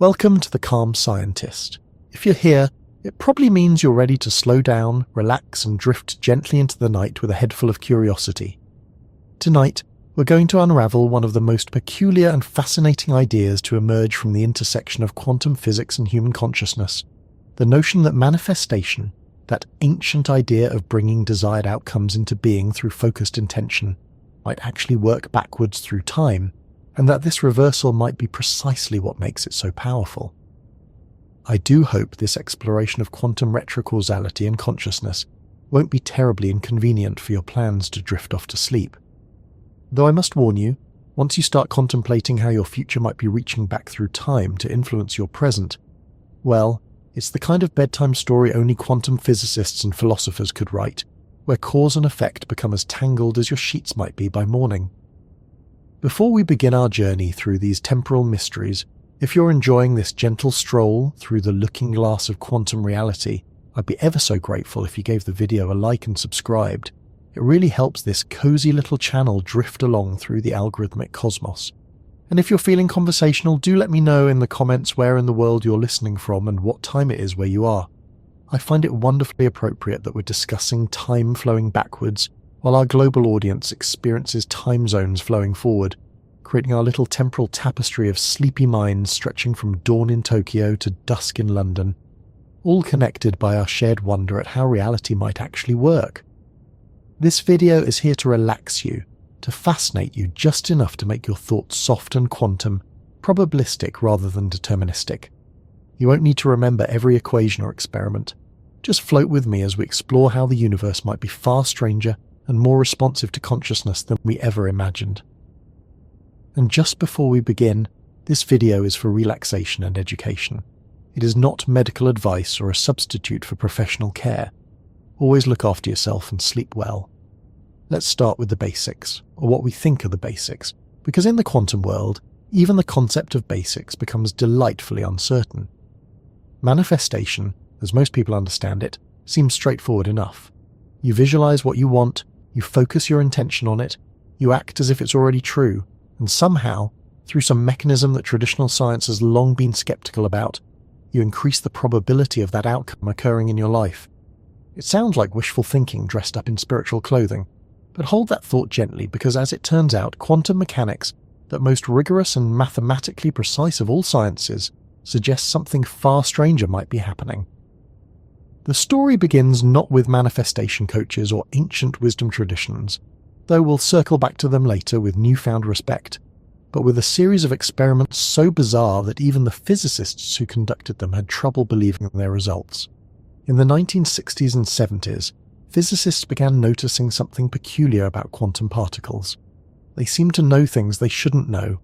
Welcome to The Calm Scientist. If you're here, it probably means you're ready to slow down, relax, and drift gently into the night with a head full of curiosity. Tonight, we're going to unravel one of the most peculiar and fascinating ideas to emerge from the intersection of quantum physics and human consciousness: the notion that manifestation, that ancient idea of bringing desired outcomes into being through focused intention, might actually work backwards through time, and that this reversal might be precisely what makes it so powerful. I do hope this exploration of quantum retrocausality and consciousness won't be terribly inconvenient for your plans to drift off to sleep. Though I must warn you, once you start contemplating how your future might be reaching back through time to influence your present, well, it's the kind of bedtime story only quantum physicists and philosophers could write, where cause and effect become as tangled as your sheets might be by morning. Before we begin our journey through these temporal mysteries, if you're enjoying this gentle stroll through the looking glass of quantum reality, I'd be ever so grateful if you gave the video a like and subscribed. It really helps this cozy little channel drift along through the algorithmic cosmos. And if you're feeling conversational, do let me know in the comments where in the world you're listening from and what time it is where you are. I find it wonderfully appropriate that we're discussing time flowing backwards while our global audience experiences time zones flowing forward, creating our little temporal tapestry of sleepy minds stretching from dawn in Tokyo to dusk in London, all connected by our shared wonder at how reality might actually work. This video is here to relax you, to fascinate you just enough to make your thoughts soft and quantum, probabilistic rather than deterministic. You won't need to remember every equation or experiment. Just float with me as we explore how the universe might be far stranger and more responsive to consciousness than we ever imagined. And just before we begin, this video is for relaxation and education. It is not medical advice or a substitute for professional care. Always look after yourself and sleep well. Let's start with the basics, or what we think are the basics, because in the quantum world, even the concept of basics becomes delightfully uncertain. Manifestation, as most people understand it, seems straightforward enough. You visualize what you want, you focus your intention on it, you act as if it's already true, and somehow, through some mechanism that traditional science has long been skeptical about, you increase the probability of that outcome occurring in your life. It sounds like wishful thinking dressed up in spiritual clothing, but hold that thought gently because, as it turns out, quantum mechanics, that most rigorous and mathematically precise of all sciences, suggests something far stranger might be happening. The story begins not with manifestation coaches or ancient wisdom traditions, though we'll circle back to them later with newfound respect, but with a series of experiments so bizarre that even the physicists who conducted them had trouble believing their results. In the 1960s and 70s, physicists began noticing something peculiar about quantum particles. They seemed to know things they shouldn't know,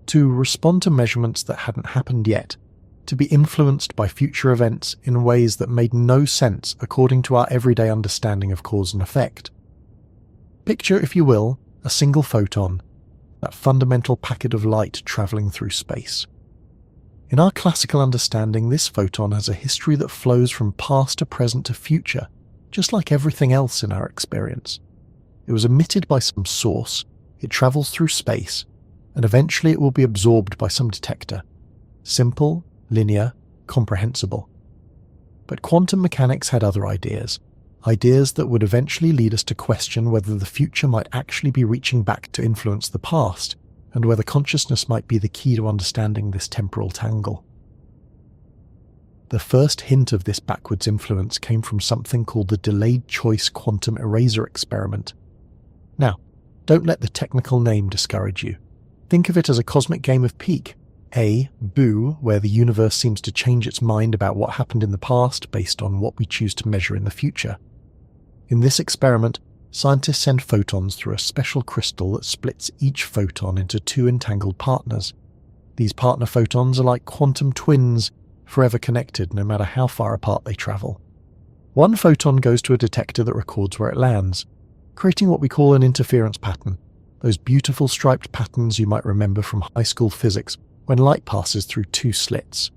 to respond to measurements that hadn't happened yet, to be influenced by future events in ways that made no sense according to our everyday understanding of cause and effect. Picture, if you will, a single photon, that fundamental packet of light travelling through space. In our classical understanding, this photon has a history that flows from past to present to future, just like everything else in our experience. It was emitted by some source, it travels through space, and eventually it will be absorbed by some detector. Simple, linear, comprehensible. But quantum mechanics had other ideas that would eventually lead us to question whether the future might actually be reaching back to influence the past, and whether consciousness might be the key to understanding this temporal tangle. The first hint of this backwards influence came from something called the delayed choice quantum eraser experiment. Now, don't let the technical name discourage you. Think of it as a cosmic game of peek. A, boo, where the universe seems to change its mind about what happened in the past based on what we choose to measure in the future. In this experiment, scientists send photons through a special crystal that splits each photon into two entangled partners. These partner photons are like quantum twins, forever connected no matter how far apart they travel. One photon goes to a detector that records where it lands, creating what we call an interference pattern, those beautiful striped patterns you might remember from high school physics when light passes through two slits.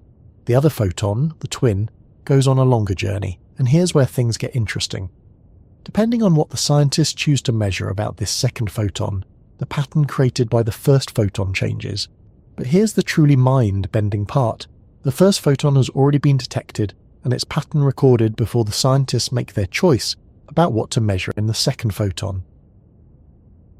The other photon, the twin, goes on a longer journey, and here's where things get interesting. Depending on what the scientists choose to measure about this second photon, the pattern created by the first photon changes. But here's the truly mind-bending part. The first photon has already bin detected and its pattern recorded before the scientists make their choice about what to measure in the second photon.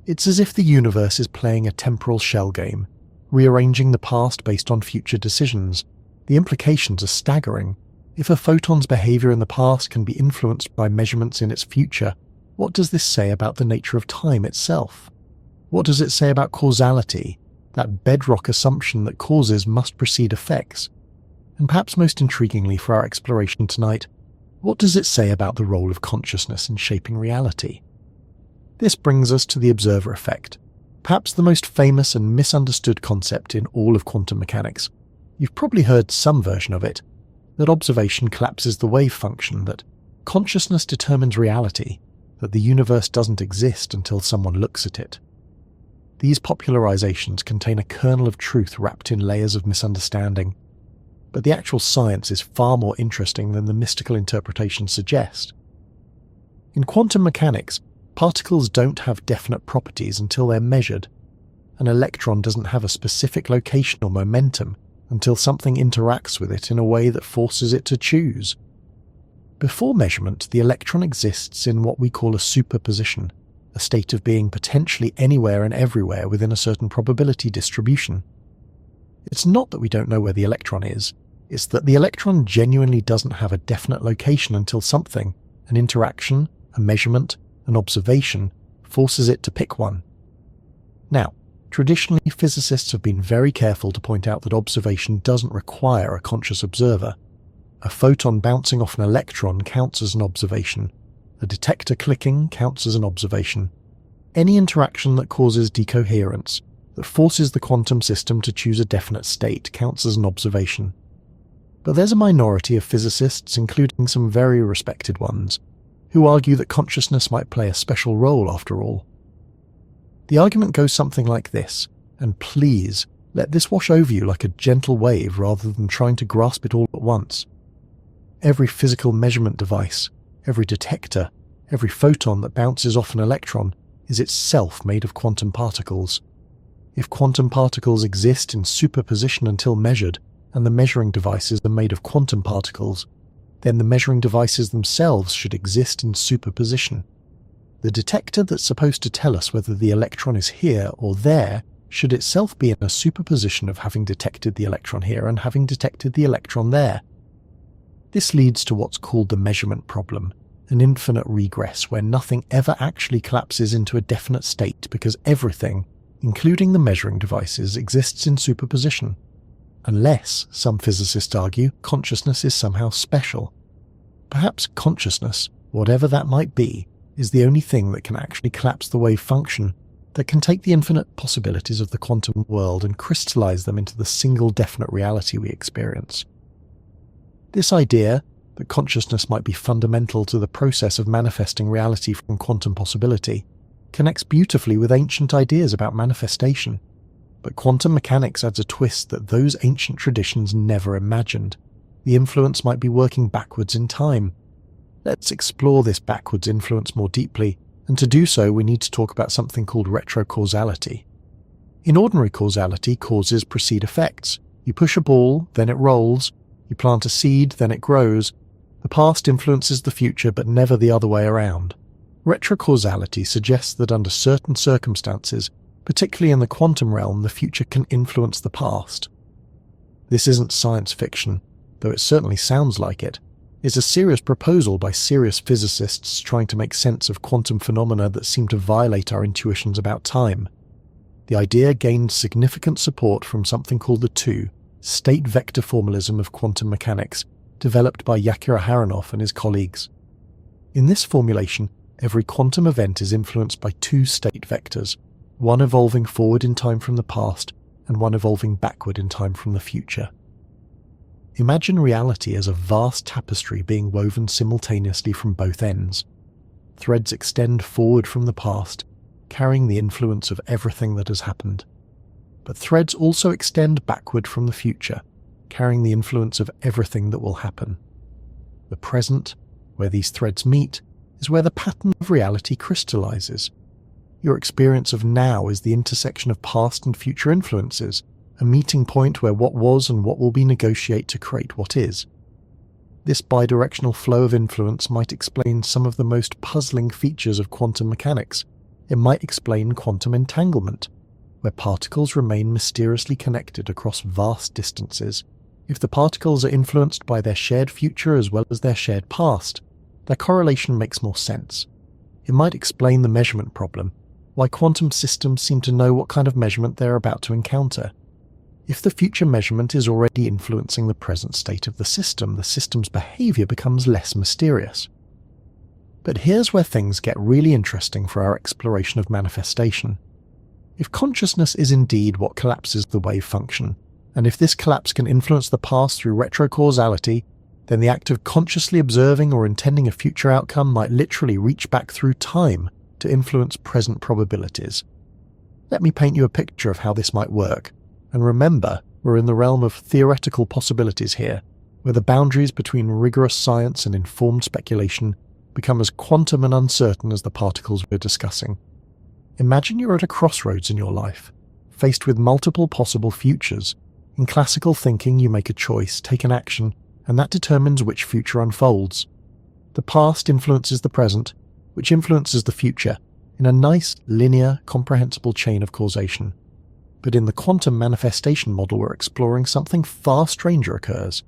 It's as if the universe is playing a temporal shell game, rearranging the past based on future decisions. The implications are staggering. If a photon's behavior in the past can be influenced by measurements in its future, what does this say about the nature of time itself? What does it say about causality, that bedrock assumption that causes must precede effects? And perhaps most intriguingly for our exploration tonight, what does it say about the role of consciousness in shaping reality? This brings us to the observer effect, perhaps the most famous and misunderstood concept in all of quantum mechanics. You've probably heard some version of it, that observation collapses the wave function, that consciousness determines reality, that the universe doesn't exist until someone looks at it. These popularizations contain a kernel of truth wrapped in layers of misunderstanding, but the actual science is far more interesting than the mystical interpretations suggest. In quantum mechanics, particles don't have definite properties until they're measured. An electron doesn't have a specific location or momentum until something interacts with it in a way that forces it to choose. Before measurement, the electron exists in what we call a superposition, a state of being potentially anywhere and everywhere within a certain probability distribution. It's not that we don't know where the electron is, it's that the electron genuinely doesn't have a definite location until something, an interaction, a measurement, an observation, forces it to pick one. Now, traditionally, physicists have been very careful to point out that observation doesn't require a conscious observer. A photon bouncing off an electron counts as an observation. A detector clicking counts as an observation. Any interaction that causes decoherence, that forces the quantum system to choose a definite state, counts as an observation. But there's a minority of physicists, including some very respected ones, who argue that consciousness might play a special role after all. The argument goes something like this, and please, let this wash over you like a gentle wave rather than trying to grasp it all at once. Every physical measurement device, every detector, every photon that bounces off an electron is itself made of quantum particles. If quantum particles exist in superposition until measured, and the measuring devices are made of quantum particles, then the measuring devices themselves should exist in superposition. The detector that's supposed to tell us whether the electron is here or there should itself be in a superposition of having detected the electron here and having detected the electron there. This leads to what's called the measurement problem, an infinite regress where nothing ever actually collapses into a definite state because everything, including the measuring devices, exists in superposition. Unless, some physicists argue, consciousness is somehow special. Perhaps consciousness, whatever that might be, is the only thing that can actually collapse the wave function, that can take the infinite possibilities of the quantum world and crystallize them into the single definite reality we experience. This idea, that consciousness might be fundamental to the process of manifesting reality from quantum possibility, connects beautifully with ancient ideas about manifestation. But quantum mechanics adds a twist that those ancient traditions never imagined. The influence might be working backwards in time. Let's explore this backwards influence more deeply, and to do so we need to talk about something called retrocausality. In ordinary causality, causes precede effects. You push a ball, then it rolls. You plant a seed, then it grows. The past influences the future, but never the other way around. Retrocausality suggests that under certain circumstances, particularly in the quantum realm, the future can influence the past. This isn't science fiction, though it certainly sounds like it. It's a serious proposal by serious physicists trying to make sense of quantum phenomena that seem to violate our intuitions about time. The idea gained significant support from something called the two, state vector formalism of quantum mechanics, developed by Yakira Haronoff and his colleagues. In this formulation, every quantum event is influenced by two state vectors, one evolving forward in time from the past and one evolving backward in time from the future. Imagine reality as a vast tapestry being woven simultaneously from both ends. Threads extend forward from the past, carrying the influence of everything that has happened. But threads also extend backward from the future, carrying the influence of everything that will happen. The present, where these threads meet, is where the pattern of reality crystallizes. Your experience of now is the intersection of past and future influences, a meeting point where what was and what will be negotiate to create what is. This bidirectional flow of influence might explain some of the most puzzling features of quantum mechanics. It might explain quantum entanglement, where particles remain mysteriously connected across vast distances. If the particles are influenced by their shared future as well as their shared past, their correlation makes more sense. It might explain the measurement problem, why quantum systems seem to know what kind of measurement they're about to encounter. If the future measurement is already influencing the present state of the system's behavior becomes less mysterious. But here's where things get really interesting for our exploration of manifestation. If consciousness is indeed what collapses the wave function, and if this collapse can influence the past through retrocausality, then the act of consciously observing or intending a future outcome might literally reach back through time to influence present probabilities. Let me paint you a picture of how this might work. And remember, we're in the realm of theoretical possibilities here, where the boundaries between rigorous science and informed speculation become as quantum and uncertain as the particles we're discussing. Imagine you're at a crossroads in your life, faced with multiple possible futures. In classical thinking, you make a choice, take an action, and that determines which future unfolds. The past influences the present, which influences the future, in a nice, linear, comprehensible chain of causation. But in the quantum manifestation model we're exploring, something far stranger occurs.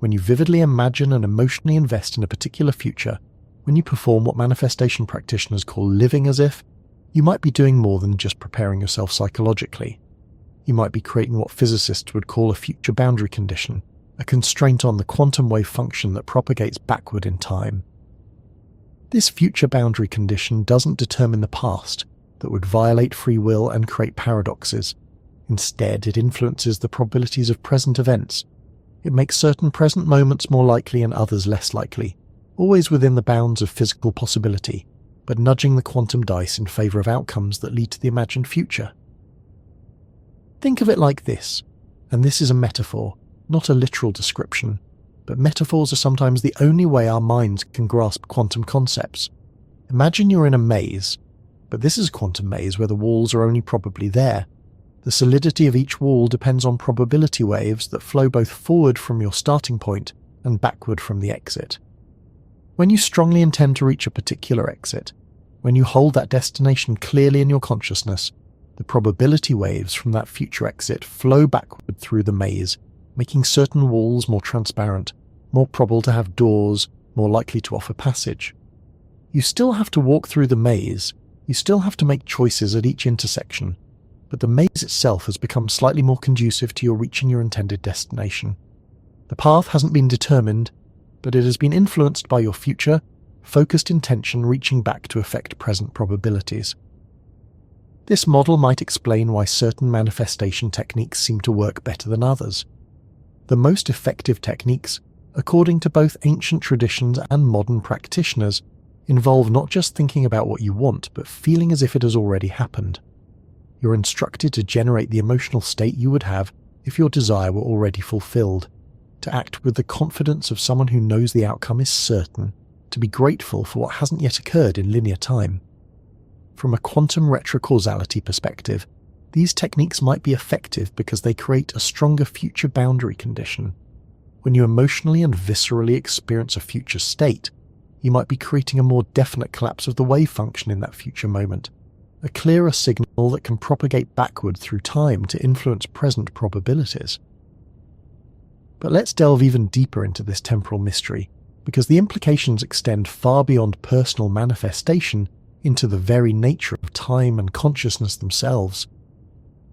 When you vividly imagine and emotionally invest in a particular future, when you perform what manifestation practitioners call living as if, you might be doing more than just preparing yourself psychologically. You might be creating what physicists would call a future boundary condition, a constraint on the quantum wave function that propagates backward in time. This future boundary condition doesn't determine the past that would violate free will and create paradoxes. Instead, it influences the probabilities of present events. It makes certain present moments more likely and others less likely, always within the bounds of physical possibility, but nudging the quantum dice in favor of outcomes that lead to the imagined future. Think of it like this, and this is a metaphor, not a literal description, but metaphors are sometimes the only way our minds can grasp quantum concepts. Imagine you're in a maze, but this is a quantum maze where the walls are only probably there. The solidity of each wall depends on probability waves that flow both forward from your starting point and backward from the exit. When you strongly intend to reach a particular exit, when you hold that destination clearly in your consciousness, the probability waves from that future exit flow backward through the maze, making certain walls more transparent, more probable to have doors, more likely to offer passage. You still have to walk through the maze, you still have to make choices at each intersection, but the maze itself has become slightly more conducive to your reaching your intended destination. The path hasn't been determined, but it has been influenced by your future, focused intention reaching back to affect present probabilities. This model might explain why certain manifestation techniques seem to work better than others. The most effective techniques, according to both ancient traditions and modern practitioners, involve not just thinking about what you want, but feeling as if it has already happened. You're instructed to generate the emotional state you would have if your desire were already fulfilled, to act with the confidence of someone who knows the outcome is certain, to be grateful for what hasn't yet occurred in linear time. From a quantum retrocausality perspective, these techniques might be effective because they create a stronger future boundary condition. When you emotionally and viscerally experience a future state, you might be creating a more definite collapse of the wave function in that future moment, a clearer signal that can propagate backward through time to influence present probabilities. But let's delve even deeper into this temporal mystery, because the implications extend far beyond personal manifestation into the very nature of time and consciousness themselves.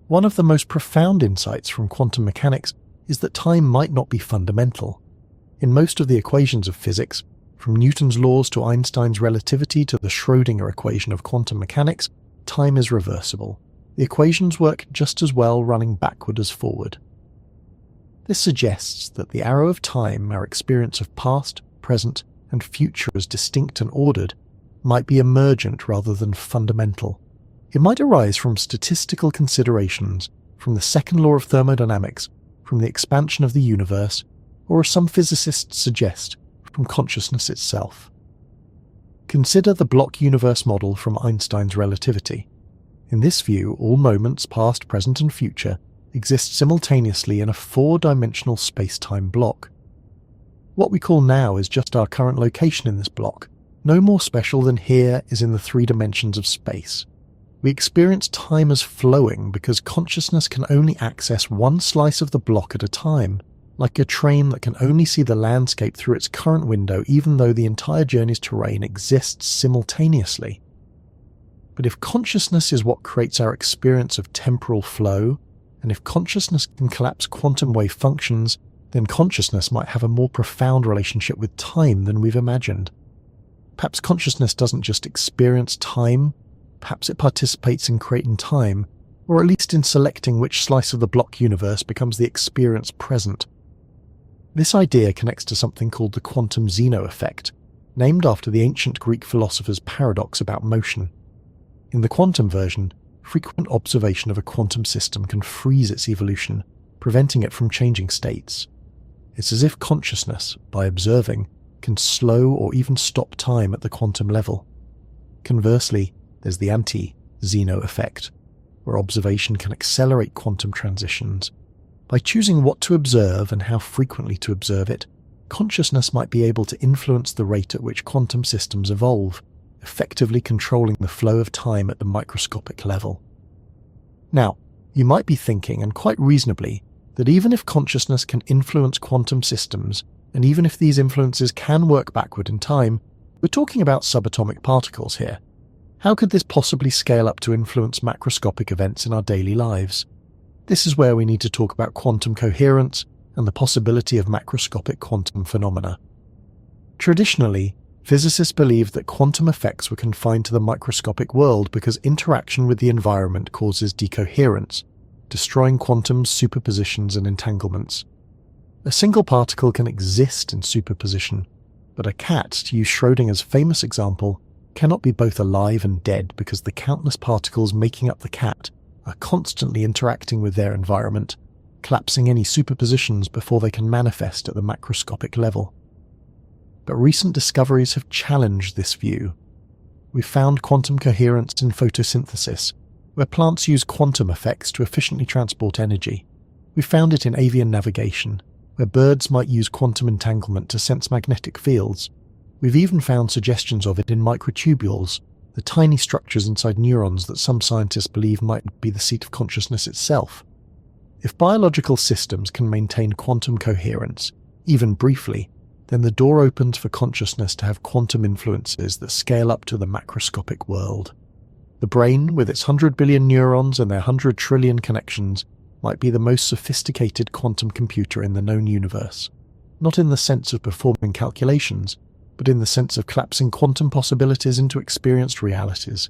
One of the most profound insights from quantum mechanics is that time might not be fundamental. In most of the equations of physics, from Newton's laws to Einstein's relativity to the Schrödinger equation of quantum mechanics, time is reversible. The equations work just as well running backward as forward. This suggests that the arrow of time, our experience of past, present, and future as distinct and ordered, might be emergent rather than fundamental. It might arise from statistical considerations, from the second law of thermodynamics, from the expansion of the universe, or as some physicists suggest, from consciousness itself. Consider the block universe model from Einstein's relativity. In this view, all moments, past, present, and future, exist simultaneously in a 4-dimensional space-time block. What we call now is just our current location in this block, no more special than here is in the 3 dimensions of space. We experience time as flowing because consciousness can only access one slice of the block at a time, like a train that can only see the landscape through its current window even though the entire journey's terrain exists simultaneously. But if consciousness is what creates our experience of temporal flow, and if consciousness can collapse quantum wave functions, then consciousness might have a more profound relationship with time than we've imagined. Perhaps consciousness doesn't just experience time, perhaps it participates in creating time, or at least in selecting which slice of the block universe becomes the experience present. This idea connects to something called the quantum Zeno effect, named after the ancient Greek philosopher's paradox about motion. In the quantum version, frequent observation of a quantum system can freeze its evolution, preventing it from changing states. It's as if consciousness, by observing, can slow or even stop time at the quantum level. Conversely, there's the anti-Zeno effect, where observation can accelerate quantum transitions. By choosing what to observe and how frequently to observe it, consciousness might be able to influence the rate at which quantum systems evolve, effectively controlling the flow of time at the microscopic level. Now, you might be thinking, and quite reasonably, that even if consciousness can influence quantum systems, and even if these influences can work backward in time, we're talking about subatomic particles here. How could this possibly scale up to influence macroscopic events in our daily lives? This is where we need to talk about quantum coherence and the possibility of macroscopic quantum phenomena. Traditionally, physicists believed that quantum effects were confined to the microscopic world because interaction with the environment causes decoherence, destroying quantum superpositions and entanglements. A single particle can exist in superposition, but a cat, to use Schrödinger's famous example, cannot be both alive and dead because the countless particles making up the cat are constantly interacting with their environment, collapsing any superpositions before they can manifest at the macroscopic level. But recent discoveries have challenged this view. We've found quantum coherence in photosynthesis, where plants use quantum effects to efficiently transport energy. We've found it in avian navigation, where birds might use quantum entanglement to sense magnetic fields. We've even found suggestions of it in microtubules, the tiny structures inside neurons that some scientists believe might be the seat of consciousness itself. If biological systems can maintain quantum coherence, even briefly, then the door opens for consciousness to have quantum influences that scale up to the macroscopic world. The brain, with its 100 billion neurons and their 100 trillion connections, might be the most sophisticated quantum computer in the known universe, not in the sense of performing calculations, but in the sense of collapsing quantum possibilities into experienced realities.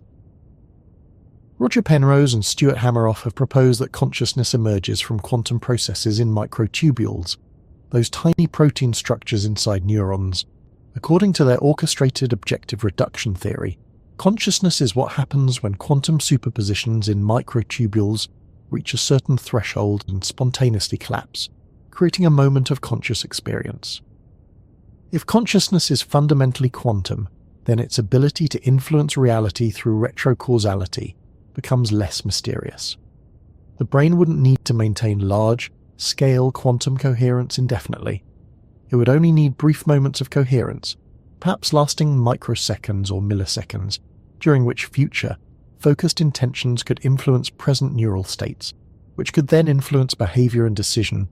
Roger Penrose and Stuart Hameroff have proposed that consciousness emerges from quantum processes in microtubules, those tiny protein structures inside neurons. According to their orchestrated objective reduction theory, consciousness is what happens when quantum superpositions in microtubules reach a certain threshold and spontaneously collapse, creating a moment of conscious experience. If consciousness is fundamentally quantum, then its ability to influence reality through retrocausality becomes less mysterious. The brain wouldn't need to maintain large-scale quantum coherence indefinitely. It would only need brief moments of coherence, perhaps lasting microseconds or milliseconds, during which future, focused intentions could influence present neural states, which could then influence behavior and decision,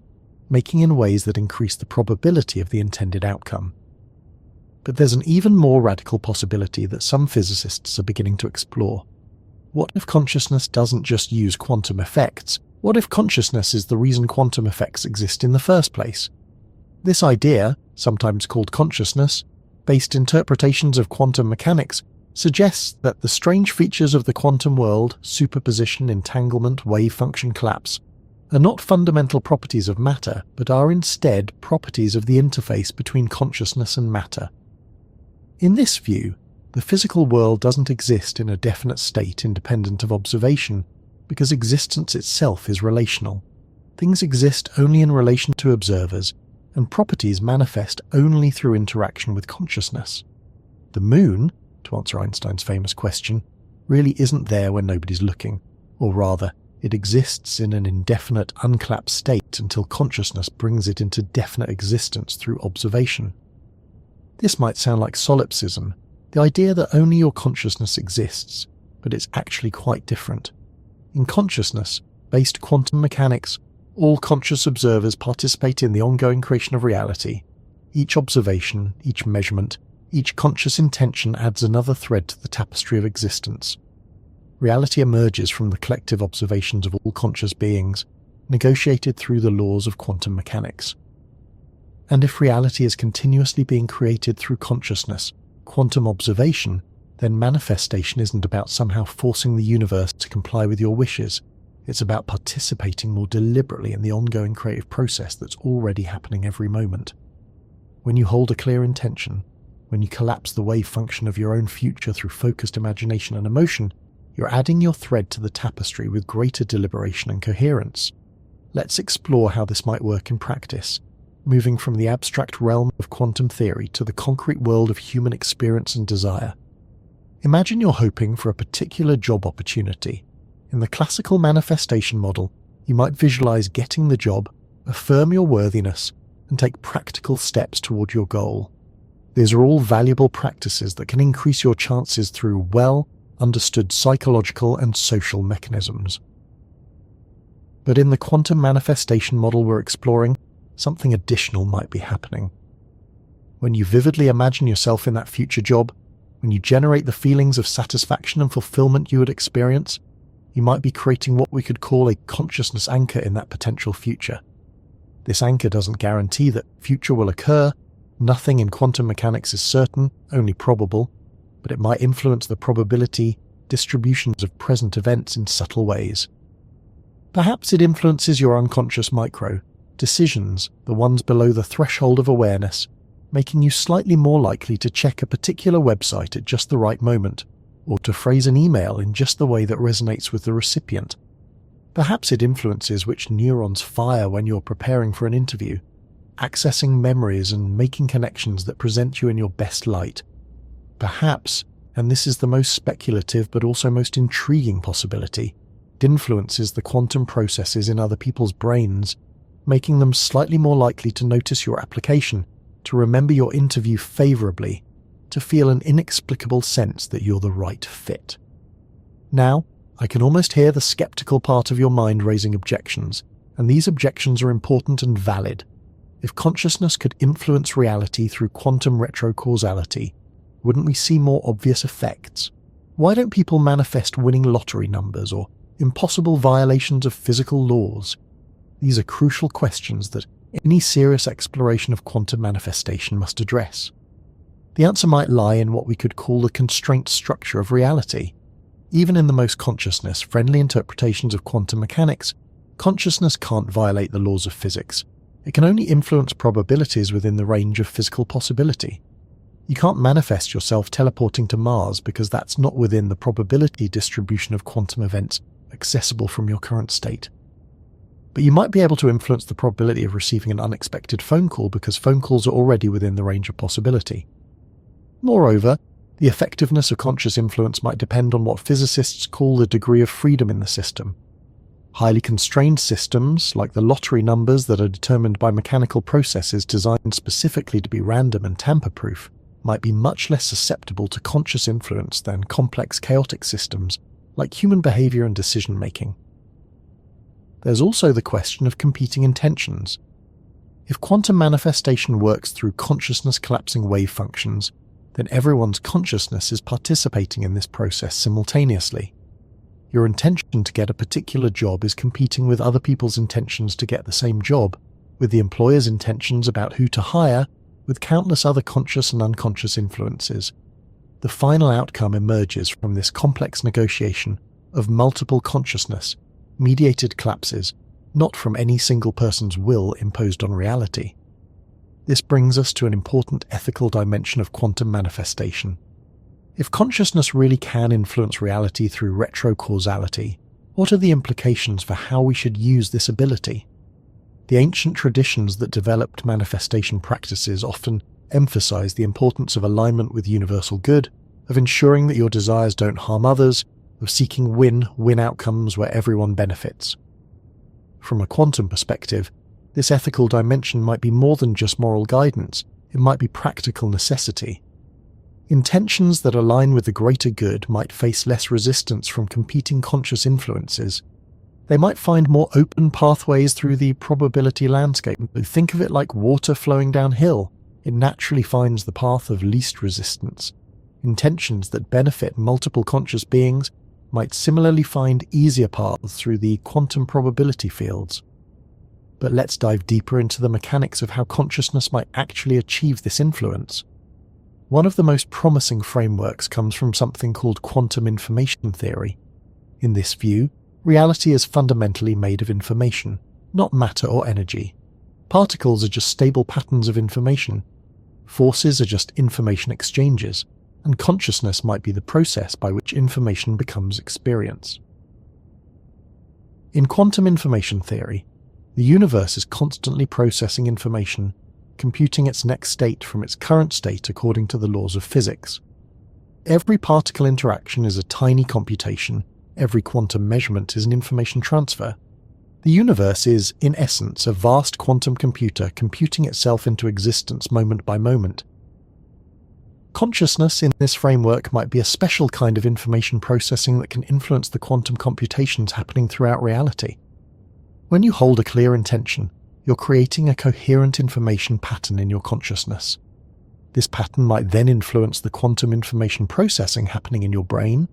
making in ways that increase the probability of the intended outcome. But there's an even more radical possibility that some physicists are beginning to explore. What if consciousness doesn't just use quantum effects? What if consciousness is the reason quantum effects exist in the first place? This idea, sometimes called consciousness-based interpretations of quantum mechanics, suggests that the strange features of the quantum world, superposition, entanglement, wave function collapse, are not fundamental properties of matter, but are instead properties of the interface between consciousness and matter. In this view, the physical world doesn't exist in a definite state independent of observation, because existence itself is relational. Things exist only in relation to observers, and properties manifest only through interaction with consciousness. The moon, to answer Einstein's famous question, really isn't there when nobody's looking, or rather, It exists in an indefinite, uncollapsed state until consciousness brings it into definite existence through observation. This might sound like solipsism, the idea that only your consciousness exists, but it's actually quite different. In consciousness-based quantum mechanics, all conscious observers participate in the ongoing creation of reality. Each observation, each measurement, each conscious intention adds another thread to the tapestry of existence. Reality emerges from the collective observations of all conscious beings, negotiated through the laws of quantum mechanics. And if reality is continuously being created through consciousness, quantum observation, then manifestation isn't about somehow forcing the universe to comply with your wishes. It's about participating more deliberately in the ongoing creative process that's already happening every moment. When you hold a clear intention, when you collapse the wave function of your own future through focused imagination and emotion, you're adding your thread to the tapestry with greater deliberation and coherence. Let's explore how this might work in practice, moving from the abstract realm of quantum theory to the concrete world of human experience and desire. Imagine you're hoping for a particular job opportunity. In the classical manifestation model, you might visualize getting the job, affirm your worthiness, and take practical steps toward your goal. These are all valuable practices that can increase your chances through well-understood psychological and social mechanisms. But in the quantum manifestation model we're exploring, something additional might be happening. When you vividly imagine yourself in that future job, when you generate the feelings of satisfaction and fulfillment you would experience, you might be creating what we could call a consciousness anchor in that potential future. This anchor doesn't guarantee that future will occur. Nothing in quantum mechanics is certain, only probable, but it might influence the probability distributions of present events in subtle ways. Perhaps it influences your unconscious micro decisions, the ones below the threshold of awareness, making you slightly more likely to check a particular website at just the right moment, or to phrase an email in just the way that resonates with the recipient. Perhaps it influences which neurons fire when you're preparing for an interview, accessing memories and making connections that present you in your best light. Perhaps, and this is the most speculative but also most intriguing possibility, it influences the quantum processes in other people's brains, making them slightly more likely to notice your application, to remember your interview favorably, to feel an inexplicable sense that you're the right fit. Now, I can almost hear the skeptical part of your mind raising objections, and these objections are important and valid. If consciousness could influence reality through quantum retrocausality, wouldn't we see more obvious effects? Why don't people manifest winning lottery numbers or impossible violations of physical laws? These are crucial questions that any serious exploration of quantum manifestation must address. The answer might lie in what we could call the constraint structure of reality. Even in the most consciousness-friendly interpretations of quantum mechanics, consciousness can't violate the laws of physics. It can only influence probabilities within the range of physical possibility. You can't manifest yourself teleporting to Mars because that's not within the probability distribution of quantum events accessible from your current state. But you might be able to influence the probability of receiving an unexpected phone call because phone calls are already within the range of possibility. Moreover, the effectiveness of conscious influence might depend on what physicists call the degree of freedom in the system. Highly constrained systems, like the lottery numbers that are determined by mechanical processes designed specifically to be random and tamper-proof, might be much less susceptible to conscious influence than complex chaotic systems, like human behavior and decision-making. There's also the question of competing intentions. If quantum manifestation works through consciousness-collapsing wave functions, then everyone's consciousness is participating in this process simultaneously. Your intention to get a particular job is competing with other people's intentions to get the same job, with the employer's intentions about who to hire, with countless other conscious and unconscious influences. The final outcome emerges from this complex negotiation of multiple consciousness, mediated collapses, not from any single person's will imposed on reality. This brings us to an important ethical dimension of quantum manifestation. If consciousness really can influence reality through retrocausality, what are the implications for how we should use this ability? The ancient traditions that developed manifestation practices often emphasize the importance of alignment with universal good, of ensuring that your desires don't harm others, of seeking win-win outcomes where everyone benefits. From a quantum perspective, this ethical dimension might be more than just moral guidance, it might be practical necessity. Intentions that align with the greater good might face less resistance from competing conscious influences. They might find more open pathways through the probability landscape. Think of it like water flowing downhill. It naturally finds the path of least resistance. Intentions that benefit multiple conscious beings might similarly find easier paths through the quantum probability fields. But let's dive deeper into the mechanics of how consciousness might actually achieve this influence. One of the most promising frameworks comes from something called quantum information theory. In this view, reality is fundamentally made of information, not matter or energy. Particles are just stable patterns of information. Forces are just information exchanges, and consciousness might be the process by which information becomes experience. In quantum information theory, the universe is constantly processing information, computing its next state from its current state according to the laws of physics. Every particle interaction is a tiny computation, every quantum measurement is an information transfer. The universe is, in essence, a vast quantum computer computing itself into existence moment by moment. Consciousness in this framework might be a special kind of information processing that can influence the quantum computations happening throughout reality. When you hold a clear intention, you're creating a coherent information pattern in your consciousness. This pattern might then influence the quantum information processing happening in your brain,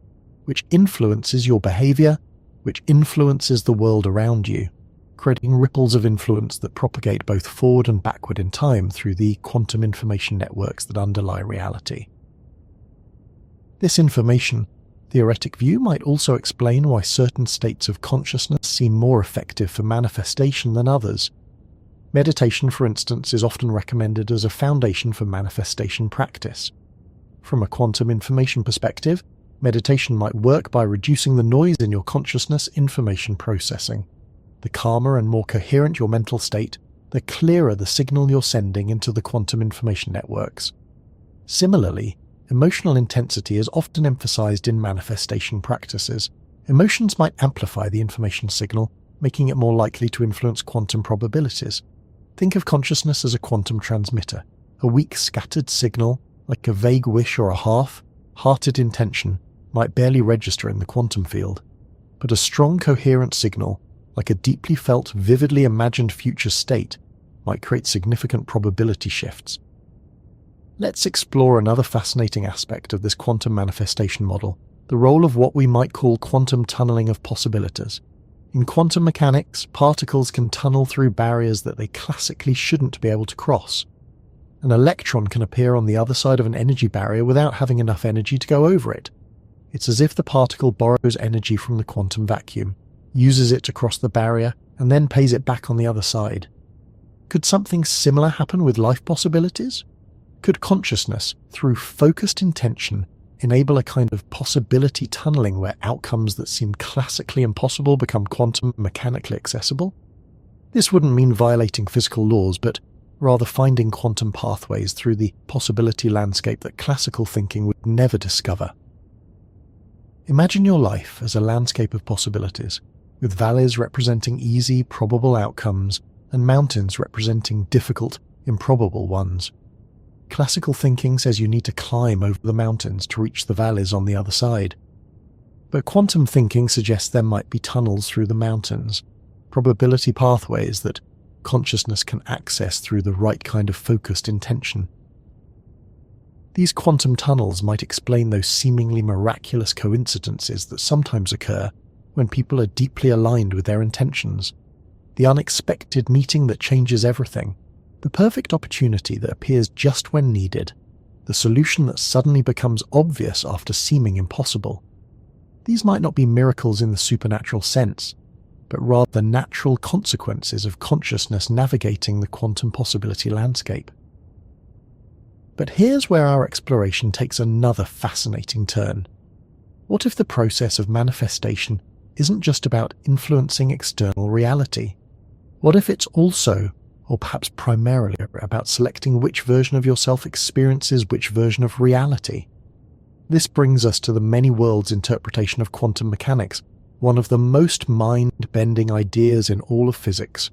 which influences your behavior, which influences the world around you, creating ripples of influence that propagate both forward and backward in time through the quantum information networks that underlie reality. This information theoretic view might also explain why certain states of consciousness seem more effective for manifestation than others. Meditation, for instance, is often recommended as a foundation for manifestation practice. From a quantum information perspective, meditation might work by reducing the noise in your consciousness information processing. The calmer and more coherent your mental state, the clearer the signal you're sending into the quantum information networks. Similarly, emotional intensity is often emphasized in manifestation practices. Emotions might amplify the information signal, making it more likely to influence quantum probabilities. Think of consciousness as a quantum transmitter. A weak scattered signal, like a vague wish or a half-hearted intention, might barely register in the quantum field. But a strong coherent signal, like a deeply felt, vividly imagined future state, might create significant probability shifts. Let's explore another fascinating aspect of this quantum manifestation model, the role of what we might call quantum tunneling of possibilities. In quantum mechanics, particles can tunnel through barriers that they classically shouldn't be able to cross. An electron can appear on the other side of an energy barrier without having enough energy to go over it. It's as if the particle borrows energy from the quantum vacuum, uses it to cross the barrier, and then pays it back on the other side. Could something similar happen with life possibilities? Could consciousness, through focused intention, enable a kind of possibility tunneling where outcomes that seem classically impossible become quantum mechanically accessible? This wouldn't mean violating physical laws, but rather finding quantum pathways through the possibility landscape that classical thinking would never discover. Imagine your life as a landscape of possibilities, with valleys representing easy, probable outcomes and mountains representing difficult, improbable ones. Classical thinking says you need to climb over the mountains to reach the valleys on the other side. But quantum thinking suggests there might be tunnels through the mountains, probability pathways that consciousness can access through the right kind of focused intention. These quantum tunnels might explain those seemingly miraculous coincidences that sometimes occur when people are deeply aligned with their intentions. The unexpected meeting that changes everything. The perfect opportunity that appears just when needed, the solution that suddenly becomes obvious after seeming impossible. These might not be miracles in the supernatural sense, but rather natural consequences of consciousness navigating the quantum possibility landscape. But here's where our exploration takes another fascinating turn. What if the process of manifestation isn't just about influencing external reality? What if it's also, or perhaps primarily, about selecting which version of yourself experiences which version of reality? This brings us to the many worlds interpretation of quantum mechanics, one of the most mind-bending ideas in all of physics.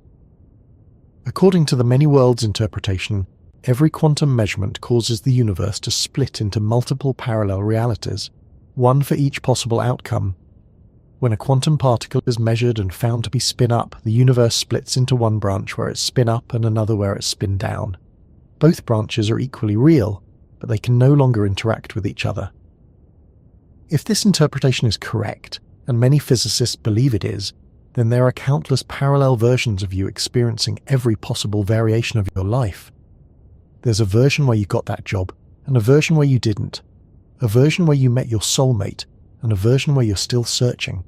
According to the many worlds interpretation, every quantum measurement causes the universe to split into multiple parallel realities, one for each possible outcome. When a quantum particle is measured and found to be spin up, the universe splits into one branch where it's spin up and another where it's spin down. Both branches are equally real, but they can no longer interact with each other. If this interpretation is correct, and many physicists believe it is, then there are countless parallel versions of you experiencing every possible variation of your life. There's a version where you got that job, and a version where you didn't. A version where you met your soulmate, and a version where you're still searching.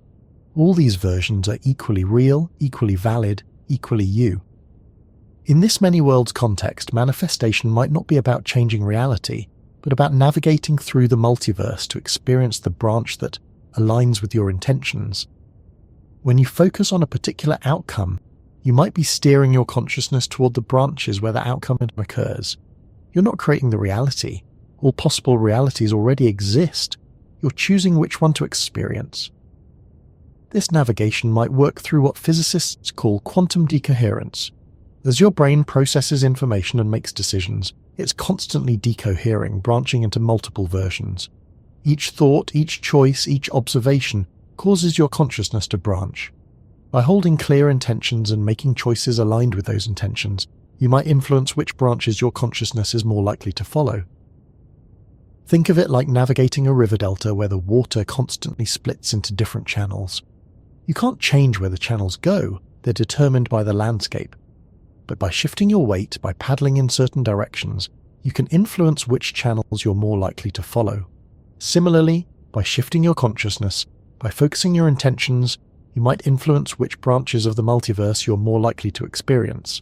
All these versions are equally real, equally valid, equally you. In this many worlds context, manifestation might not be about changing reality, but about navigating through the multiverse to experience the branch that aligns with your intentions. When you focus on a particular outcome, you might be steering your consciousness toward the branches where the outcome occurs. You're not creating the reality. All possible realities already exist. You're choosing which one to experience. This navigation might work through what physicists call quantum decoherence. As your brain processes information and makes decisions, it's constantly decohering, branching into multiple versions. Each thought, each choice, each observation causes your consciousness to branch. By holding clear intentions and making choices aligned with those intentions, you might influence which branches your consciousness is more likely to follow. Think of it like navigating a river delta where the water constantly splits into different channels. You can't change where the channels go, they're determined by the landscape. But by shifting your weight, by paddling in certain directions, you can influence which channels you're more likely to follow. Similarly, by shifting your consciousness, by focusing your intentions, you might influence which branches of the multiverse you're more likely to experience.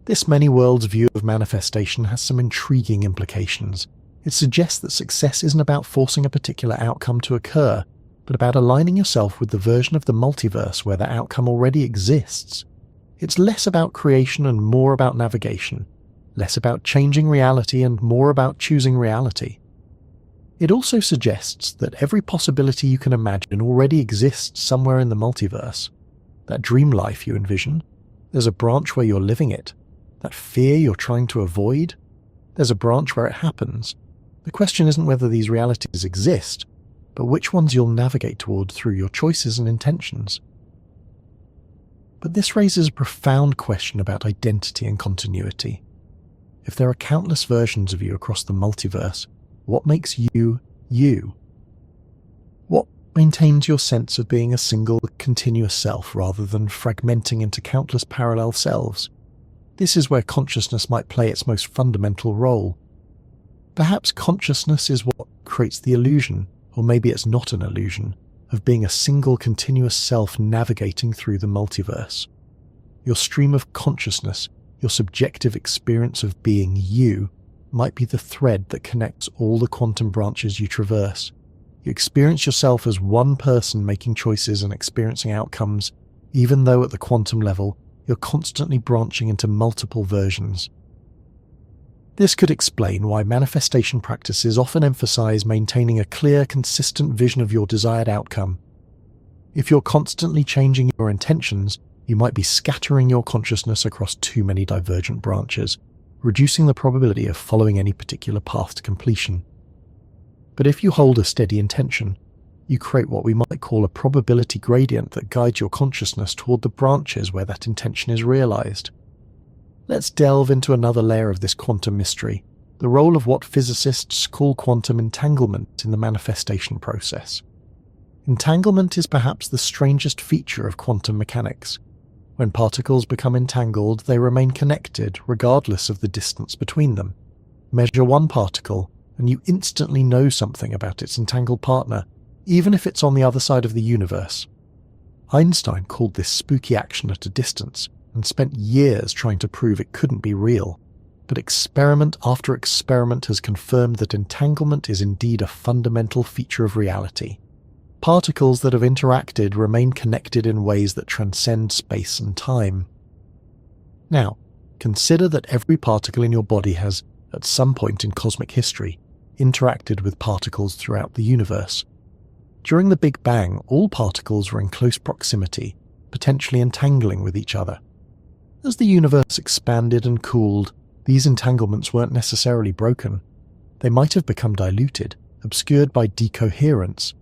This many worlds view of manifestation has some intriguing implications. It suggests that success isn't about forcing a particular outcome to occur, but about aligning yourself with the version of the multiverse where the outcome already exists. It's less about creation and more about navigation, less about changing reality and more about choosing reality. It also suggests that every possibility you can imagine already exists somewhere in the multiverse. That dream life you envision, there's a branch where you're living it. That fear you're trying to avoid, there's a branch where it happens. The question isn't whether these realities exist, but which ones you'll navigate toward through your choices and intentions. But this raises a profound question about identity and continuity. If there are countless versions of you across the multiverse, what makes you, you? What maintains your sense of being a single, continuous self rather than fragmenting into countless parallel selves? This is where consciousness might play its most fundamental role. Perhaps consciousness is what creates the illusion, or maybe it's not an illusion, of being a single continuous self navigating through the multiverse. Your stream of consciousness, your subjective experience of being you, might be the thread that connects all the quantum branches you traverse. You experience yourself as one person making choices and experiencing outcomes, even though at the quantum level, you're constantly branching into multiple versions. This could explain why manifestation practices often emphasize maintaining a clear, consistent vision of your desired outcome. If you're constantly changing your intentions, you might be scattering your consciousness across too many divergent branches, reducing the probability of following any particular path to completion. But if you hold a steady intention, you create what we might call a probability gradient that guides your consciousness toward the branches where that intention is realized. Let's delve into another layer of this quantum mystery, the role of what physicists call quantum entanglement in the manifestation process. Entanglement is perhaps the strangest feature of quantum mechanics. When particles become entangled, they remain connected regardless of the distance between them. Measure one particle, and you instantly know something about its entangled partner, even if it's on the other side of the universe. Einstein called this spooky action at a distance, and spent years trying to prove it couldn't be real. But experiment after experiment has confirmed that entanglement is indeed a fundamental feature of reality. Particles that have interacted remain connected in ways that transcend space and time. Now, consider that every particle in your body has, at some point in cosmic history, interacted with particles throughout the universe. During the Big Bang, all particles were in close proximity, potentially entangling with each other. As the universe expanded and cooled, these entanglements weren't necessarily broken. They might have become diluted, obscured by decoherence,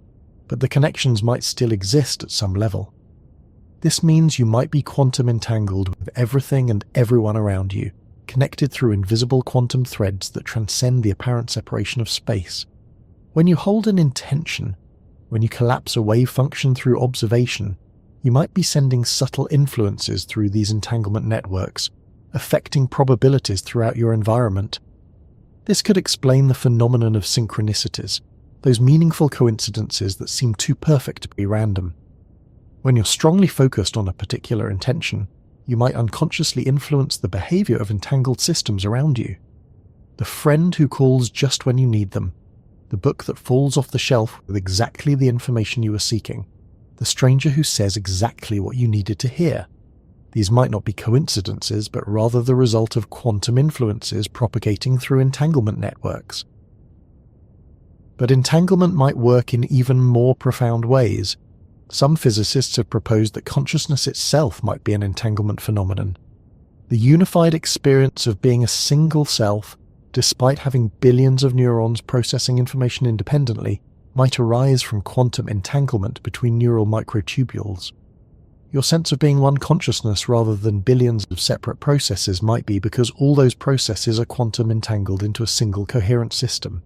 but the connections might still exist at some level. This means you might be quantum entangled with everything and everyone around you, connected through invisible quantum threads that transcend the apparent separation of space. When you hold an intention, when you collapse a wave function through observation, you might be sending subtle influences through these entanglement networks, affecting probabilities throughout your environment. This could explain the phenomenon of synchronicities, those meaningful coincidences that seem too perfect to be random. When you're strongly focused on a particular intention, you might unconsciously influence the behavior of entangled systems around you. The friend who calls just when you need them, the book that falls off the shelf with exactly the information you were seeking, the stranger who says exactly what you needed to hear. These might not be coincidences, but rather the result of quantum influences propagating through entanglement networks. But entanglement might work in even more profound ways. Some physicists have proposed that consciousness itself might be an entanglement phenomenon. The unified experience of being a single self, despite having billions of neurons processing information independently, might arise from quantum entanglement between neural microtubules. Your sense of being one consciousness rather than billions of separate processes might be because all those processes are quantum entangled into a single coherent system.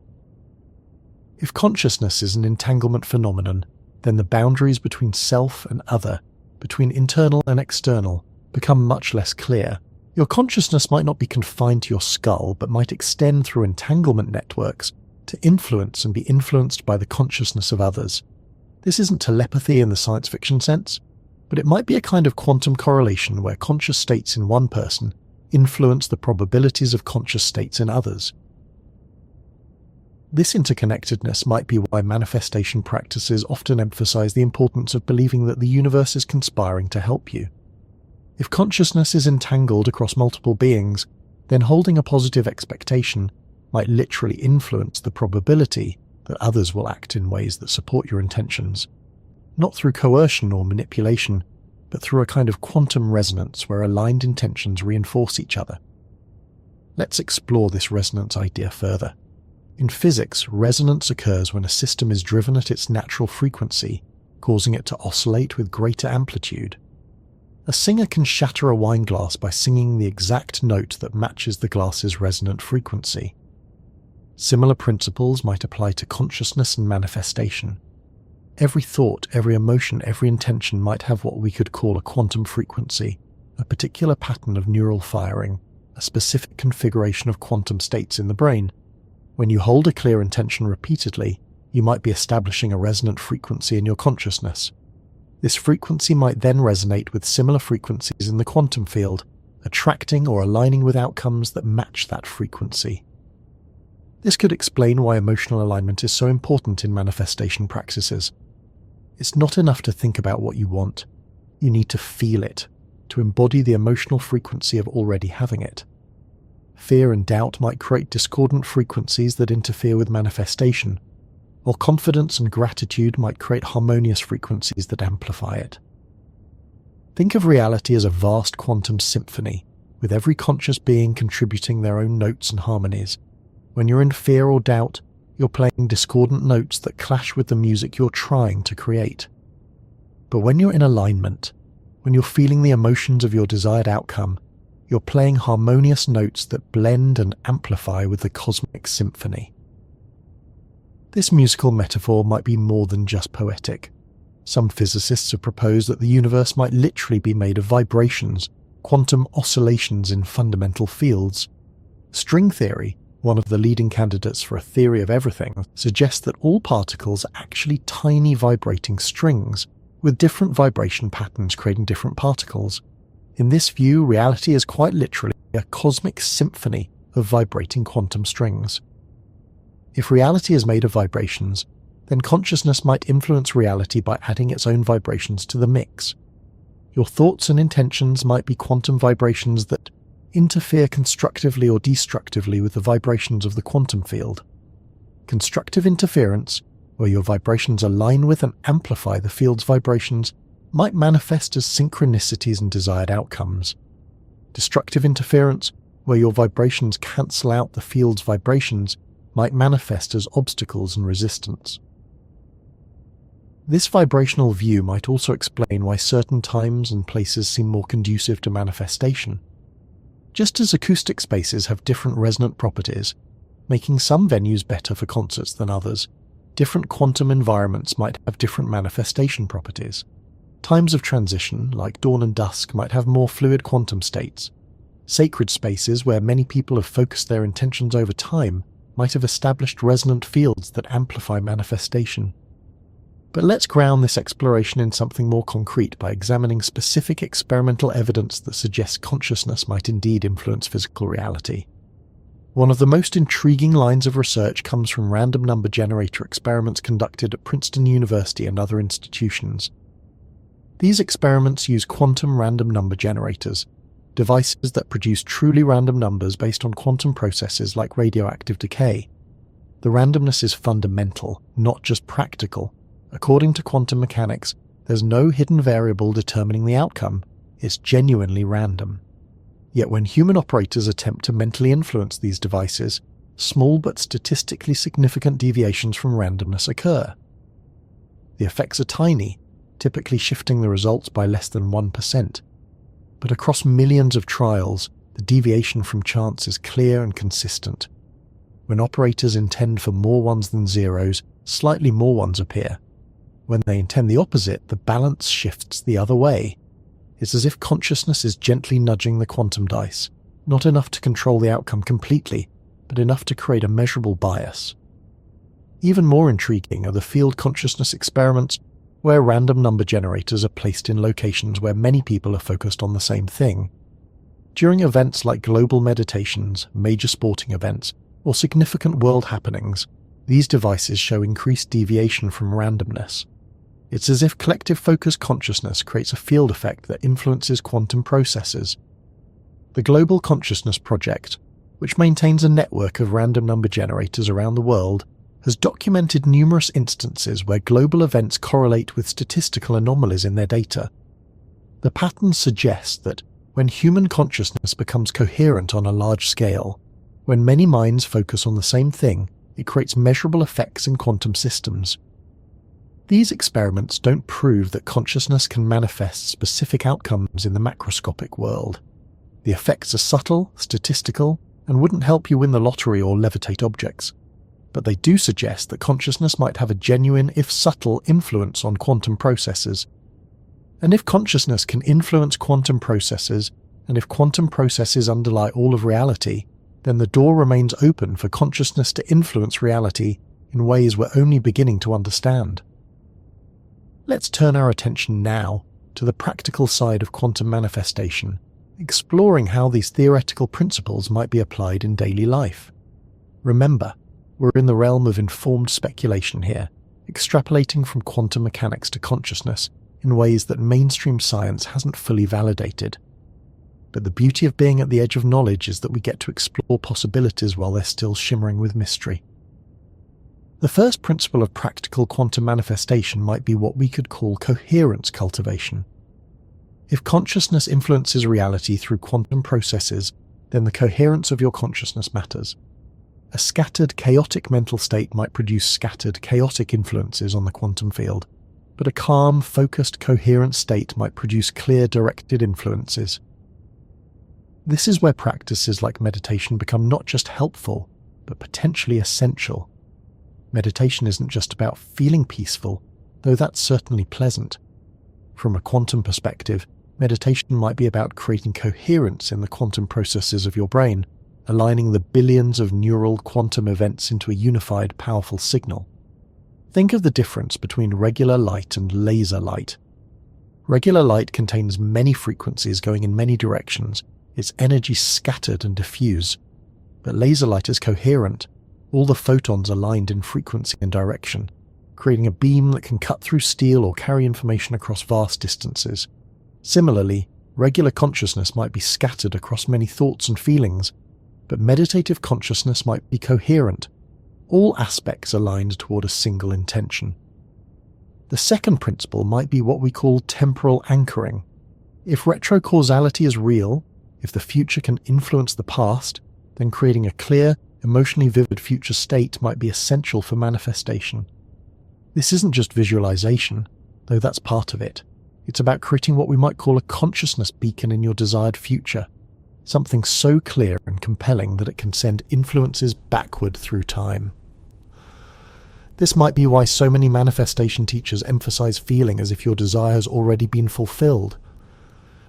If consciousness is an entanglement phenomenon, then the boundaries between self and other, between internal and external, become much less clear. Your consciousness might not be confined to your skull, but might extend through entanglement networks to influence and be influenced by the consciousness of others. This isn't telepathy in the science fiction sense, but it might be a kind of quantum correlation where conscious states in one person influence the probabilities of conscious states in others. This interconnectedness might be why manifestation practices often emphasize the importance of believing that the universe is conspiring to help you. If consciousness is entangled across multiple beings, then holding a positive expectation might literally influence the probability that others will act in ways that support your intentions, not through coercion or manipulation, but through a kind of quantum resonance where aligned intentions reinforce each other. Let's explore this resonance idea further. In physics, resonance occurs when a system is driven at its natural frequency, causing it to oscillate with greater amplitude. A singer can shatter a wine glass by singing the exact note that matches the glass's resonant frequency. Similar principles might apply to consciousness and manifestation. Every thought, every emotion, every intention might have what we could call a quantum frequency, a particular pattern of neural firing, a specific configuration of quantum states in the brain. When you hold a clear intention repeatedly, you might be establishing a resonant frequency in your consciousness. This frequency might then resonate with similar frequencies in the quantum field, attracting or aligning with outcomes that match that frequency. This could explain why emotional alignment is so important in manifestation practices. It's not enough to think about what you want. You need to feel it, to embody the emotional frequency of already having it. Fear and doubt might create discordant frequencies that interfere with manifestation, while confidence and gratitude might create harmonious frequencies that amplify it. Think of reality as a vast quantum symphony, with every conscious being contributing their own notes and harmonies. When you're in fear or doubt, you're playing discordant notes that clash with the music you're trying to create. But when you're in alignment, when you're feeling the emotions of your desired outcome, you're playing harmonious notes that blend and amplify with the cosmic symphony. This musical metaphor might be more than just poetic. Some physicists have proposed that the universe might literally be made of vibrations, quantum oscillations in fundamental fields. String theory, one of the leading candidates for a theory of everything, suggests that all particles are actually tiny vibrating strings, with different vibration patterns creating different particles. In this view, reality is quite literally a cosmic symphony of vibrating quantum strings. If reality is made of vibrations, then consciousness might influence reality by adding its own vibrations to the mix. Your thoughts and intentions might be quantum vibrations that interfere constructively or destructively with the vibrations of the quantum field. Constructive interference, where your vibrations align with and amplify the field's vibrations, might manifest as synchronicities and desired outcomes. Destructive interference, where your vibrations cancel out the field's vibrations, might manifest as obstacles and resistance. This vibrational view might also explain why certain times and places seem more conducive to manifestation. Just as acoustic spaces have different resonant properties, making some venues better for concerts than others, different quantum environments might have different manifestation properties. Times of transition, like dawn and dusk, might have more fluid quantum states. Sacred spaces, where many people have focused their intentions over time, might have established resonant fields that amplify manifestation. But let's ground this exploration in something more concrete by examining specific experimental evidence that suggests consciousness might indeed influence physical reality. One of the most intriguing lines of research comes from random number generator experiments conducted at Princeton University and other institutions. These experiments use quantum random number generators, devices that produce truly random numbers based on quantum processes like radioactive decay. The randomness is fundamental, not just practical. According to quantum mechanics, there's no hidden variable determining the outcome. It's genuinely random. Yet when human operators attempt to mentally influence these devices, small but statistically significant deviations from randomness occur. The effects are tiny, typically shifting the results by less than 1%. But across millions of trials, the deviation from chance is clear and consistent. When operators intend for more ones than zeros, slightly more ones appear. When they intend the opposite, the balance shifts the other way. It's as if consciousness is gently nudging the quantum dice, not enough to control the outcome completely, but enough to create a measurable bias. Even more intriguing are the field consciousness experiments, where random number generators are placed in locations where many people are focused on the same thing. During events like global meditations, major sporting events, or significant world happenings, these devices show increased deviation from randomness. It's as if collective focused consciousness creates a field effect that influences quantum processes. The Global Consciousness Project, which maintains a network of random number generators around the world, has documented numerous instances where global events correlate with statistical anomalies in their data. The patterns suggest that when human consciousness becomes coherent on a large scale, when many minds focus on the same thing, it creates measurable effects in quantum systems. These experiments don't prove that consciousness can manifest specific outcomes in the macroscopic world. The effects are subtle, statistical, and wouldn't help you win the lottery or levitate objects. But they do suggest that consciousness might have a genuine, if subtle, influence on quantum processes. And if consciousness can influence quantum processes, and if quantum processes underlie all of reality, then the door remains open for consciousness to influence reality in ways we're only beginning to understand. Let's turn our attention now to the practical side of quantum manifestation, exploring how these theoretical principles might be applied in daily life. Remember, we're in the realm of informed speculation here, extrapolating from quantum mechanics to consciousness in ways that mainstream science hasn't fully validated. But the beauty of being at the edge of knowledge is that we get to explore possibilities while they're still shimmering with mystery. The first principle of practical quantum manifestation might be what we could call coherence cultivation. If consciousness influences reality through quantum processes, then the coherence of your consciousness matters. A scattered, chaotic mental state might produce scattered, chaotic influences on the quantum field, but a calm, focused, coherent state might produce clear, directed influences. This is where practices like meditation become not just helpful, but potentially essential. Meditation isn't just about feeling peaceful, though that's certainly pleasant. From a quantum perspective, meditation might be about creating coherence in the quantum processes of your brain, aligning the billions of neural quantum events into a unified, powerful signal. Think of the difference between regular light and laser light. Regular light contains many frequencies going in many directions, its energy scattered and diffuse. But laser light is coherent, all the photons aligned in frequency and direction, creating a beam that can cut through steel or carry information across vast distances. Similarly, regular consciousness might be scattered across many thoughts and feelings, but meditative consciousness might be coherent, all aspects aligned toward a single intention. The second principle might be what we call temporal anchoring. If retrocausality is real, if the future can influence the past, then creating a clear, emotionally vivid future state might be essential for manifestation. This isn't just visualization, though that's part of it. It's about creating what we might call a consciousness beacon in your desired future, something so clear and compelling that it can send influences backward through time. This might be why so many manifestation teachers emphasize feeling as if your desire has already been fulfilled.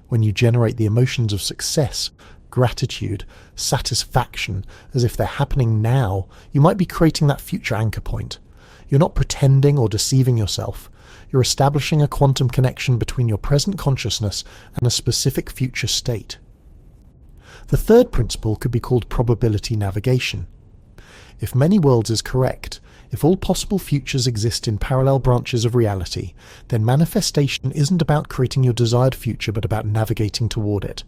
When you generate the emotions of success, gratitude, satisfaction, as if they're happening now, you might be creating that future anchor point. You're not pretending or deceiving yourself. You're establishing a quantum connection between your present consciousness and a specific future state. The third principle could be called probability navigation. If many worlds is correct, if all possible futures exist in parallel branches of reality, then manifestation isn't about creating your desired future but about navigating toward it.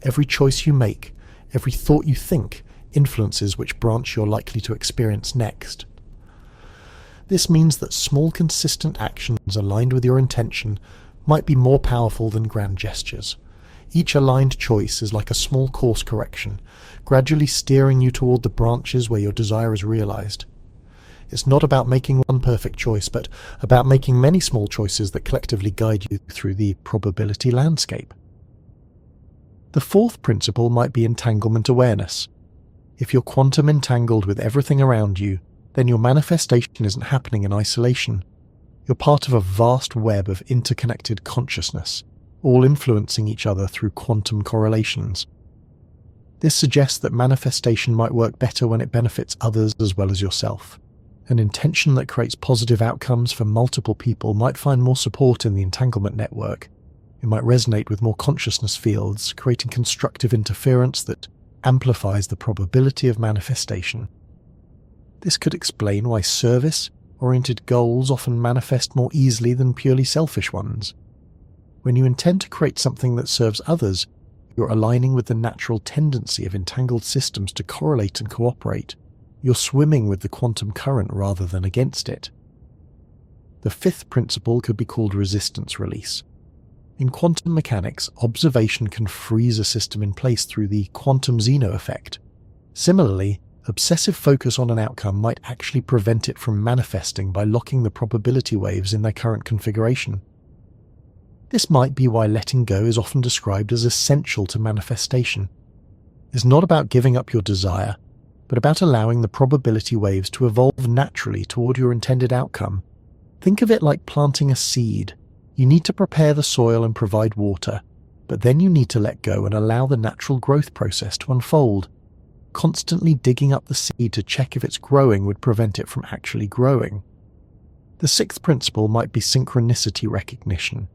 Every choice you make, every thought you think, influences which branch you're likely to experience next. This means that small consistent actions aligned with your intention might be more powerful than grand gestures. Each aligned choice is like a small course correction, gradually steering you toward the branches where your desire is realized. It's not about making one perfect choice, but about making many small choices that collectively guide you through the probability landscape. The fourth principle might be entanglement awareness. If you're quantum entangled with everything around you, then your manifestation isn't happening in isolation. You're part of a vast web of interconnected consciousness, all influencing each other through quantum correlations. This suggests that manifestation might work better when it benefits others as well as yourself. An intention that creates positive outcomes for multiple people might find more support in the entanglement network. It might resonate with more consciousness fields, creating constructive interference that amplifies the probability of manifestation. This could explain why service-oriented goals often manifest more easily than purely selfish ones. When you intend to create something that serves others, you're aligning with the natural tendency of entangled systems to correlate and cooperate. You're swimming with the quantum current rather than against it. The fifth principle could be called resistance release. In quantum mechanics, observation can freeze a system in place through the quantum Zeno effect. Similarly, obsessive focus on an outcome might actually prevent it from manifesting by locking the probability waves in their current configuration. This might be why letting go is often described as essential to manifestation. It's not about giving up your desire, but about allowing the probability waves to evolve naturally toward your intended outcome. Think of it like planting a seed. You need to prepare the soil and provide water, but then you need to let go and allow the natural growth process to unfold. Constantly digging up the seed to check if it's growing would prevent it from actually growing. The sixth principle might be synchronicity recognition.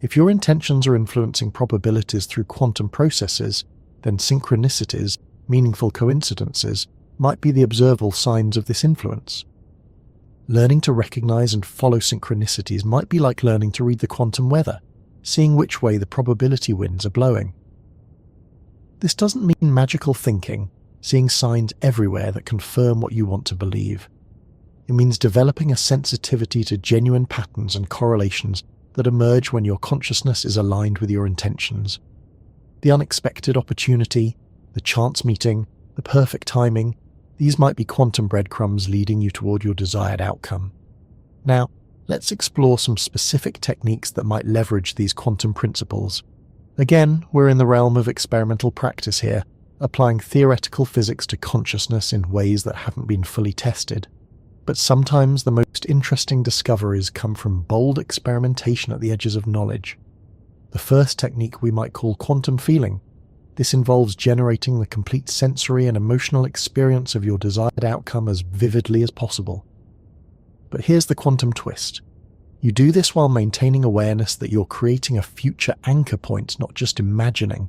If your intentions are influencing probabilities through quantum processes, then synchronicities, meaningful coincidences, might be the observable signs of this influence. Learning to recognize and follow synchronicities might be like learning to read the quantum weather, seeing which way the probability winds are blowing. This doesn't mean magical thinking, seeing signs everywhere that confirm what you want to believe. It means developing a sensitivity to genuine patterns and correlations that emerge when your consciousness is aligned with your intentions. The unexpected opportunity, the chance meeting, the perfect timing, these might be quantum breadcrumbs leading you toward your desired outcome. Now, let's explore some specific techniques that might leverage these quantum principles. Again, we're in the realm of experimental practice here, applying theoretical physics to consciousness in ways that haven't been fully tested. But sometimes the most interesting discoveries come from bold experimentation at the edges of knowledge. The first technique we might call quantum feeling. This involves generating the complete sensory and emotional experience of your desired outcome as vividly as possible. But here's the quantum twist. You do this while maintaining awareness that you're creating a future anchor point, not just imagining.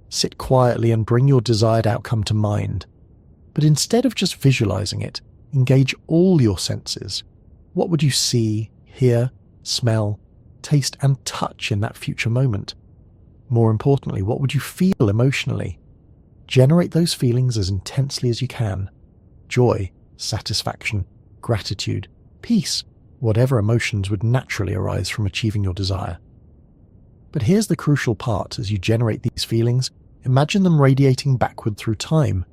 Sit quietly and bring your desired outcome to mind. But instead of just visualizing it, engage all your senses. What would you see, hear, smell, taste, and touch in that future moment? More importantly, what would you feel emotionally? Generate those feelings as intensely as you can. Joy, satisfaction, gratitude, peace, whatever emotions would naturally arise from achieving your desire. But here's the crucial part: as you generate these feelings, imagine them radiating backward through time,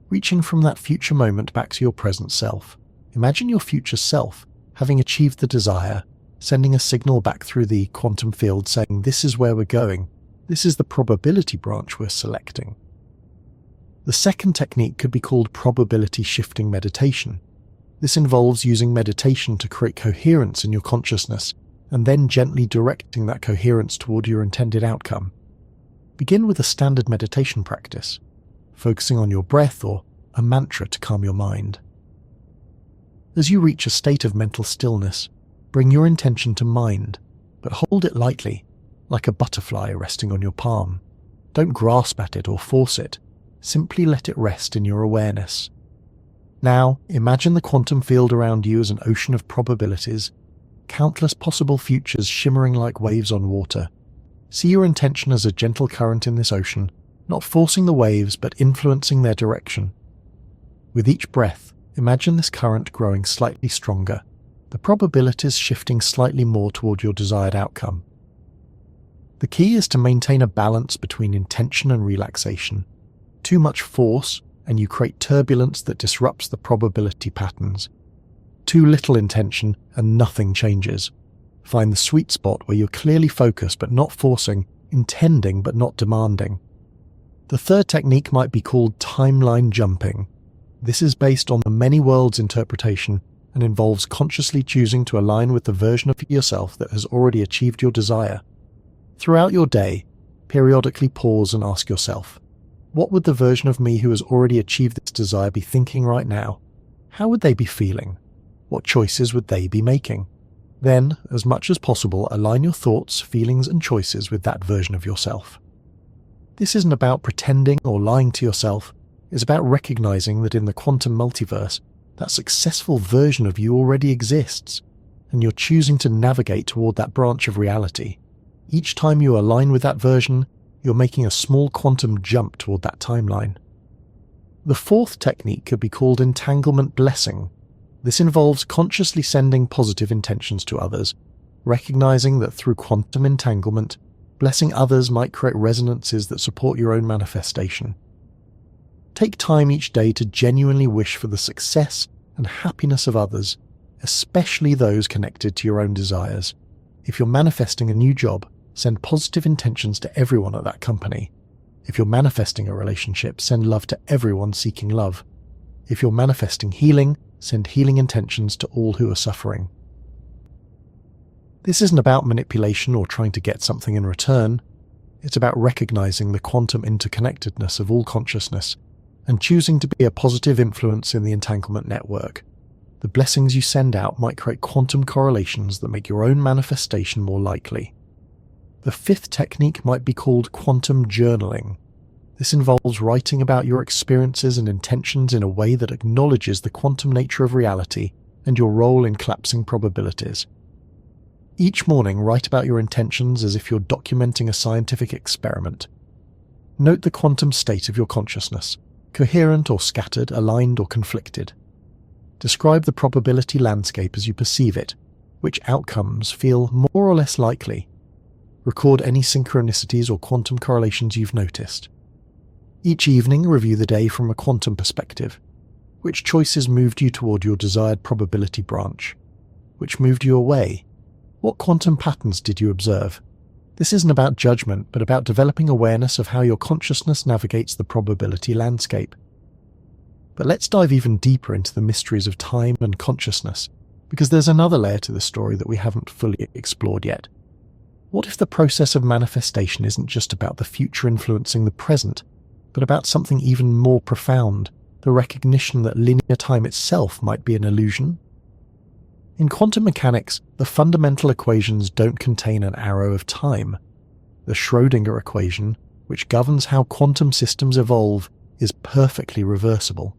reaching from that future moment back to your present self. Imagine your future self having achieved the desire, sending a signal back through the quantum field saying, "This is where we're going. This is the probability branch we're selecting." The second technique could be called probability shifting meditation. This involves using meditation to create coherence in your consciousness and then gently directing that coherence toward your intended outcome. Begin with a standard meditation practice, focusing on your breath or a mantra to calm your mind. As you reach a state of mental stillness, bring your intention to mind, but hold it lightly, like a butterfly resting on your palm. Don't grasp at it or force it. Simply let it rest in your awareness. Now, imagine the quantum field around you as an ocean of probabilities, countless possible futures shimmering like waves on water. See your intention as a gentle current in this ocean, not forcing the waves but influencing their direction. With each breath, imagine this current growing slightly stronger, the probabilities shifting slightly more toward your desired outcome. The key is to maintain a balance between intention and relaxation. Too much force, and you create turbulence that disrupts the probability patterns. Too little intention, and nothing changes. Find the sweet spot where you're clearly focused but not forcing, intending but not demanding. The third technique might be called timeline jumping. This is based on the many worlds interpretation and involves consciously choosing to align with the version of yourself that has already achieved your desire. Throughout your day, periodically pause and ask yourself, what would the version of me who has already achieved this desire be thinking right now? How would they be feeling? What choices would they be making? Then, as much as possible, align your thoughts, feelings, and choices with that version of yourself. This isn't about pretending or lying to yourself. It's about recognizing that in the quantum multiverse, that successful version of you already exists, and you're choosing to navigate toward that branch of reality. Each time you align with that version, you're making a small quantum jump toward that timeline. The fourth technique could be called entanglement blessing. This involves consciously sending positive intentions to others, recognizing that through quantum entanglement, blessing others might create resonances that support your own manifestation. Take time each day to genuinely wish for the success and happiness of others, especially those connected to your own desires. If you're manifesting a new job, send positive intentions to everyone at that company. If you're manifesting a relationship, send love to everyone seeking love. If you're manifesting healing, send healing intentions to all who are suffering. This isn't about manipulation or trying to get something in return. It's about recognizing the quantum interconnectedness of all consciousness and choosing to be a positive influence in the entanglement network. The blessings you send out might create quantum correlations that make your own manifestation more likely. The fifth technique might be called quantum journaling. This involves writing about your experiences and intentions in a way that acknowledges the quantum nature of reality and your role in collapsing probabilities. Each morning, write about your intentions as if you're documenting a scientific experiment. Note the quantum state of your consciousness, coherent or scattered, aligned or conflicted. Describe the probability landscape as you perceive it, which outcomes feel more or less likely. Record any synchronicities or quantum correlations you've noticed. Each evening, review the day from a quantum perspective. Which choices moved you toward your desired probability branch? Which moved you away? What quantum patterns did you observe? This isn't about judgment, but about developing awareness of how your consciousness navigates the probability landscape. But let's dive even deeper into the mysteries of time and consciousness, because there's another layer to the story that we haven't fully explored yet. What if the process of manifestation isn't just about the future influencing the present, but about something even more profound, the recognition that linear time itself might be an illusion? In quantum mechanics, the fundamental equations don't contain an arrow of time. The Schrödinger equation, which governs how quantum systems evolve, is perfectly reversible.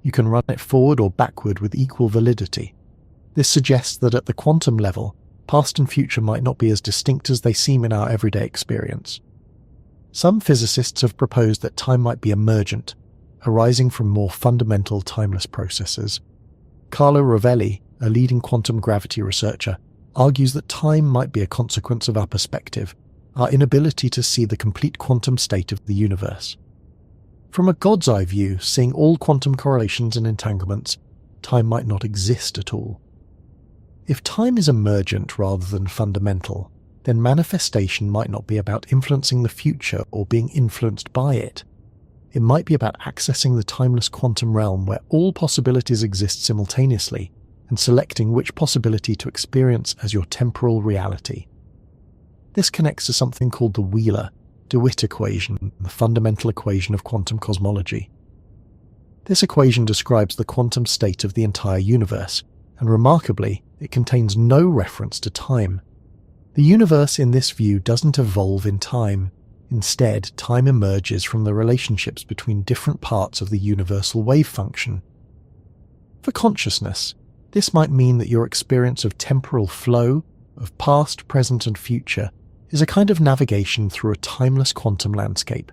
You can run it forward or backward with equal validity. This suggests that at the quantum level, past and future might not be as distinct as they seem in our everyday experience. Some physicists have proposed that time might be emergent, arising from more fundamental timeless processes, Carlo Rovelli, a leading quantum gravity researcher, argues that time might be a consequence of our perspective, our inability to see the complete quantum state of the universe. From a God's eye view, seeing all quantum correlations and entanglements, time might not exist at all. If time is emergent rather than fundamental, then manifestation might not be about influencing the future or being influenced by it. It might be about accessing the timeless quantum realm where all possibilities exist simultaneously and selecting which possibility to experience as your temporal reality. This connects to something called the Wheeler-DeWitt equation, the fundamental equation of quantum cosmology. This equation describes the quantum state of the entire universe, and remarkably, it contains no reference to time. The universe in this view doesn't evolve in time. Instead, time emerges from the relationships between different parts of the universal wave function. For consciousness, this might mean that your experience of temporal flow, of past, present and future, is a kind of navigation through a timeless quantum landscape.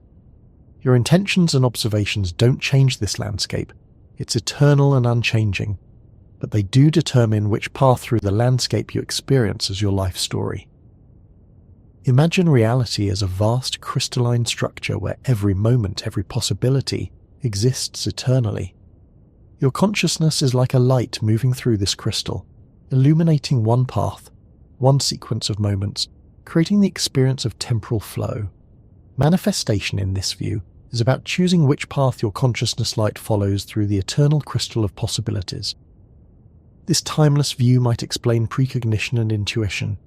Your intentions and observations don't change this landscape. It's eternal and unchanging, but they do determine which path through the landscape you experience as your life story. Imagine reality as a vast crystalline structure where every moment, every possibility exists eternally. Your consciousness is like a light moving through this crystal, illuminating one path, one sequence of moments, creating the experience of temporal flow. Manifestation in this view is about choosing which path your consciousness light follows through the eternal crystal of possibilities. This timeless view might explain precognition and intuition.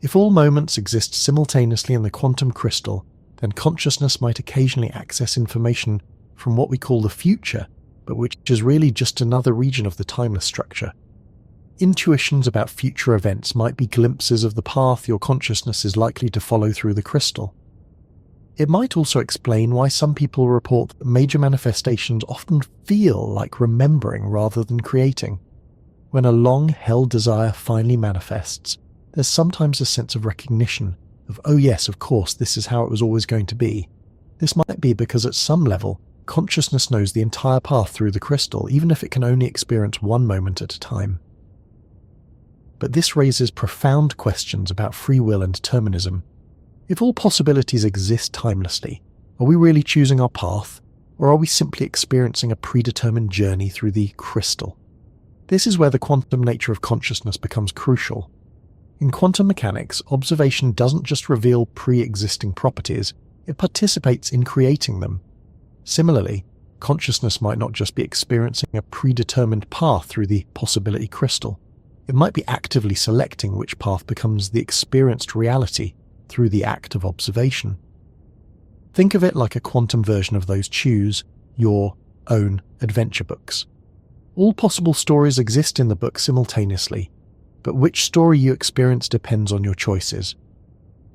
If all moments exist simultaneously in the quantum crystal, then consciousness might occasionally access information from what we call the future, but which is really just another region of the timeless structure. Intuitions about future events might be glimpses of the path your consciousness is likely to follow through the crystal. It might also explain why some people report that major manifestations often feel like remembering rather than creating. When a long-held desire finally manifests, there's sometimes a sense of recognition of, oh yes, of course, this is how it was always going to be. This might be because at some level, consciousness knows the entire path through the crystal, even if it can only experience one moment at a time. But this raises profound questions about free will and determinism. If all possibilities exist timelessly, are we really choosing our path, or are we simply experiencing a predetermined journey through the crystal? This is where the quantum nature of consciousness becomes crucial. In quantum mechanics, observation doesn't just reveal pre-existing properties, it participates in creating them. Similarly, consciousness might not just be experiencing a predetermined path through the possibility crystal. It might be actively selecting which path becomes the experienced reality through the act of observation. Think of it like a quantum version of those choose your own adventure books. All possible stories exist in the book simultaneously, but which story you experience depends on your choices.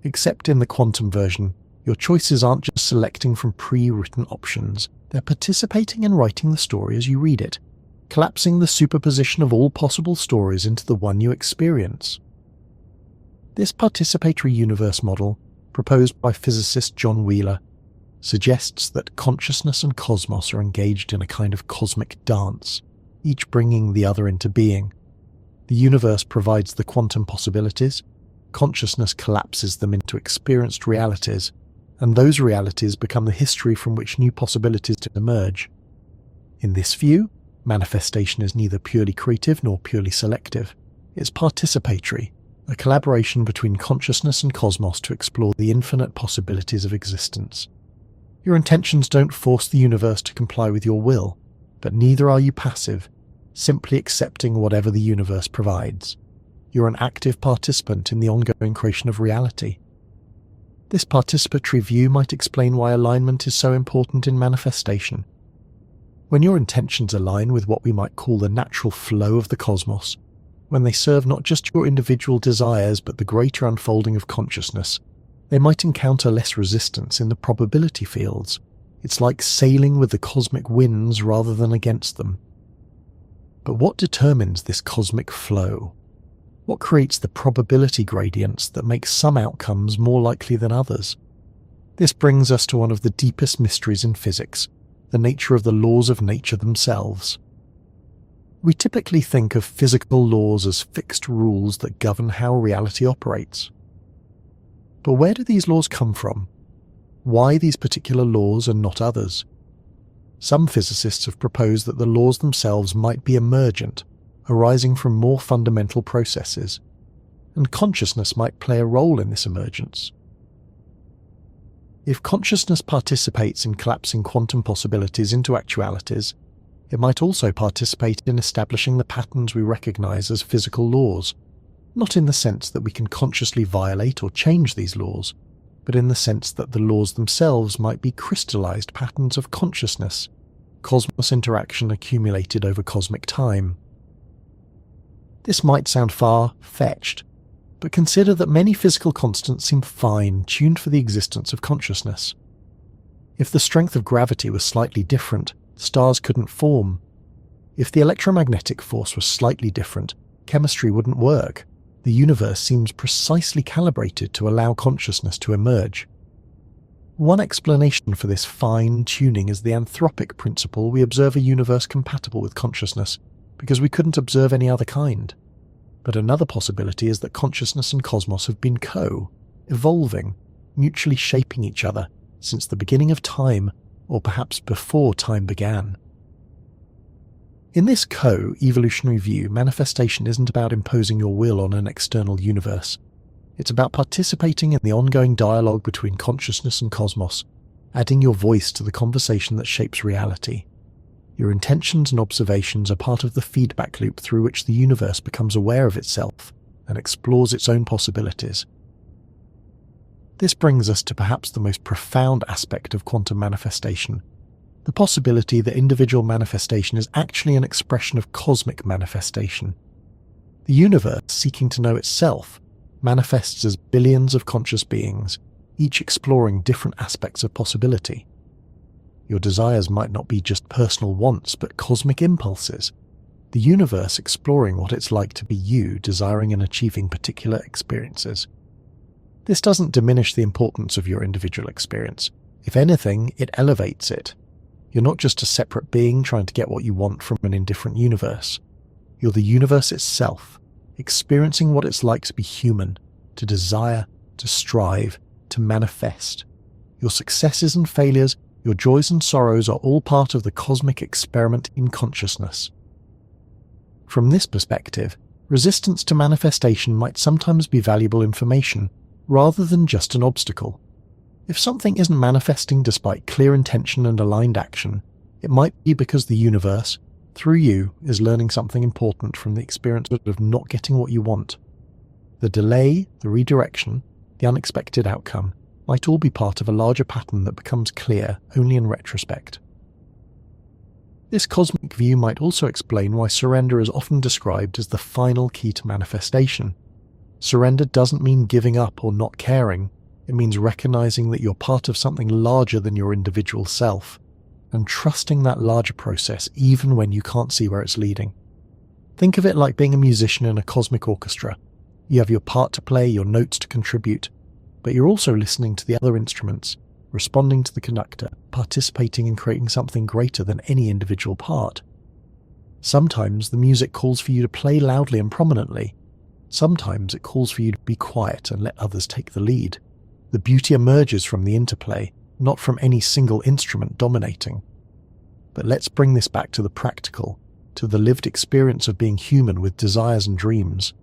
Except in the quantum version, your choices aren't just selecting from pre-written options, they're participating in writing the story as you read it, collapsing the superposition of all possible stories into the one you experience. This participatory universe model, proposed by physicist John Wheeler, suggests that consciousness and cosmos are engaged in a kind of cosmic dance, each bringing the other into being. The universe provides the quantum possibilities, consciousness collapses them into experienced realities, and those realities become the history from which new possibilities emerge. In this view, manifestation is neither purely creative nor purely selective. It's participatory, a collaboration between consciousness and cosmos to explore the infinite possibilities of existence. Your intentions don't force the universe to comply with your will, but neither are you passive, simply accepting whatever the universe provides. You're an active participant in the ongoing creation of reality. This participatory view might explain why alignment is so important in manifestation. When your intentions align with what we might call the natural flow of the cosmos, when they serve not just your individual desires but the greater unfolding of consciousness, they might encounter less resistance in the probability fields. It's like sailing with the cosmic winds rather than against them. But what determines this cosmic flow? What creates the probability gradients that make some outcomes more likely than others? This brings us to one of the deepest mysteries in physics, the nature of the laws of nature themselves. We typically think of physical laws as fixed rules that govern how reality operates. But where do these laws come from? Why these particular laws and not others? Some physicists have proposed that the laws themselves might be emergent, arising from more fundamental processes, and consciousness might play a role in this emergence. If consciousness participates in collapsing quantum possibilities into actualities, it might also participate in establishing the patterns we recognize as physical laws, not in the sense that we can consciously violate or change these laws, but in the sense that the laws themselves might be crystallized patterns of consciousness, cosmos interaction accumulated over cosmic time. This might sound far-fetched, but consider that many physical constants seem fine, tuned for the existence of consciousness. If the strength of gravity was slightly different, stars couldn't form. If the electromagnetic force was slightly different, chemistry wouldn't work. The universe seems precisely calibrated to allow consciousness to emerge. One explanation for this fine tuning is the anthropic principle we observe a universe compatible with consciousness, because we couldn't observe any other kind. But another possibility is that consciousness and cosmos have been evolving, mutually shaping each other since the beginning of time, or perhaps before time began. In this evolutionary view, manifestation isn't about imposing your will on an external universe. It's about participating in the ongoing dialogue between consciousness and cosmos, adding your voice to the conversation that shapes reality. Your intentions and observations are part of the feedback loop through which the universe becomes aware of itself and explores its own possibilities. This brings us to perhaps the most profound aspect of quantum manifestation, the possibility that individual manifestation is actually an expression of cosmic manifestation. The universe, seeking to know itself, manifests as billions of conscious beings, each exploring different aspects of possibility. Your desires might not be just personal wants, but cosmic impulses, the universe exploring what it's like to be you, desiring and achieving particular experiences. This doesn't diminish the importance of your individual experience. If anything, it elevates it. You're not just a separate being trying to get what you want from an indifferent universe. You're the universe itself, experiencing what it's like to be human, to desire, to strive, to manifest. Your successes and failures, your joys and sorrows are all part of the cosmic experiment in consciousness. From this perspective, resistance to manifestation might sometimes be valuable information, rather than just an obstacle. If something isn't manifesting despite clear intention and aligned action, it might be because the universe, through you, is learning something important from the experience of not getting what you want. The delay, the redirection, the unexpected outcome might all be part of a larger pattern that becomes clear only in retrospect. This cosmic view might also explain why surrender is often described as the final key to manifestation. Surrender doesn't mean giving up or not caring. It means recognizing that you're part of something larger than your individual self, and trusting that larger process even when you can't see where it's leading. Think of it like being a musician in a cosmic orchestra. You have your part to play, your notes to contribute, but you're also listening to the other instruments, responding to the conductor, participating in creating something greater than any individual part. Sometimes the music calls for you to play loudly and prominently. Sometimes it calls for you to be quiet and let others take the lead. The beauty emerges from the interplay, not from any single instrument dominating. But let's bring this back to the practical, to the lived experience of being human with desires and dreams.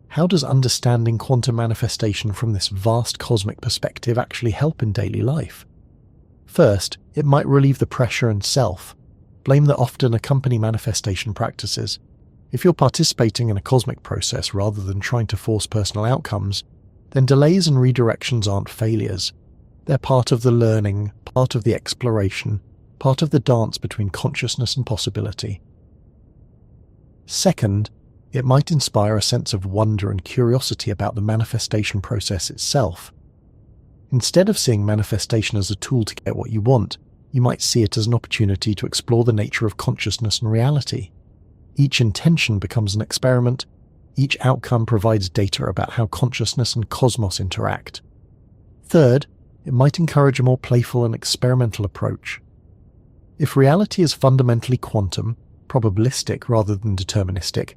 How does understanding quantum manifestation from this vast cosmic perspective actually help in daily life? First, it might relieve the pressure and self-blame that often accompany manifestation practices. If you're participating in a cosmic process rather than trying to force personal outcomes, then delays and redirections aren't failures. They're part of the learning, part of the exploration, part of the dance between consciousness and possibility. Second, it might inspire a sense of wonder and curiosity about the manifestation process itself. Instead of seeing manifestation as a tool to get what you want, you might see it as an opportunity to explore the nature of consciousness and reality. Each intention becomes an experiment. Each outcome provides data about how consciousness and cosmos interact. Third, it might encourage a more playful and experimental approach. If reality is fundamentally quantum, probabilistic rather than deterministic,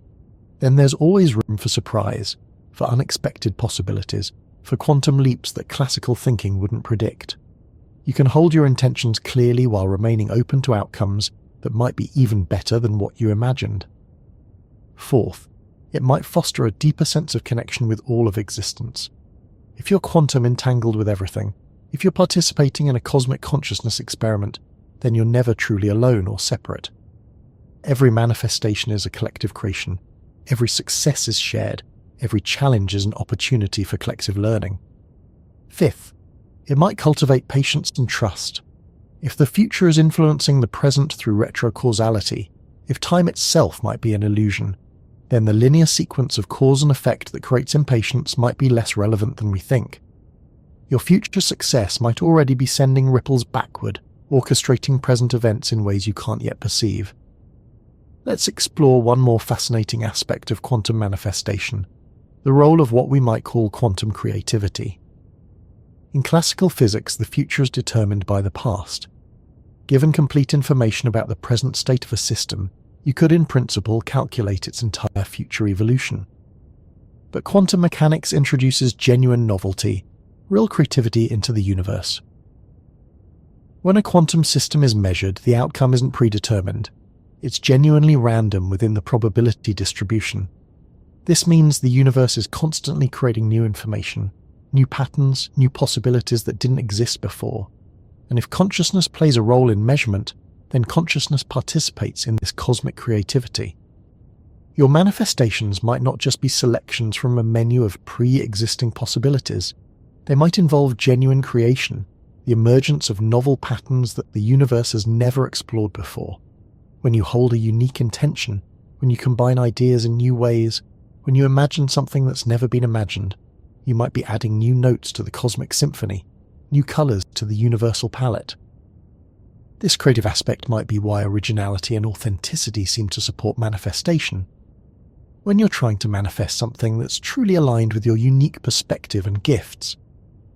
then there's always room for surprise, for unexpected possibilities, for quantum leaps that classical thinking wouldn't predict. You can hold your intentions clearly while remaining open to outcomes that might be even better than what you imagined. Fourth, it might foster a deeper sense of connection with all of existence. If you're quantum entangled with everything, if you're participating in a cosmic consciousness experiment, then you're never truly alone or separate. Every manifestation is a collective creation. Every success is shared. Every challenge is an opportunity for collective learning. Fifth, it might cultivate patience and trust. If the future is influencing the present through retrocausality, if time itself might be an illusion, then the linear sequence of cause and effect that creates impatience might be less relevant than we think. Your future success might already be sending ripples backward, orchestrating present events in ways you can't yet perceive. Let's explore one more fascinating aspect of quantum manifestation, the role of what we might call quantum creativity. In classical physics, the future is determined by the past. Given complete information about the present state of a system, you could in principle calculate its entire future evolution. But quantum mechanics introduces genuine novelty, real creativity into the universe. When a quantum system is measured, the outcome isn't predetermined. It's genuinely random within the probability distribution. This means the universe is constantly creating new information, new patterns, new possibilities that didn't exist before. And if consciousness plays a role in measurement, then consciousness participates in this cosmic creativity. Your manifestations might not just be selections from a menu of pre-existing possibilities. They might involve genuine creation, the emergence of novel patterns that the universe has never explored before. When you hold a unique intention, when you combine ideas in new ways, when you imagine something that's never been imagined, you might be adding new notes to the cosmic symphony, new colors to the universal palette. This creative aspect might be why originality and authenticity seem to support manifestation. When you're trying to manifest something that's truly aligned with your unique perspective and gifts,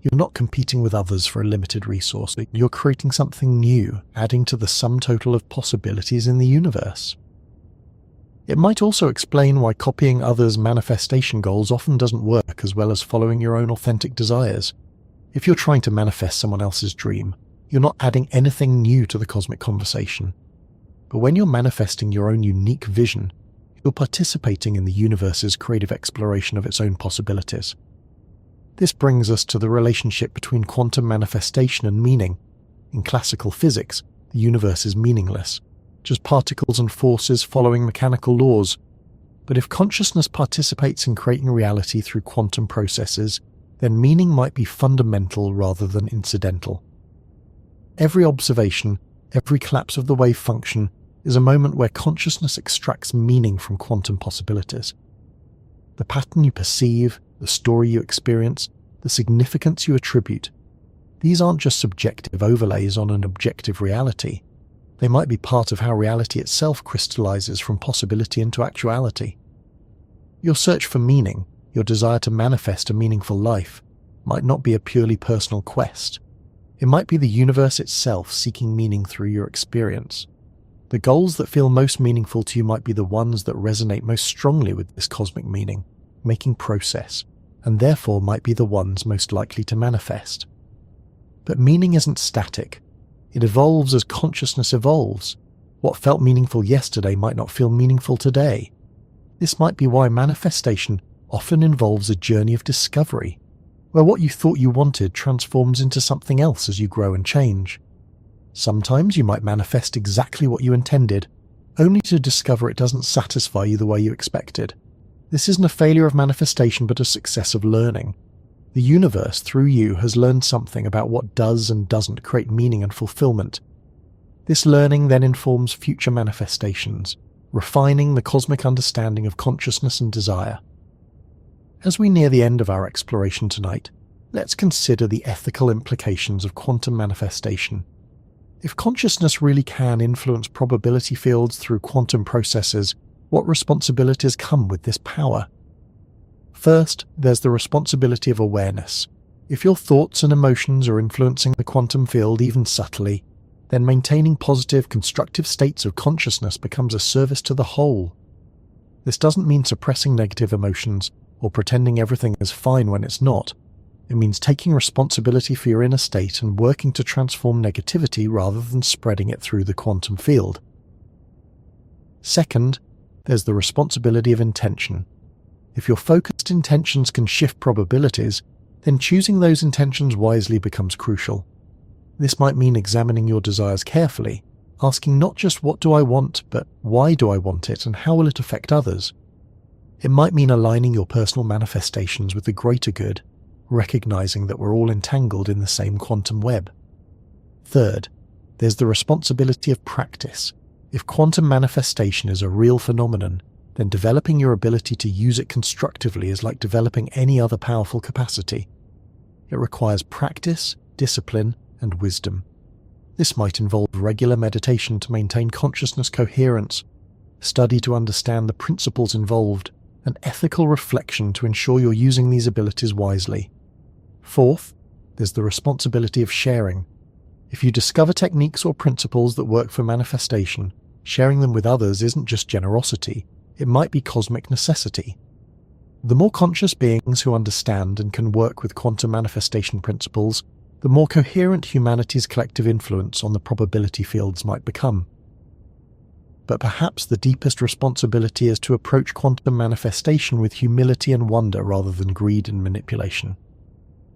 you're not competing with others for a limited resource. You're creating something new, adding to the sum total of possibilities in the universe. It might also explain why copying others' manifestation goals often doesn't work as well as following your own authentic desires. If you're trying to manifest someone else's dream, you're not adding anything new to the cosmic conversation. But when you're manifesting your own unique vision, you're participating in the universe's creative exploration of its own possibilities. This brings us to the relationship between quantum manifestation and meaning. In classical physics, the universe is meaningless, just particles and forces following mechanical laws. But if consciousness participates in creating reality through quantum processes, then meaning might be fundamental rather than incidental. Every observation, every collapse of the wave function is a moment where consciousness extracts meaning from quantum possibilities. The pattern you perceive, the story you experience, the significance you attribute, these aren't just subjective overlays on an objective reality. They might be part of how reality itself crystallizes from possibility into actuality. Your search for meaning, your desire to manifest a meaningful life, might not be a purely personal quest. It might be the universe itself seeking meaning through your experience. The goals that feel most meaningful to you might be the ones that resonate most strongly with this cosmic meaning, making process, and therefore might be the ones most likely to manifest. But meaning isn't static. It evolves as consciousness evolves. What felt meaningful yesterday might not feel meaningful today. This might be why manifestation often involves a journey of discovery, where what you thought you wanted transforms into something else as you grow and change. Sometimes you might manifest exactly what you intended, only to discover it doesn't satisfy you the way you expected. This isn't a failure of manifestation but a success of learning. The universe, through you, has learned something about what does and doesn't create meaning and fulfillment. This learning then informs future manifestations, refining the cosmic understanding of consciousness and desire. As we near the end of our exploration tonight, let's consider the ethical implications of quantum manifestation. If consciousness really can influence probability fields through quantum processes, what responsibilities come with this power? First, there's the responsibility of awareness. If your thoughts and emotions are influencing the quantum field even subtly, then maintaining positive, constructive states of consciousness becomes a service to the whole. This doesn't mean suppressing negative emotions or pretending everything is fine when it's not. It means taking responsibility for your inner state and working to transform negativity rather than spreading it through the quantum field. Second, there's the responsibility of intention. If your focused intentions can shift probabilities, then choosing those intentions wisely becomes crucial. This might mean examining your desires carefully, asking not just what do I want, but why do I want it and how will it affect others. It might mean aligning your personal manifestations with the greater good, recognizing that we're all entangled in the same quantum web. Third, there's the responsibility of practice. If quantum manifestation is a real phenomenon, then developing your ability to use it constructively is like developing any other powerful capacity. It requires practice, discipline, and wisdom. This might involve regular meditation to maintain consciousness coherence, study to understand the principles involved, and ethical reflection to ensure you're using these abilities wisely. Fourth, there's the responsibility of sharing. If you discover techniques or principles that work for manifestation, sharing them with others isn't just generosity, it might be cosmic necessity. The more conscious beings who understand and can work with quantum manifestation principles, the more coherent humanity's collective influence on the probability fields might become. But perhaps the deepest responsibility is to approach quantum manifestation with humility and wonder rather than greed and manipulation.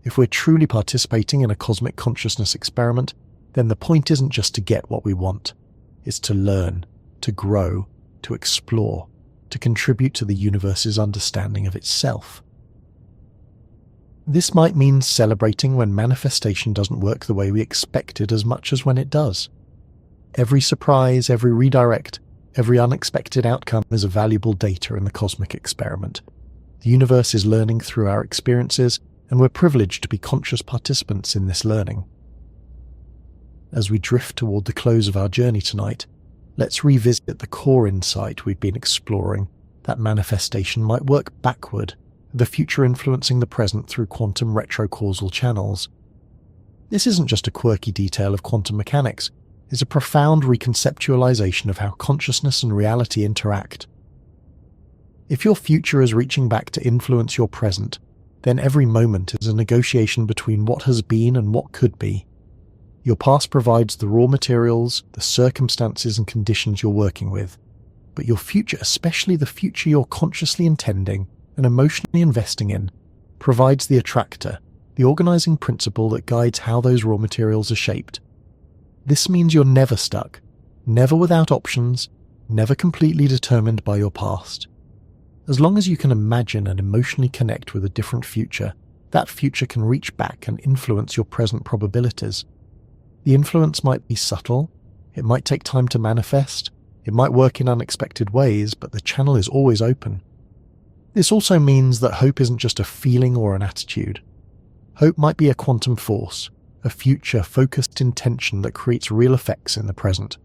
If we're truly participating in a cosmic consciousness experiment, then the point isn't just to get what we want. It's to learn, to grow, to explore, to contribute to the universe's understanding of itself. This might mean celebrating when manifestation doesn't work the way we expected as much as when it does. Every surprise, every redirect, every unexpected outcome is a valuable data in the cosmic experiment. The universe is learning through our experiences, and we're privileged to be conscious participants in this learning. As we drift toward the close of our journey tonight, let's revisit the core insight we've been exploring, that manifestation might work backward, the future influencing the present through quantum retrocausal channels. This isn't just a quirky detail of quantum mechanics, it's a profound reconceptualization of how consciousness and reality interact. If your future is reaching back to influence your present, then every moment is a negotiation between what has been and what could be. Your past provides the raw materials, the circumstances and conditions you're working with, but your future, especially the future you're consciously intending and emotionally investing in, provides the attractor, the organizing principle that guides how those raw materials are shaped. This means you're never stuck, never without options, never completely determined by your past. As long as you can imagine and emotionally connect with a different future, that future can reach back and influence your present probabilities. The influence might be subtle, it might take time to manifest, it might work in unexpected ways, but the channel is always open. This also means that hope isn't just a feeling or an attitude. Hope might be a quantum force, a future-focused intention that creates real effects in the present.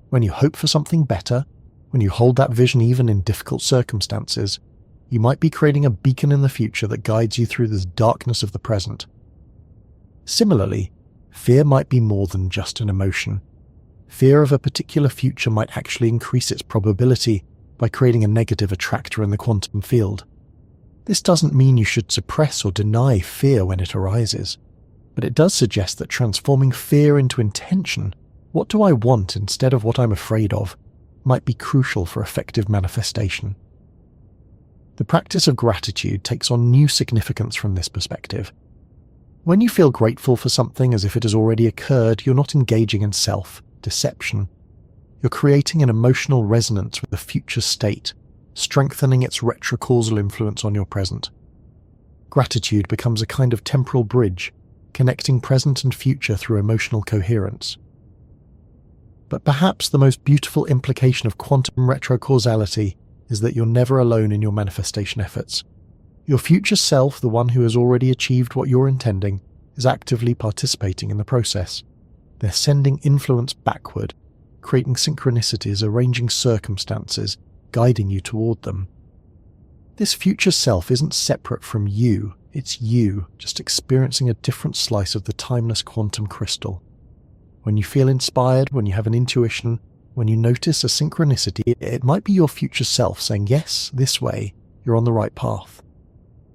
When you hope for something better, when you hold that vision even in difficult circumstances, you might be creating a beacon in the future that guides you through the darkness of the present. Similarly, fear might be more than just an emotion. Fear of a particular future might actually increase its probability by creating a negative attractor in the quantum field. This doesn't mean you should suppress or deny fear when it arises, but it does suggest that transforming fear into intention, what do I want instead of what I'm afraid of, might be crucial for effective manifestation. The practice of gratitude takes on new significance from this perspective. When you feel grateful for something as if it has already occurred, you're not engaging in self-deception. You're creating an emotional resonance with the future state, strengthening its retrocausal influence on your present. Gratitude becomes a kind of temporal bridge, connecting present and future through emotional coherence. But perhaps the most beautiful implication of quantum retrocausality is that you're never alone in your manifestation efforts. Your future self, the one who has already achieved what you're intending, is actively participating in the process. They're sending influence backward, creating synchronicities, arranging circumstances, guiding you toward them. This future self isn't separate from you, it's you, just experiencing a different slice of the timeless quantum crystal. When you feel inspired, when you have an intuition, when you notice a synchronicity, it might be your future self saying, yes, this way, you're on the right path.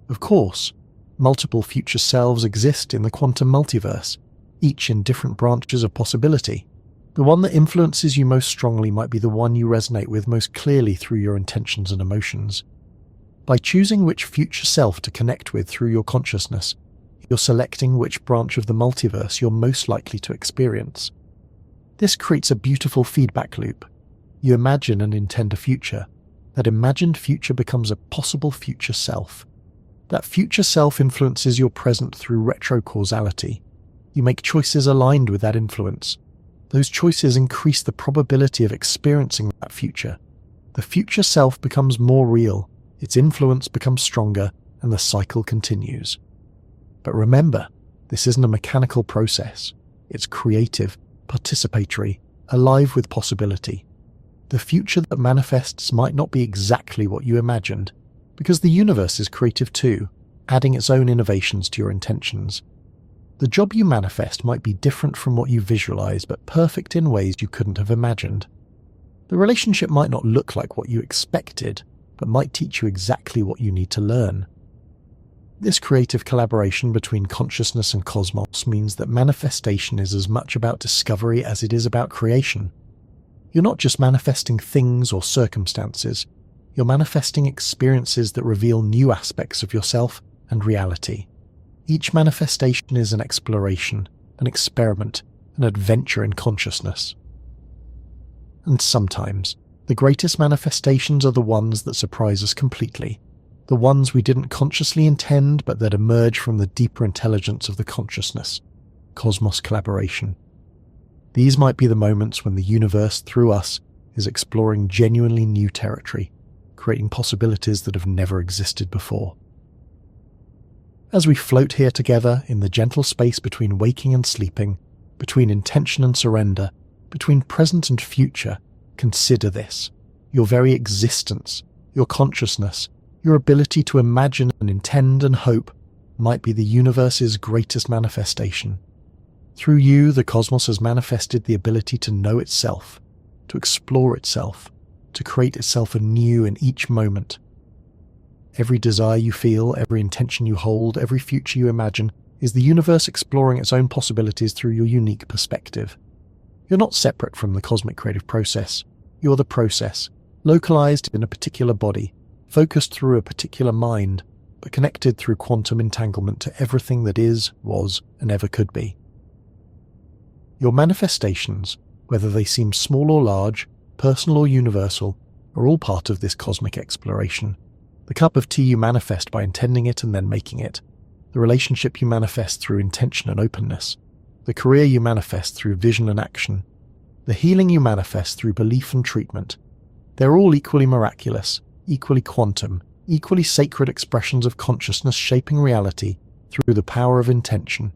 Of course, multiple future selves exist in the quantum multiverse, each in different branches of possibility. The one that influences you most strongly might be the one you resonate with most clearly through your intentions and emotions. By choosing which future self to connect with through your consciousness, you're selecting which branch of the multiverse you're most likely to experience. This creates a beautiful feedback loop. You imagine and intend a future. That imagined future becomes a possible future self. That future self influences your present through retrocausality. You make choices aligned with that influence. Those choices increase the probability of experiencing that future. The future self becomes more real, its influence becomes stronger, and the cycle continues. But remember, this isn't a mechanical process. It's creative, participatory, alive with possibility. The future that manifests might not be exactly what you imagined, because the universe is creative too, adding its own innovations to your intentions. The job you manifest might be different from what you visualize, but perfect in ways you couldn't have imagined. The relationship might not look like what you expected, but might teach you exactly what you need to learn. This creative collaboration between consciousness and cosmos means that manifestation is as much about discovery as it is about creation. You're not just manifesting things or circumstances, you're manifesting experiences that reveal new aspects of yourself and reality. Each manifestation is an exploration, an experiment, an adventure in consciousness. And sometimes, the greatest manifestations are the ones that surprise us completely, the ones we didn't consciously intend but that emerge from the deeper intelligence of the consciousness, cosmos collaboration. These might be the moments when the universe, through us, is exploring genuinely new territory, creating possibilities that have never existed before. As we float here together in the gentle space between waking and sleeping, between intention and surrender, between present and future, consider this. Your very existence, your consciousness, your ability to imagine and intend and hope might be the universe's greatest manifestation. Through you, the cosmos has manifested the ability to know itself, to explore itself, to create itself anew in each moment. Every desire you feel, every intention you hold, every future you imagine is the universe exploring its own possibilities through your unique perspective. You're not separate from the cosmic creative process. You're the process, localized in a particular body, focused through a particular mind, but connected through quantum entanglement to everything that is, was, and ever could be. Your manifestations, whether they seem small or large, personal or universal, are all part of this cosmic exploration. The cup of tea you manifest by intending it and then making it. The relationship you manifest through intention and openness. The career you manifest through vision and action. The healing you manifest through belief and treatment. They're all equally miraculous, equally quantum, equally sacred expressions of consciousness shaping reality through the power of intention.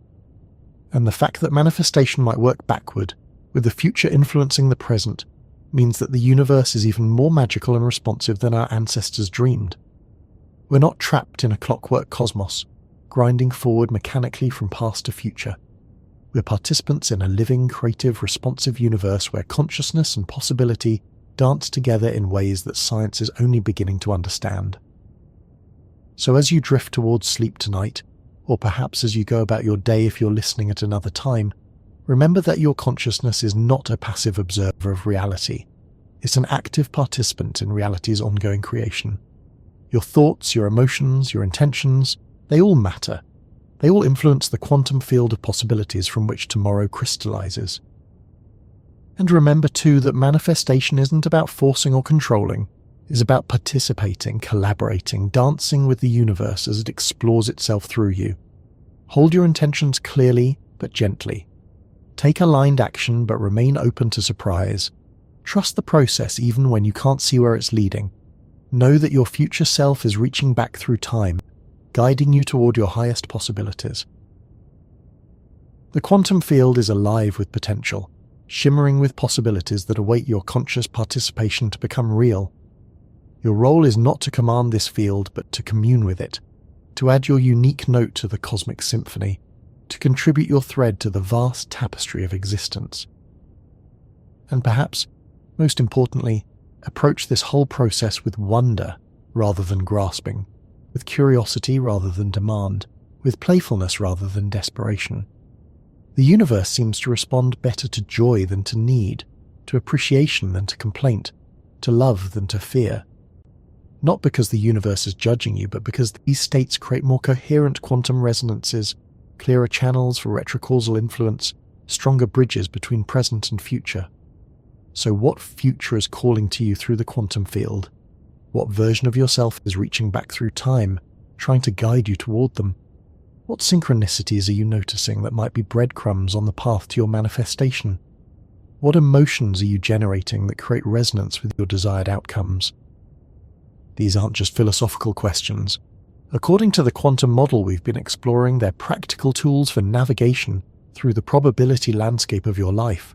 And the fact that manifestation might work backward, with the future influencing the present, means that the universe is even more magical and responsive than our ancestors dreamed. We're not trapped in a clockwork cosmos, grinding forward mechanically from past to future. We're participants in a living, creative, responsive universe where consciousness and possibility dance together in ways that science is only beginning to understand. So as you drift towards sleep tonight, or perhaps as you go about your day if you're listening at another time, remember that your consciousness is not a passive observer of reality. It's an active participant in reality's ongoing creation. Your thoughts, your emotions, your intentions, they all matter. They all influence the quantum field of possibilities from which tomorrow crystallizes. And remember too that manifestation isn't about forcing or controlling. It's about participating, collaborating, dancing with the universe as it explores itself through you. Hold your intentions clearly but gently. Take aligned action but remain open to surprise. Trust the process even when you can't see where it's leading. Know that your future self is reaching back through time, guiding you toward your highest possibilities. The quantum field is alive with potential, shimmering with possibilities that await your conscious participation to become real. Your role is not to command this field, but to commune with it, to add your unique note to the cosmic symphony, to contribute your thread to the vast tapestry of existence. And perhaps, most importantly, approach this whole process with wonder rather than grasping, with curiosity rather than demand, with playfulness rather than desperation. The universe seems to respond better to joy than to need, to appreciation than to complaint, to love than to fear. Not because the universe is judging you, but because these states create more coherent quantum resonances, clearer channels for retrocausal influence, stronger bridges between present and future. So what future is calling to you through the quantum field? What version of yourself is reaching back through time, trying to guide you toward them? What synchronicities are you noticing that might be breadcrumbs on the path to your manifestation? What emotions are you generating that create resonance with your desired outcomes? These aren't just philosophical questions. According to the quantum model we've been exploring, they're practical tools for navigation through the probability landscape of your life.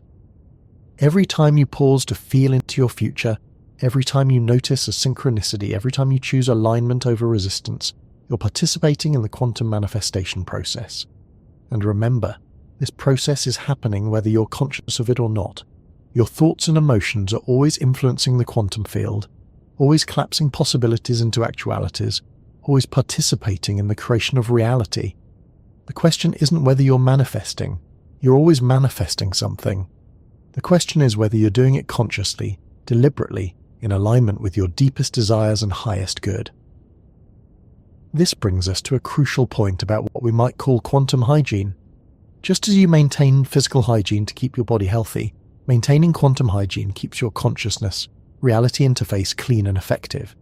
Every time you pause to feel into your future, every time you notice a synchronicity, every time you choose alignment over resistance, you're participating in the quantum manifestation process. And remember, this process is happening whether you're conscious of it or not. Your thoughts and emotions are always influencing the quantum field, always collapsing possibilities into actualities, always participating in the creation of reality. The question isn't whether you're manifesting. You're always manifesting something. The question is whether you're doing it consciously, deliberately, in alignment with your deepest desires and highest good. This brings us to a crucial point about what we might call quantum hygiene. Just as you maintain physical hygiene to keep your body healthy, maintaining quantum hygiene keeps your consciousness, reality interface clean and effective.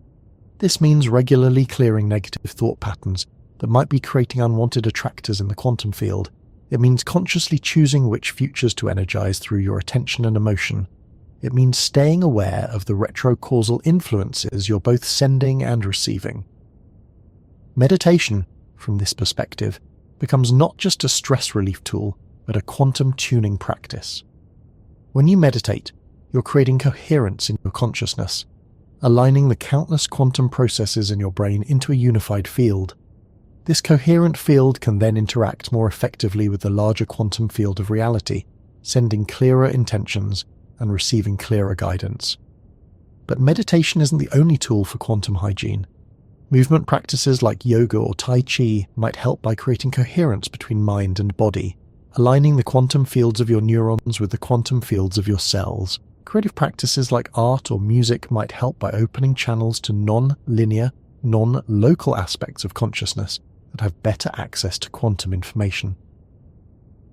This means regularly clearing negative thought patterns that might be creating unwanted attractors in the quantum field. It means consciously choosing which futures to energize through your attention and emotion. It means staying aware of the retrocausal influences you're both sending and receiving. Meditation, from this perspective, becomes not just a stress relief tool, but a quantum tuning practice. When you meditate, you're creating coherence in your consciousness, aligning the countless quantum processes in your brain into a unified field. This coherent field can then interact more effectively with the larger quantum field of reality, sending clearer intentions and receiving clearer guidance. But meditation isn't the only tool for quantum hygiene. Movement practices like yoga or Tai Chi might help by creating coherence between mind and body, aligning the quantum fields of your neurons with the quantum fields of your cells. Creative practices like art or music might help by opening channels to non-linear, non-local aspects of consciousness that have better access to quantum information.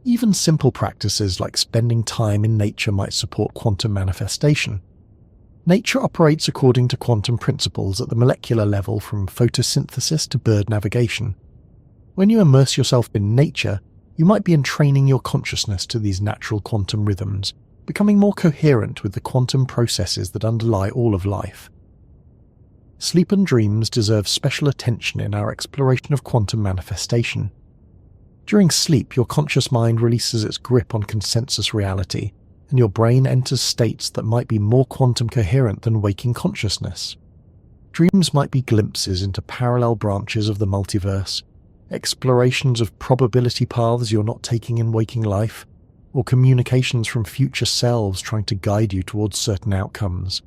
Even simple practices like spending time in nature might support quantum manifestation. Nature operates according to quantum principles at the molecular level, from photosynthesis to bird navigation. When you immerse yourself in nature, you might be entraining your consciousness to these natural quantum rhythms, becoming more coherent with the quantum processes that underlie all of life. Sleep and dreams deserve special attention in our exploration of quantum manifestation. During sleep, your conscious mind releases its grip on consensus reality, and your brain enters states that might be more quantum coherent than waking consciousness. Dreams might be glimpses into parallel branches of the multiverse, explorations of probability paths you're not taking in waking life, or communications from future selves trying to guide you towards certain outcomes.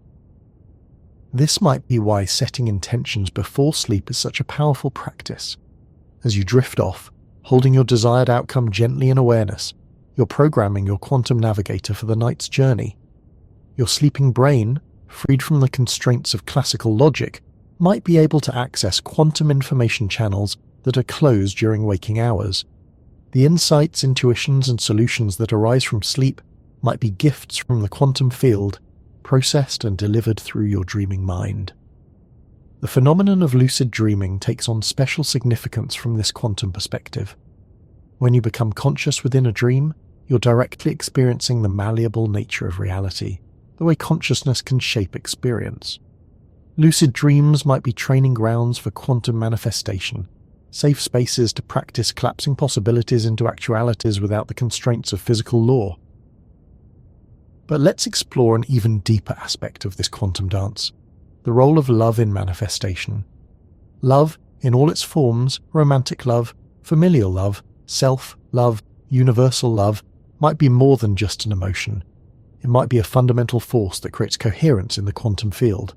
This might be why setting intentions before sleep is such a powerful practice. As you drift off, holding your desired outcome gently in awareness, you're programming your quantum navigator for the night's journey. Your sleeping brain, freed from the constraints of classical logic, might be able to access quantum information channels that are closed during waking hours. The insights, intuitions, and solutions that arise from sleep might be gifts from the quantum field, processed and delivered through your dreaming mind. The phenomenon of lucid dreaming takes on special significance from this quantum perspective. When you become conscious within a dream, you're directly experiencing the malleable nature of reality, the way consciousness can shape experience. Lucid dreams might be training grounds for quantum manifestation, safe spaces to practice collapsing possibilities into actualities without the constraints of physical law. But let's explore an even deeper aspect of this quantum dance, the role of love in manifestation. Love, in all its forms, romantic love, familial love, Self-love, universal love, might be more than just an emotion. It might be a fundamental force that creates coherence in the quantum field.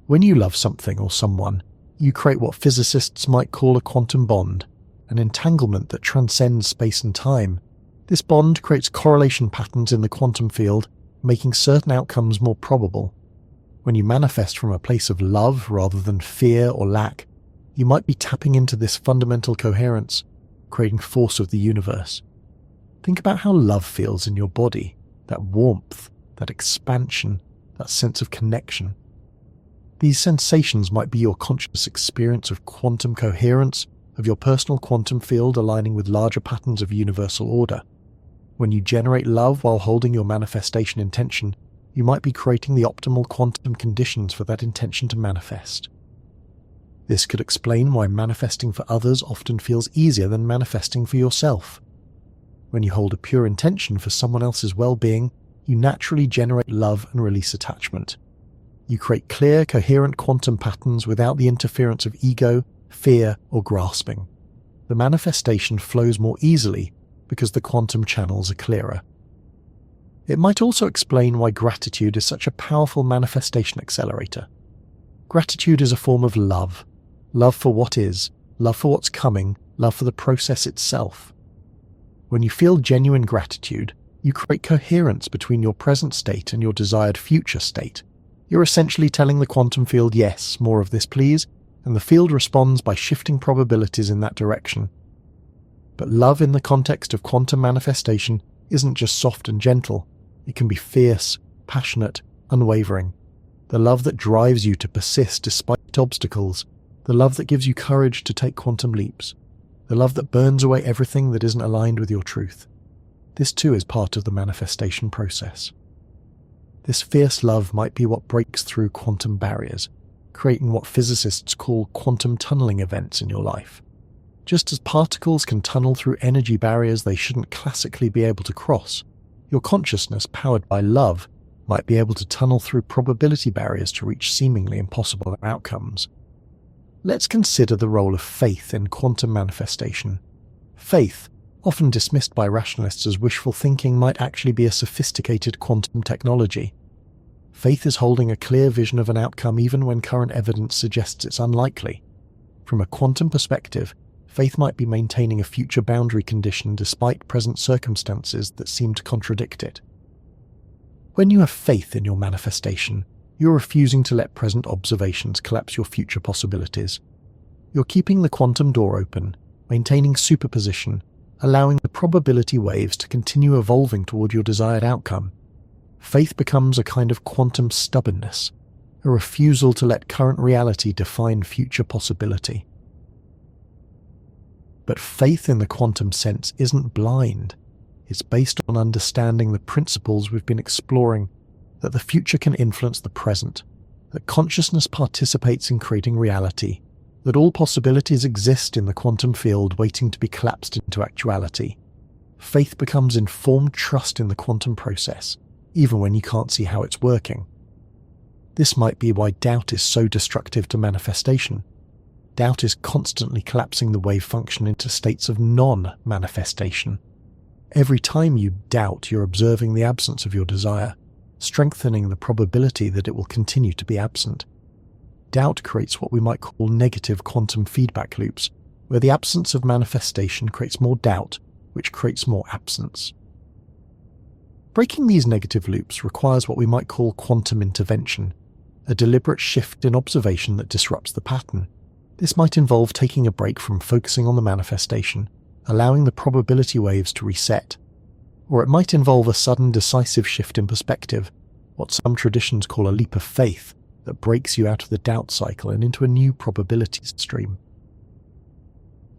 When you love something or someone, you create what physicists might call a quantum bond, an entanglement that transcends space and time. This bond creates correlation patterns in the quantum field, making certain outcomes more probable. When you manifest from a place of love rather than fear or lack, you might be tapping into this fundamental coherence, creating force of the universe. Think about how love feels in your body, that warmth, that expansion, that sense of connection. These sensations might be your conscious experience of quantum coherence, of your personal quantum field aligning with larger patterns of universal order. When you generate love while holding your manifestation intention, you might be creating the optimal quantum conditions for that intention to manifest. This could explain why manifesting for others often feels easier than manifesting for yourself. When you hold a pure intention for someone else's well-being, you naturally generate love and release attachment. You create clear, coherent quantum patterns without the interference of ego, fear, or grasping. The manifestation flows more easily because the quantum channels are clearer. It might also explain why gratitude is such a powerful manifestation accelerator. Gratitude is a form of love. Love for what is, love for what's coming, love for the process itself. When you feel genuine gratitude, you create coherence between your present state and your desired future state. You're essentially telling the quantum field, yes, more of this please, and the field responds by shifting probabilities in that direction. But love in the context of quantum manifestation isn't just soft and gentle. It can be fierce, passionate, unwavering. The love that drives you to persist despite obstacles. The love that gives you courage to take quantum leaps. The love that burns away everything that isn't aligned with your truth. This too is part of the manifestation process. This fierce love might be what breaks through quantum barriers, creating what physicists call quantum tunneling events in your life. Just as particles can tunnel through energy barriers they shouldn't classically be able to cross, your consciousness, powered by love, might be able to tunnel through probability barriers to reach seemingly impossible outcomes. Let's consider the role of faith in quantum manifestation. Faith, often dismissed by rationalists as wishful thinking, might actually be a sophisticated quantum technology. Faith is holding a clear vision of an outcome even when current evidence suggests it's unlikely. From a quantum perspective, faith might be maintaining a future boundary condition despite present circumstances that seem to contradict it. When you have faith in your manifestation, you're refusing to let present observations collapse your future possibilities. You're keeping the quantum door open, maintaining superposition, allowing the probability waves to continue evolving toward your desired outcome. Faith becomes a kind of quantum stubbornness, a refusal to let current reality define future possibility. But faith in the quantum sense isn't blind. It's based on understanding the principles we've been exploring, that the future can influence the present, that consciousness participates in creating reality, that all possibilities exist in the quantum field waiting to be collapsed into actuality. Faith becomes informed trust in the quantum process, even when you can't see how it's working. This might be why doubt is so destructive to manifestation. Doubt is constantly collapsing the wave function into states of non-manifestation. Every time you doubt, you're observing the absence of your desire, strengthening the probability that it will continue to be absent. Doubt creates what we might call negative quantum feedback loops, where the absence of manifestation creates more doubt, which creates more absence. Breaking these negative loops requires what we might call quantum intervention, a deliberate shift in observation that disrupts the pattern. This might involve taking a break from focusing on the manifestation, allowing the probability waves to reset. Or it might involve a sudden decisive shift in perspective, what some traditions call a leap of faith, that breaks you out of the doubt cycle and into a new probability stream.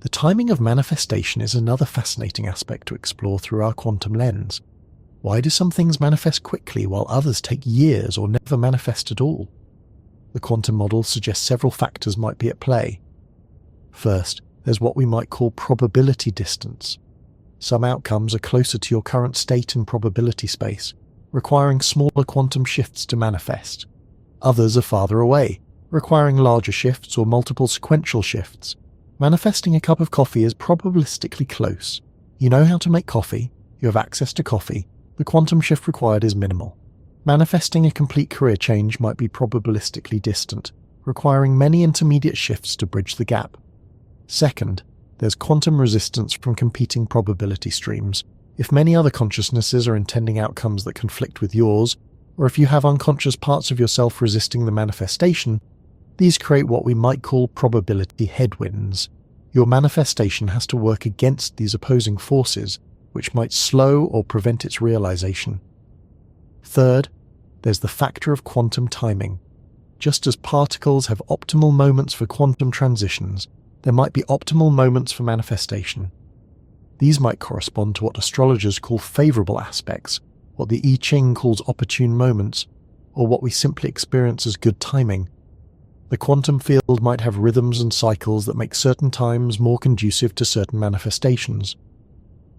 The timing of manifestation is another fascinating aspect to explore through our quantum lens. Why do some things manifest quickly while others take years or never manifest at all? The quantum model suggests several factors might be at play. First, there's what we might call probability distance. Some outcomes are closer to your current state in probability space, requiring smaller quantum shifts to manifest. Others are farther away, requiring larger shifts or multiple sequential shifts. Manifesting a cup of coffee is probabilistically close. You know how to make coffee, you have access to coffee, the quantum shift required is minimal. Manifesting a complete career change might be probabilistically distant, requiring many intermediate shifts to bridge the gap. Second, there's quantum resistance from competing probability streams. If many other consciousnesses are intending outcomes that conflict with yours, or if you have unconscious parts of yourself resisting the manifestation, these create what we might call probability headwinds. Your manifestation has to work against these opposing forces, which might slow or prevent its realization. Third, there's the factor of quantum timing. Just as particles have optimal moments for quantum transitions, there might be optimal moments for manifestation. These might correspond to what astrologers call favorable aspects, what the I Ching calls opportune moments, or what we simply experience as good timing. The quantum field might have rhythms and cycles that make certain times more conducive to certain manifestations.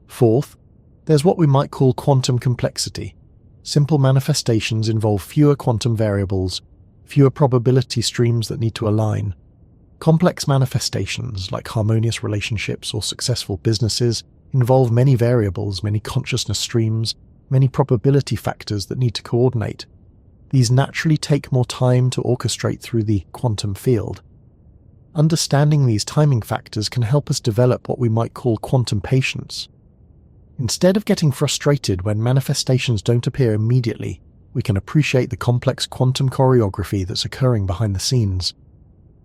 Fourth, there's what we might call quantum complexity. Simple manifestations involve fewer quantum variables, fewer probability streams that need to align. Complex manifestations, like harmonious relationships or successful businesses, involve many variables, many consciousness streams, many probability factors that need to coordinate. These naturally take more time to orchestrate through the quantum field. Understanding these timing factors can help us develop what we might call quantum patience. Instead of getting frustrated when manifestations don't appear immediately, we can appreciate the complex quantum choreography that's occurring behind the scenes.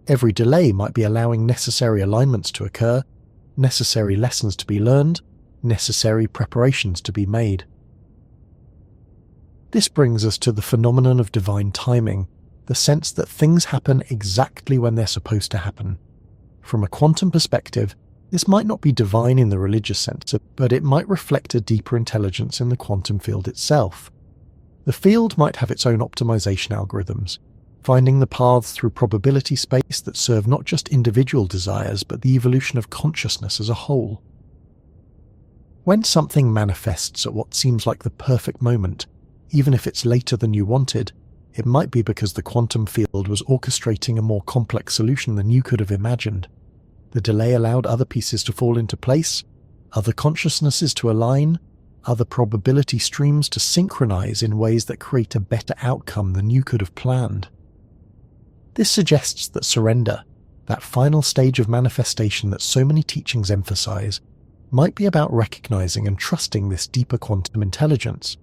Every delay might be allowing necessary alignments to occur, necessary lessons to be learned, necessary preparations to be made. This brings us to the phenomenon of divine timing, the sense that things happen exactly when they're supposed to happen. From a quantum perspective, this might not be divine in the religious sense, but it might reflect a deeper intelligence in the quantum field itself. The field might have its own optimization algorithms, finding the paths through probability space that serve not just individual desires but the evolution of consciousness as a whole. When something manifests at what seems like the perfect moment, even if it's later than you wanted, it might be because the quantum field was orchestrating a more complex solution than you could have imagined. The delay allowed other pieces to fall into place, other consciousnesses to align, other probability streams to synchronize in ways that create a better outcome than you could have planned. This suggests that surrender, that final stage of manifestation that so many teachings emphasize, might be about recognizing and trusting this deeper quantum intelligence.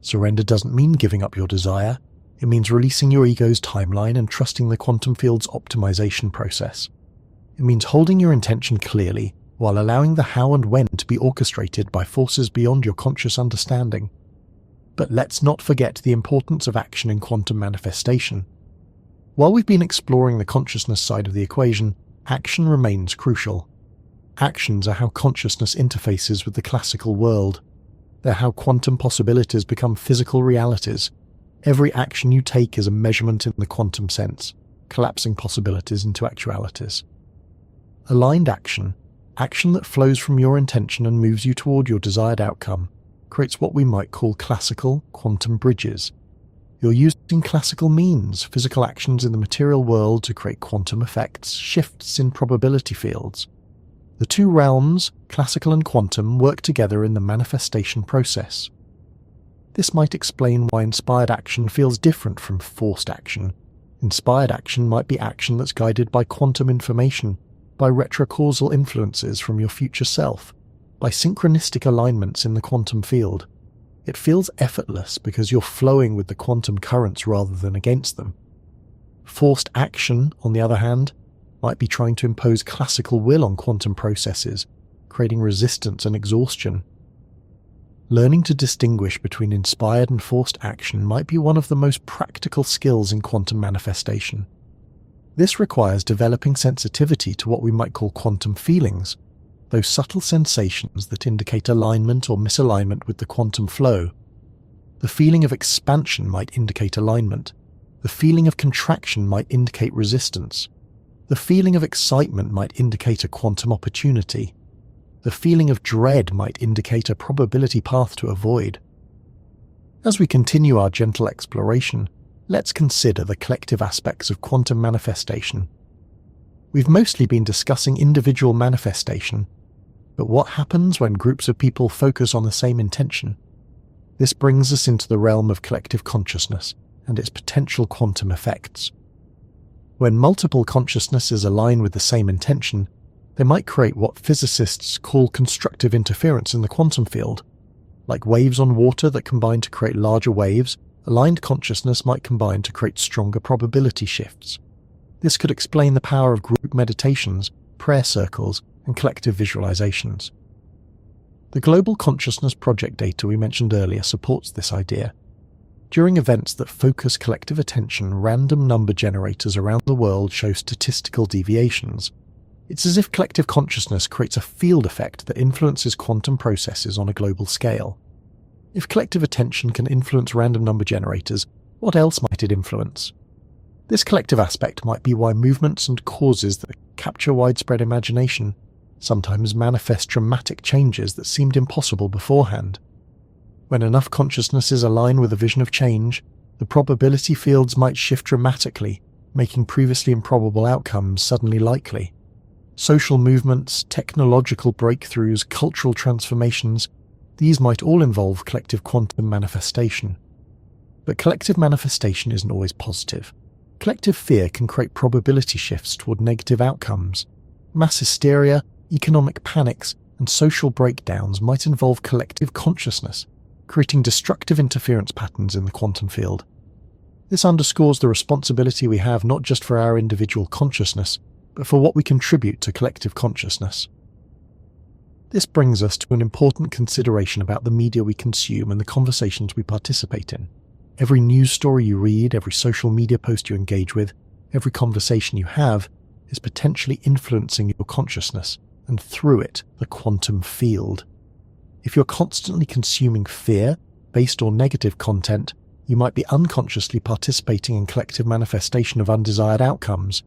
Surrender doesn't mean giving up your desire, it means releasing your ego's timeline and trusting the quantum field's optimization process. It means holding your intention clearly while allowing the how and when to be orchestrated by forces beyond your conscious understanding. But let's not forget the importance of action in quantum manifestation. While we've been exploring the consciousness side of the equation, action remains crucial. Actions are how consciousness interfaces with the classical world. They're how quantum possibilities become physical realities. Every action you take is a measurement in the quantum sense, collapsing possibilities into actualities. Aligned action, action that flows from your intention and moves you toward your desired outcome, creates what we might call classical quantum bridges. You're using classical means, physical actions in the material world, to create quantum effects, shifts in probability fields. The two realms, classical and quantum, work together in the manifestation process. This might explain why inspired action feels different from forced action. Inspired action might be action that's guided by quantum information, by retrocausal influences from your future self, by synchronistic alignments in the quantum field. It feels effortless because you're flowing with the quantum currents rather than against them. Forced action, on the other hand, might be trying to impose classical will on quantum processes, creating resistance and exhaustion. Learning to distinguish between inspired and forced action might be one of the most practical skills in quantum manifestation. This requires developing sensitivity to what we might call quantum feelings, those subtle sensations that indicate alignment or misalignment with the quantum flow. The feeling of expansion might indicate alignment. The feeling of contraction might indicate resistance. The feeling of excitement might indicate a quantum opportunity. The feeling of dread might indicate a probability path to avoid. As we continue our gentle exploration, let's consider the collective aspects of quantum manifestation. We've mostly been discussing individual manifestation, but what happens when groups of people focus on the same intention? This brings us into the realm of collective consciousness and its potential quantum effects. When multiple consciousnesses align with the same intention, they might create what physicists call constructive interference in the quantum field. Like waves on water that combine to create larger waves, aligned consciousness might combine to create stronger probability shifts. This could explain the power of group meditations, prayer circles, and collective visualizations. The Global Consciousness Project data we mentioned earlier supports this idea. During events that focus collective attention, random number generators around the world show statistical deviations. It's as if collective consciousness creates a field effect that influences quantum processes on a global scale. If collective attention can influence random number generators, what else might it influence? This collective aspect might be why movements and causes that capture widespread imagination sometimes manifest dramatic changes that seemed impossible beforehand. When enough consciousnesses align with a vision of change, the probability fields might shift dramatically, making previously improbable outcomes suddenly likely. Social movements, technological breakthroughs, cultural transformations, these might all involve collective quantum manifestation. But collective manifestation isn't always positive. Collective fear can create probability shifts toward negative outcomes. Mass hysteria, economic panics, and social breakdowns might involve collective consciousness, creating destructive interference patterns in the quantum field. This underscores the responsibility we have not just for our individual consciousness, but for what we contribute to collective consciousness. This brings us to an important consideration about the media we consume and the conversations we participate in. Every news story you read, every social media post you engage with, every conversation you have is potentially influencing your consciousness, and through it, the quantum field. If you're constantly consuming fear, based or negative content, you might be unconsciously participating in collective manifestation of undesired outcomes.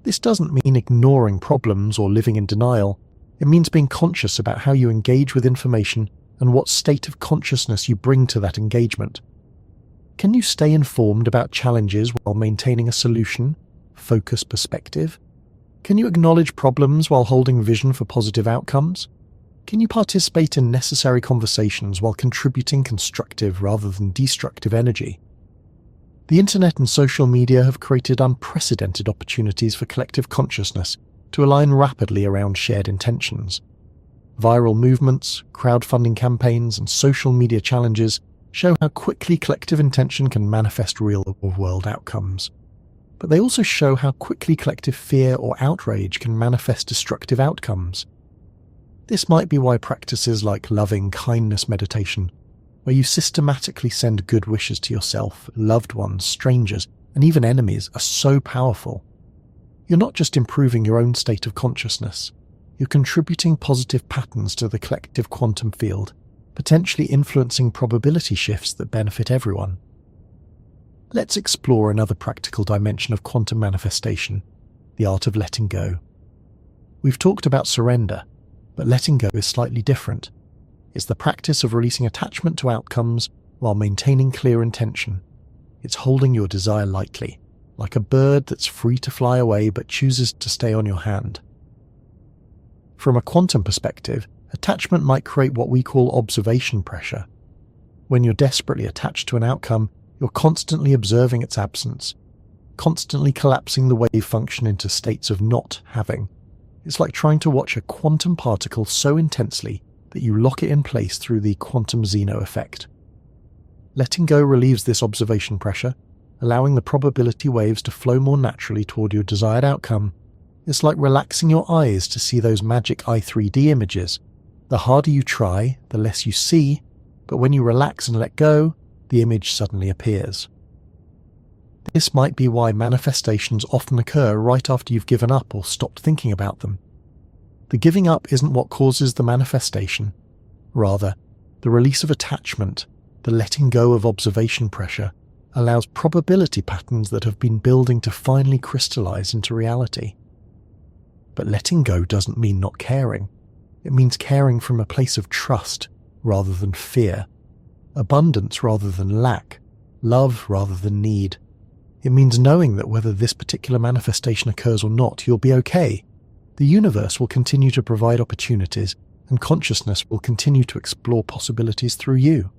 This doesn't mean ignoring problems or living in denial. It means being conscious about how you engage with information and what state of consciousness you bring to that engagement. Can you stay informed about challenges while maintaining a solution, focused perspective? Can you acknowledge problems while holding vision for positive outcomes? Can you participate in necessary conversations while contributing constructive rather than destructive energy? The internet and social media have created unprecedented opportunities for collective consciousness to align rapidly around shared intentions. Viral movements, crowdfunding campaigns, and social media challenges show how quickly collective intention can manifest real-world outcomes. But they also show how quickly collective fear or outrage can manifest destructive outcomes. This might be why practices like loving kindness meditation, where you systematically send good wishes to yourself, loved ones, strangers, and even enemies, are so powerful. You're not just improving your own state of consciousness, you're contributing positive patterns to the collective quantum field, potentially influencing probability shifts that benefit everyone. Let's explore another practical dimension of quantum manifestation, the art of letting go. We've talked about surrender, but letting go is slightly different. It's the practice of releasing attachment to outcomes while maintaining clear intention. It's holding your desire lightly, like a bird that's free to fly away but chooses to stay on your hand. From a quantum perspective, attachment might create what we call observation pressure. When you're desperately attached to an outcome, you're constantly observing its absence, constantly collapsing the wave function into states of not having. It's like trying to watch a quantum particle so intensely that you lock it in place through the quantum Zeno effect. Letting go relieves this observation pressure, allowing the probability waves to flow more naturally toward your desired outcome. It's like relaxing your eyes to see those magic i3D images. The harder you try, the less you see, but when you relax and let go, the image suddenly appears. This might be why manifestations often occur right after you've given up or stopped thinking about them. The giving up isn't what causes the manifestation. Rather, the release of attachment, the letting go of observation pressure, allows probability patterns that have been building to finally crystallize into reality. But letting go doesn't mean not caring. It means caring from a place of trust rather than fear, abundance rather than lack, love rather than need. It means knowing that whether this particular manifestation occurs or not, you'll be okay. The universe will continue to provide opportunities, and consciousness will continue to explore possibilities through you.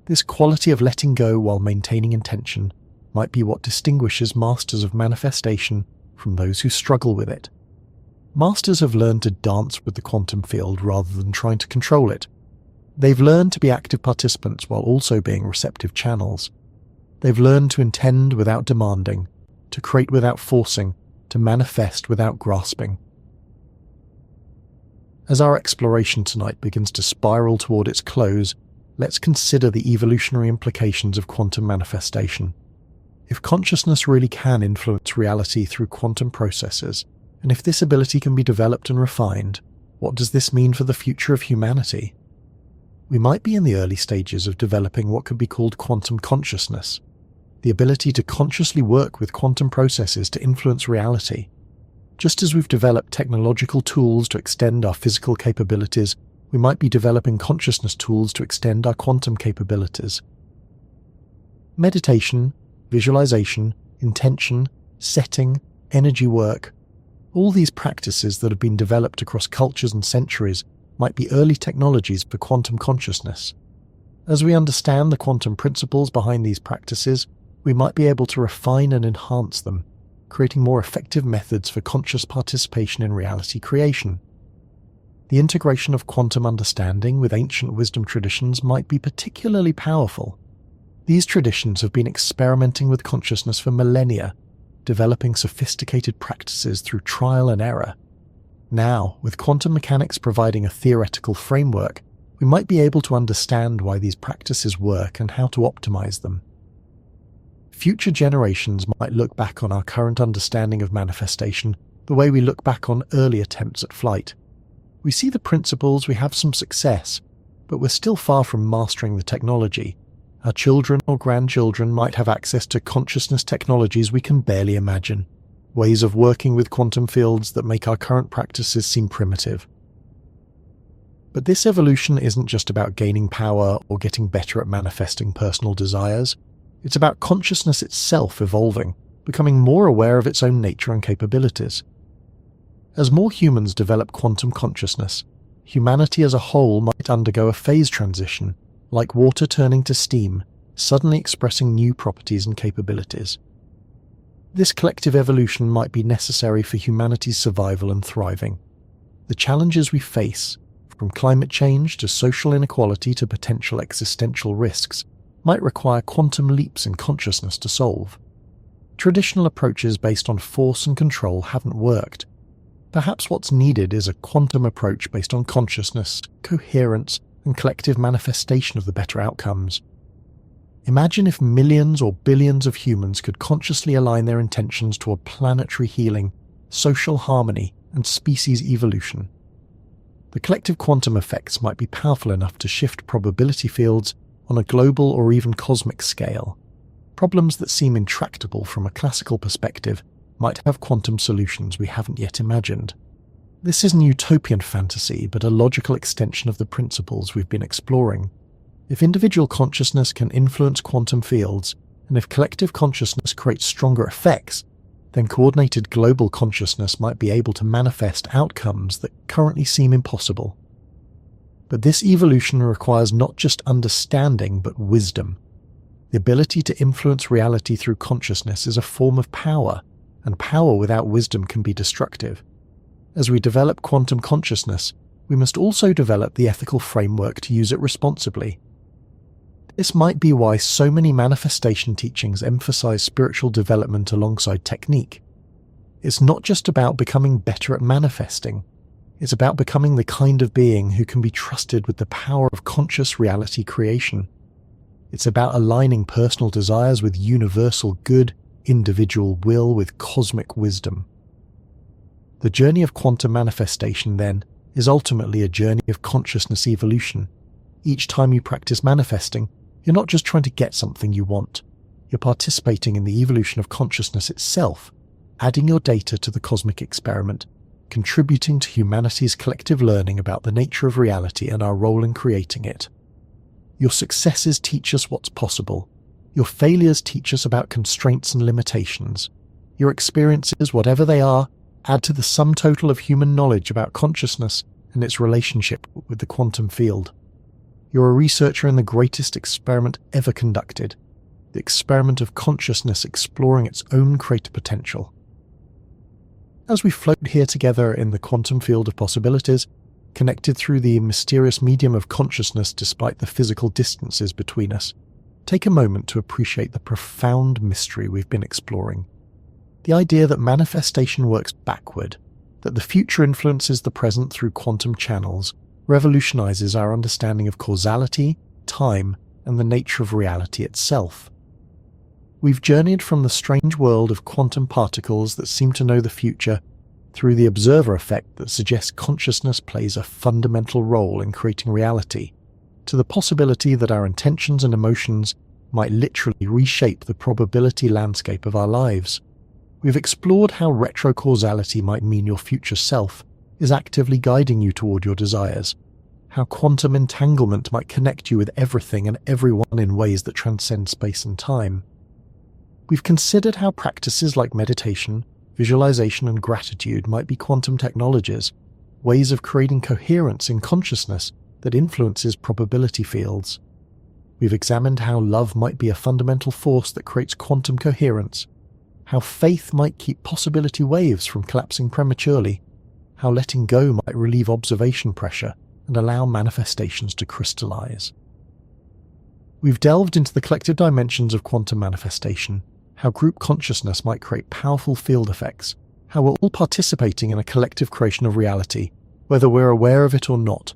This quality of letting go while maintaining intention might be what distinguishes masters of manifestation from those who struggle with it. Masters have learned to dance with the quantum field rather than trying to control it. They've learned to be active participants while also being receptive channels. They've learned to intend without demanding, to create without forcing, to manifest without grasping. As our exploration tonight begins to spiral toward its close, let's consider the evolutionary implications of quantum manifestation. If consciousness really can influence reality through quantum processes, and if this ability can be developed and refined, what does this mean for the future of humanity? We might be in the early stages of developing what could be called quantum consciousness, the ability to consciously work with quantum processes to influence reality. Just as we've developed technological tools to extend our physical capabilities, we might be developing consciousness tools to extend our quantum capabilities. Meditation, visualization, intention, setting, energy work, all these practices that have been developed across cultures and centuries might be early technologies for quantum consciousness. As we understand the quantum principles behind these practices, we might be able to refine and enhance them, creating more effective methods for conscious participation in reality creation. The integration of quantum understanding with ancient wisdom traditions might be particularly powerful. These traditions have been experimenting with consciousness for millennia, developing sophisticated practices through trial and error. Now, with quantum mechanics providing a theoretical framework, we might be able to understand why these practices work and how to optimize them. Future generations might look back on our current understanding of manifestation the way we look back on early attempts at flight. We see the principles, we have some success, but we're still far from mastering the technology. Our children or grandchildren might have access to consciousness technologies we can barely imagine, ways of working with quantum fields that make our current practices seem primitive. But this evolution isn't just about gaining power or getting better at manifesting personal desires. It's about consciousness itself evolving, becoming more aware of its own nature and capabilities. As more humans develop quantum consciousness, humanity as a whole might undergo a phase transition, like water turning to steam, suddenly expressing new properties and capabilities. This collective evolution might be necessary for humanity's survival and thriving. The challenges we face, from climate change to social inequality to potential existential risks, might require quantum leaps in consciousness to solve. Traditional approaches based on force and control haven't worked. Perhaps what's needed is a quantum approach based on consciousness, coherence, and collective manifestation of the better outcomes. Imagine if millions or billions of humans could consciously align their intentions toward planetary healing, social harmony, and species evolution. The collective quantum effects might be powerful enough to shift probability fields on a global or even cosmic scale. Problems that seem intractable from a classical perspective might have quantum solutions we haven't yet imagined. This isn't utopian fantasy, but a logical extension of the principles we've been exploring. If individual consciousness can influence quantum fields, and if collective consciousness creates stronger effects, then coordinated global consciousness might be able to manifest outcomes that currently seem impossible. But this evolution requires not just understanding, but wisdom. The ability to influence reality through consciousness is a form of power, and power without wisdom can be destructive. As we develop quantum consciousness, we must also develop the ethical framework to use it responsibly. This might be why so many manifestation teachings emphasize spiritual development alongside technique. It's not just about becoming better at manifesting. It's about becoming the kind of being who can be trusted with the power of conscious reality creation. It's about aligning personal desires with universal good, individual will with cosmic wisdom. The journey of quantum manifestation, then, is ultimately a journey of consciousness evolution. Each time you practice manifesting, you're not just trying to get something you want. You're participating in the evolution of consciousness itself, adding your data to the cosmic experiment, contributing to humanity's collective learning about the nature of reality and our role in creating it. Your successes teach us what's possible. Your failures teach us about constraints and limitations. Your experiences, whatever they are, add to the sum total of human knowledge about consciousness and its relationship with the quantum field. You're a researcher in the greatest experiment ever conducted, the experiment of consciousness exploring its own creative potential. As we float here together in the quantum field of possibilities, connected through the mysterious medium of consciousness despite the physical distances between us, take a moment to appreciate the profound mystery we've been exploring. The idea that manifestation works backward, that the future influences the present through quantum channels, revolutionizes our understanding of causality, time, and the nature of reality itself. We've journeyed from the strange world of quantum particles that seem to know the future, through the observer effect that suggests consciousness plays a fundamental role in creating reality, to the possibility that our intentions and emotions might literally reshape the probability landscape of our lives. We've explored how retrocausality might mean your future self is actively guiding you toward your desires, how quantum entanglement might connect you with everything and everyone in ways that transcend space and time. We've considered how practices like meditation, visualization, and gratitude might be quantum technologies, ways of creating coherence in consciousness that influences probability fields. We've examined how love might be a fundamental force that creates quantum coherence, how faith might keep possibility waves from collapsing prematurely, how letting go might relieve observation pressure and allow manifestations to crystallize. We've delved into the collective dimensions of quantum manifestation, how group consciousness might create powerful field effects, how we're all participating in a collective creation of reality, whether we're aware of it or not.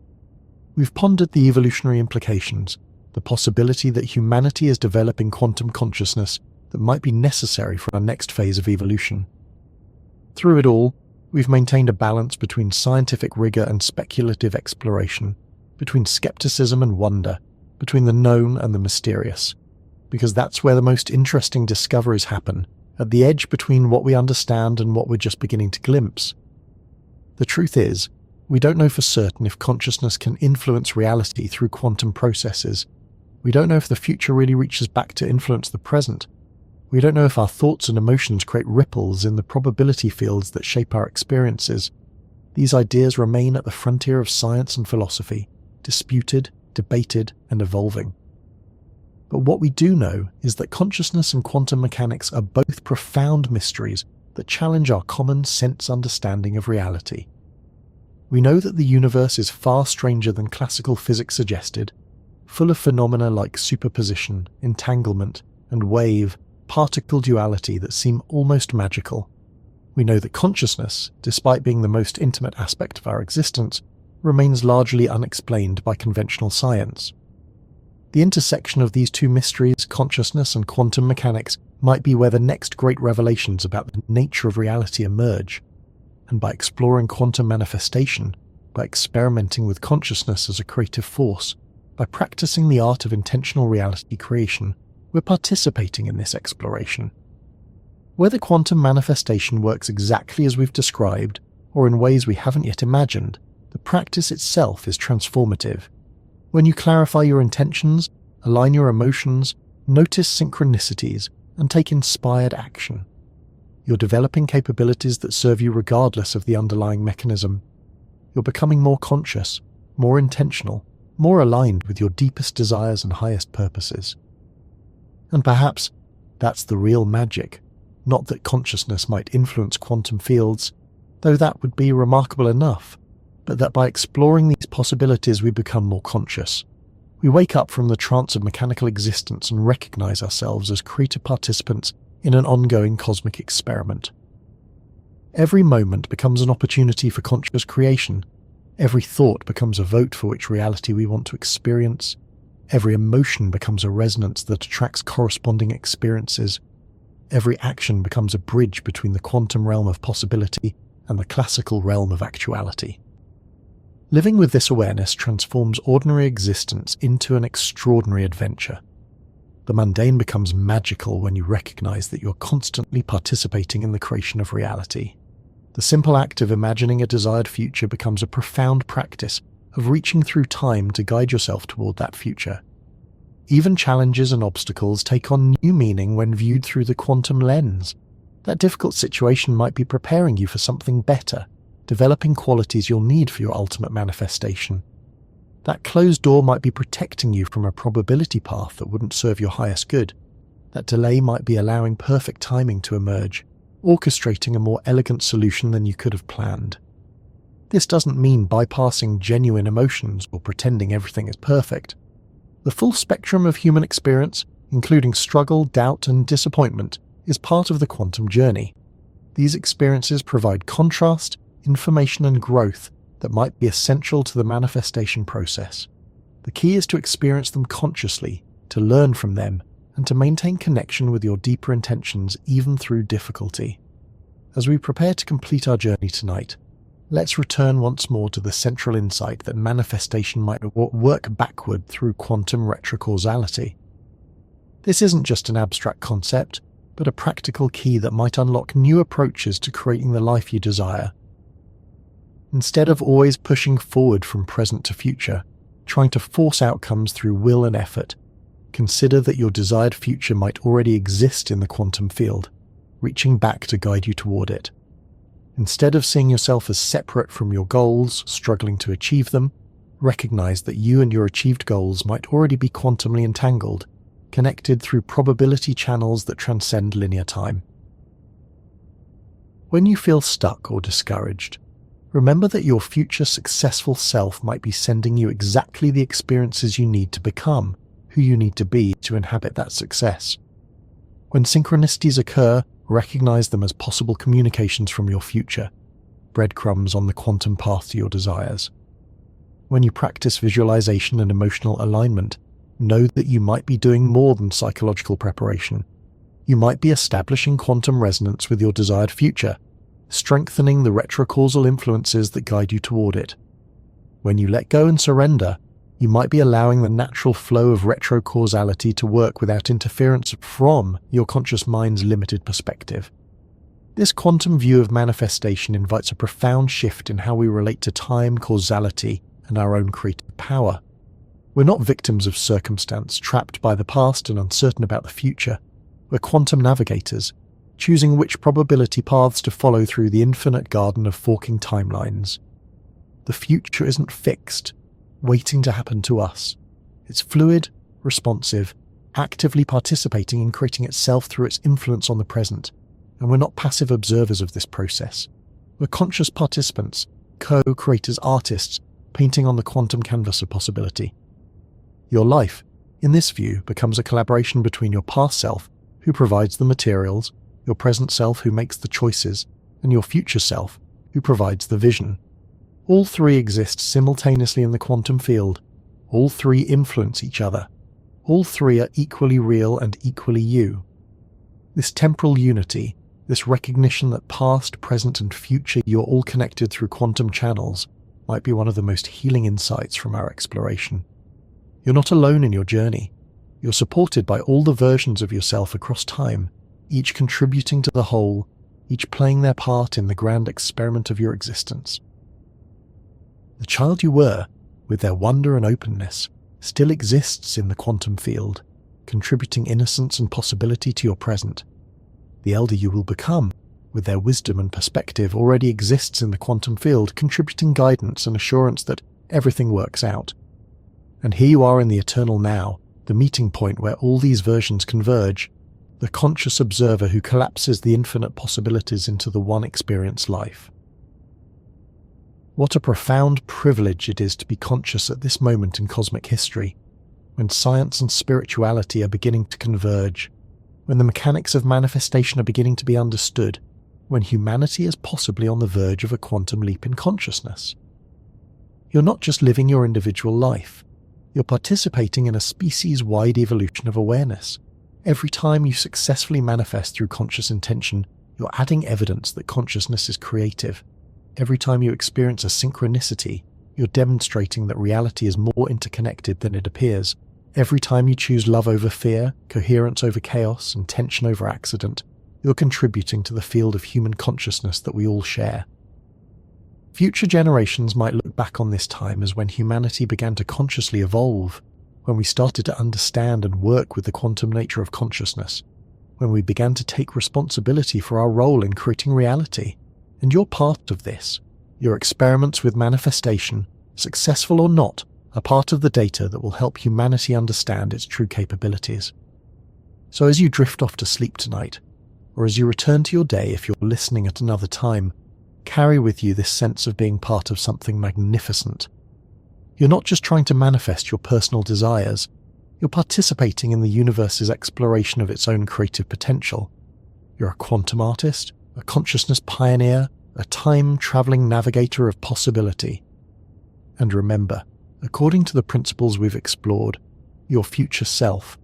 We've pondered the evolutionary implications, the possibility that humanity is developing quantum consciousness that might be necessary for our next phase of evolution. Through it all, we've maintained a balance between scientific rigor and speculative exploration, between skepticism and wonder, between the known and the mysterious, because that's where the most interesting discoveries happen, at the edge between what we understand and what we're just beginning to glimpse. The truth is, we don't know for certain if consciousness can influence reality through quantum processes. We don't know if the future really reaches back to influence the present. We don't know if our thoughts and emotions create ripples in the probability fields that shape our experiences. These ideas remain at the frontier of science and philosophy, disputed, debated, and evolving. But what we do know is that consciousness and quantum mechanics are both profound mysteries that challenge our common sense understanding of reality. We know that the universe is far stranger than classical physics suggested, full of phenomena like superposition, entanglement, and wave-particle duality that seem almost magical. We know that consciousness, despite being the most intimate aspect of our existence, remains largely unexplained by conventional science. The intersection of these two mysteries, consciousness and quantum mechanics, might be where the next great revelations about the nature of reality emerge. And by exploring quantum manifestation, by experimenting with consciousness as a creative force, by practicing the art of intentional reality creation, we're participating in this exploration. Whether quantum manifestation works exactly as we've described, or in ways we haven't yet imagined, the practice itself is transformative. When you clarify your intentions, align your emotions, notice synchronicities, and take inspired action, you're developing capabilities that serve you regardless of the underlying mechanism. You're becoming more conscious, more intentional, more aligned with your deepest desires and highest purposes. And perhaps that's the real magic, not that consciousness might influence quantum fields, though that would be remarkable enough, but that by exploring these possibilities we become more conscious. We wake up from the trance of mechanical existence and recognize ourselves as creative participants in an ongoing cosmic experiment. Every moment becomes an opportunity for conscious creation. Every thought becomes a vote for which reality we want to experience. Every emotion becomes a resonance that attracts corresponding experiences. Every action becomes a bridge between the quantum realm of possibility and the classical realm of actuality. Living with this awareness transforms ordinary existence into an extraordinary adventure. The mundane becomes magical when you recognize that you're constantly participating in the creation of reality. The simple act of imagining a desired future becomes a profound practice of reaching through time to guide yourself toward that future. Even challenges and obstacles take on new meaning when viewed through the quantum lens. That difficult situation might be preparing you for something better, developing qualities you'll need for your ultimate manifestation. That closed door might be protecting you from a probability path that wouldn't serve your highest good. That delay might be allowing perfect timing to emerge, orchestrating a more elegant solution than you could have planned. This doesn't mean bypassing genuine emotions or pretending everything is perfect. The full spectrum of human experience, including struggle, doubt, and disappointment, is part of the quantum journey. These experiences provide contrast, information, and growth that might be essential to the manifestation process. The key is to experience them consciously, to learn from them, and to maintain connection with your deeper intentions even through difficulty. As we prepare to complete our journey tonight, let's return once more to the central insight that manifestation might work backward through quantum retrocausality. This isn't just an abstract concept, but a practical key that might unlock new approaches to creating the life you desire. Instead of always pushing forward from present to future, trying to force outcomes through will and effort, consider that your desired future might already exist in the quantum field, reaching back to guide you toward it. Instead of seeing yourself as separate from your goals, struggling to achieve them, recognize that you and your achieved goals might already be quantumly entangled, connected through probability channels that transcend linear time. When you feel stuck or discouraged, remember that your future successful self might be sending you exactly the experiences you need to become who you need to be to inhabit that success. When synchronicities occur, recognize them as possible communications from your future, breadcrumbs on the quantum path to your desires. When you practice visualization and emotional alignment, know that you might be doing more than psychological preparation. You might be establishing quantum resonance with your desired future, strengthening the retrocausal influences that guide you toward it. When you let go and surrender, you might be allowing the natural flow of retrocausality to work without interference from your conscious mind's limited perspective. This quantum view of manifestation invites a profound shift in how we relate to time, causality, and our own creative power. We're not victims of circumstance, trapped by the past and uncertain about the future. We're quantum navigators, choosing which probability paths to follow through the infinite garden of forking timelines. The future isn't fixed, waiting to happen to us. It's fluid, responsive, actively participating in creating itself through its influence on the present, and we're not passive observers of this process. We're conscious participants, co-creators, artists, painting on the quantum canvas of possibility. Your life, in this view, becomes a collaboration between your past self, who provides the materials, your present self, who makes the choices, and your future self, who provides the vision. All three exist simultaneously in the quantum field. All three influence each other. All three are equally real and equally you. This temporal unity, this recognition that past, present, and future you're all connected through quantum channels, might be one of the most healing insights from our exploration. You're not alone in your journey. You're supported by all the versions of yourself across time, each contributing to the whole, each playing their part in the grand experiment of your existence. The child you were, with their wonder and openness, still exists in the quantum field, contributing innocence and possibility to your present. The elder you will become, with their wisdom and perspective, already exists in the quantum field, contributing guidance and assurance that everything works out. And here you are in the eternal now, the meeting point where all these versions converge, the conscious observer who collapses the infinite possibilities into the one experienced life. What a profound privilege it is to be conscious at this moment in cosmic history, when science and spirituality are beginning to converge, when the mechanics of manifestation are beginning to be understood, when humanity is possibly on the verge of a quantum leap in consciousness. You're not just living your individual life, you're participating in a species-wide evolution of awareness. Every time you successfully manifest through conscious intention, you're adding evidence that consciousness is creative. Every time you experience a synchronicity, you're demonstrating that reality is more interconnected than it appears. Every time you choose love over fear, coherence over chaos, and tension over accident, you're contributing to the field of human consciousness that we all share. Future generations might look back on this time as when humanity began to consciously evolve, when we started to understand and work with the quantum nature of consciousness, when we began to take responsibility for our role in creating reality. And you're part of this. Your experiments with manifestation, successful or not, are part of the data that will help humanity understand its true capabilities. So as you drift off to sleep tonight, or as you return to your day if you're listening at another time, carry with you this sense of being part of something magnificent. You're not just trying to manifest your personal desires, you're participating in the universe's exploration of its own creative potential. You're a quantum artist, a consciousness pioneer, a time-traveling navigator of possibility. And remember, according to the principles we've explored, your future self,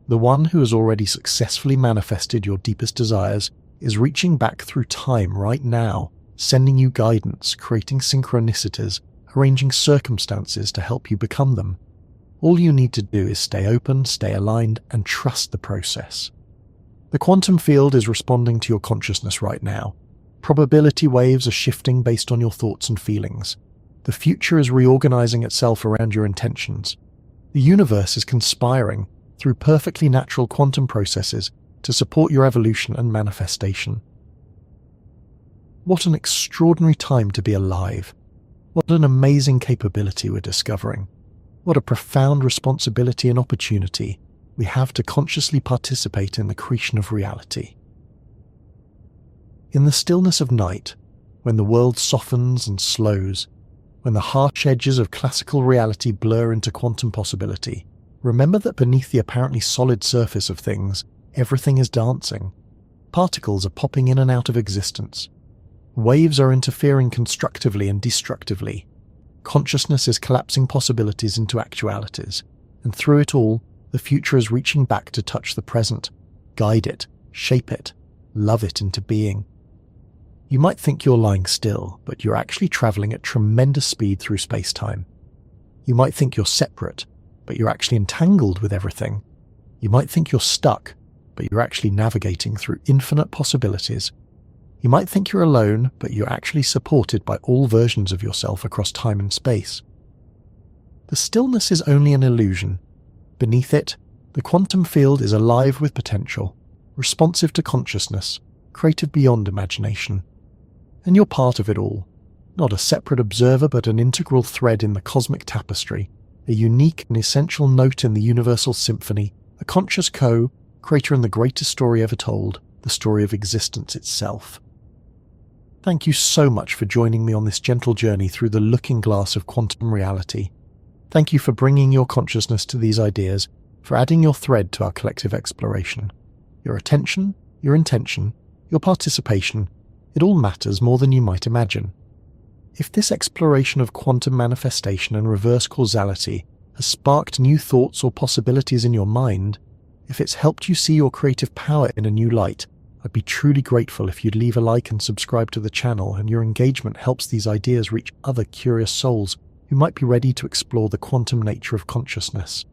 the one who has already successfully manifested your deepest desires, is reaching back through time right now, sending you guidance, creating synchronicities, arranging circumstances to help you become them. All you need to do is stay open, stay aligned, and trust the process. The quantum field is responding to your consciousness right now. Probability waves are shifting based on your thoughts and feelings. The future is reorganizing itself around your intentions. The universe is conspiring through perfectly natural quantum processes to support your evolution and manifestation. What an extraordinary time to be alive. What an amazing capability we're discovering. What a profound responsibility and opportunity we have to consciously participate in the creation of reality. In the stillness of night, when the world softens and slows, when the harsh edges of classical reality blur into quantum possibility, remember that beneath the apparently solid surface of things, everything is dancing. Particles are popping in and out of existence. Waves are interfering constructively and destructively. Consciousness is collapsing possibilities into actualities, and through it all, the future is reaching back to touch the present, guide it, shape it, love it into being. You might think you're lying still, but you're actually traveling at tremendous speed through space-time. You might think you're separate, but you're actually entangled with everything. You might think you're stuck, but you're actually navigating through infinite possibilities. You might think you're alone, but you're actually supported by all versions of yourself across time and space. The stillness is only an illusion. Beneath it, the quantum field is alive with potential, responsive to consciousness, creative beyond imagination. And you're part of it all, not a separate observer but an integral thread in the cosmic tapestry, a unique and essential note in the universal symphony, a conscious co-creator in the greatest story ever told, the story of existence itself. Thank you so much for joining me on this gentle journey through the looking glass of quantum reality. Thank you for bringing your consciousness to these ideas, for adding your thread to our collective exploration. Your attention, your intention, your participation, it all matters more than you might imagine. If this exploration of quantum manifestation and reverse causality has sparked new thoughts or possibilities in your mind, if it's helped you see your creative power in a new light, I'd be truly grateful if you'd leave a like and subscribe to the channel, and your engagement helps these ideas reach other curious souls who might be ready to explore the quantum nature of consciousness.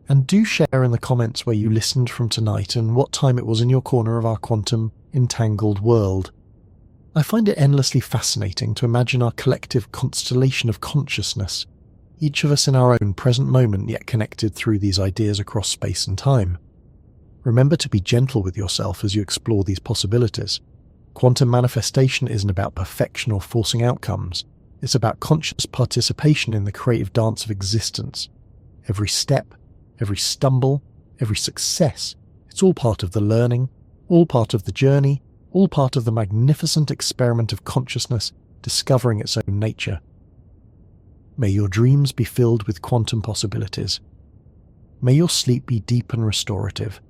And do share in the comments where you listened from tonight and what time it was in your corner of our quantum entangled world. I find it endlessly fascinating to imagine our collective constellation of consciousness, each of us in our own present moment yet connected through these ideas across space and time. Remember to be gentle with yourself as you explore these possibilities. Quantum manifestation isn't about perfection or forcing outcomes. It's about conscious participation in the creative dance of existence. Every step, every stumble, every success, it's all part of the learning, all part of the journey, all part of the magnificent experiment of consciousness discovering its own nature. May your dreams be filled with quantum possibilities. May your sleep be deep and restorative.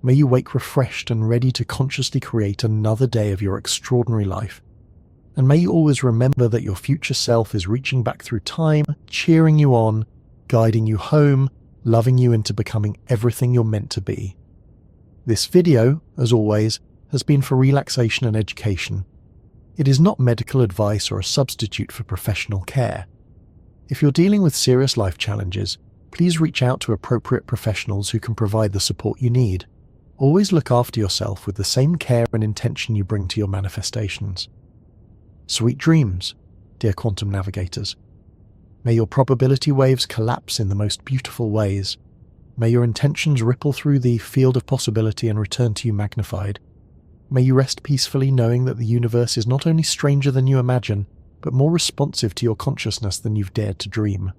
May you wake refreshed and ready to consciously create another day of your extraordinary life. And may you always remember that your future self is reaching back through time, cheering you on, guiding you home, loving you into becoming everything you're meant to be. This video, as always, has been for relaxation and education. It is not medical advice or a substitute for professional care. If you're dealing with serious life challenges, please reach out to appropriate professionals who can provide the support you need. Always look after yourself with the same care and intention you bring to your manifestations. Sweet dreams, dear quantum navigators. May your probability waves collapse in the most beautiful ways. May your intentions ripple through the field of possibility and return to you magnified. May you rest peacefully knowing that the universe is not only stranger than you imagine, but more responsive to your consciousness than you've dared to dream.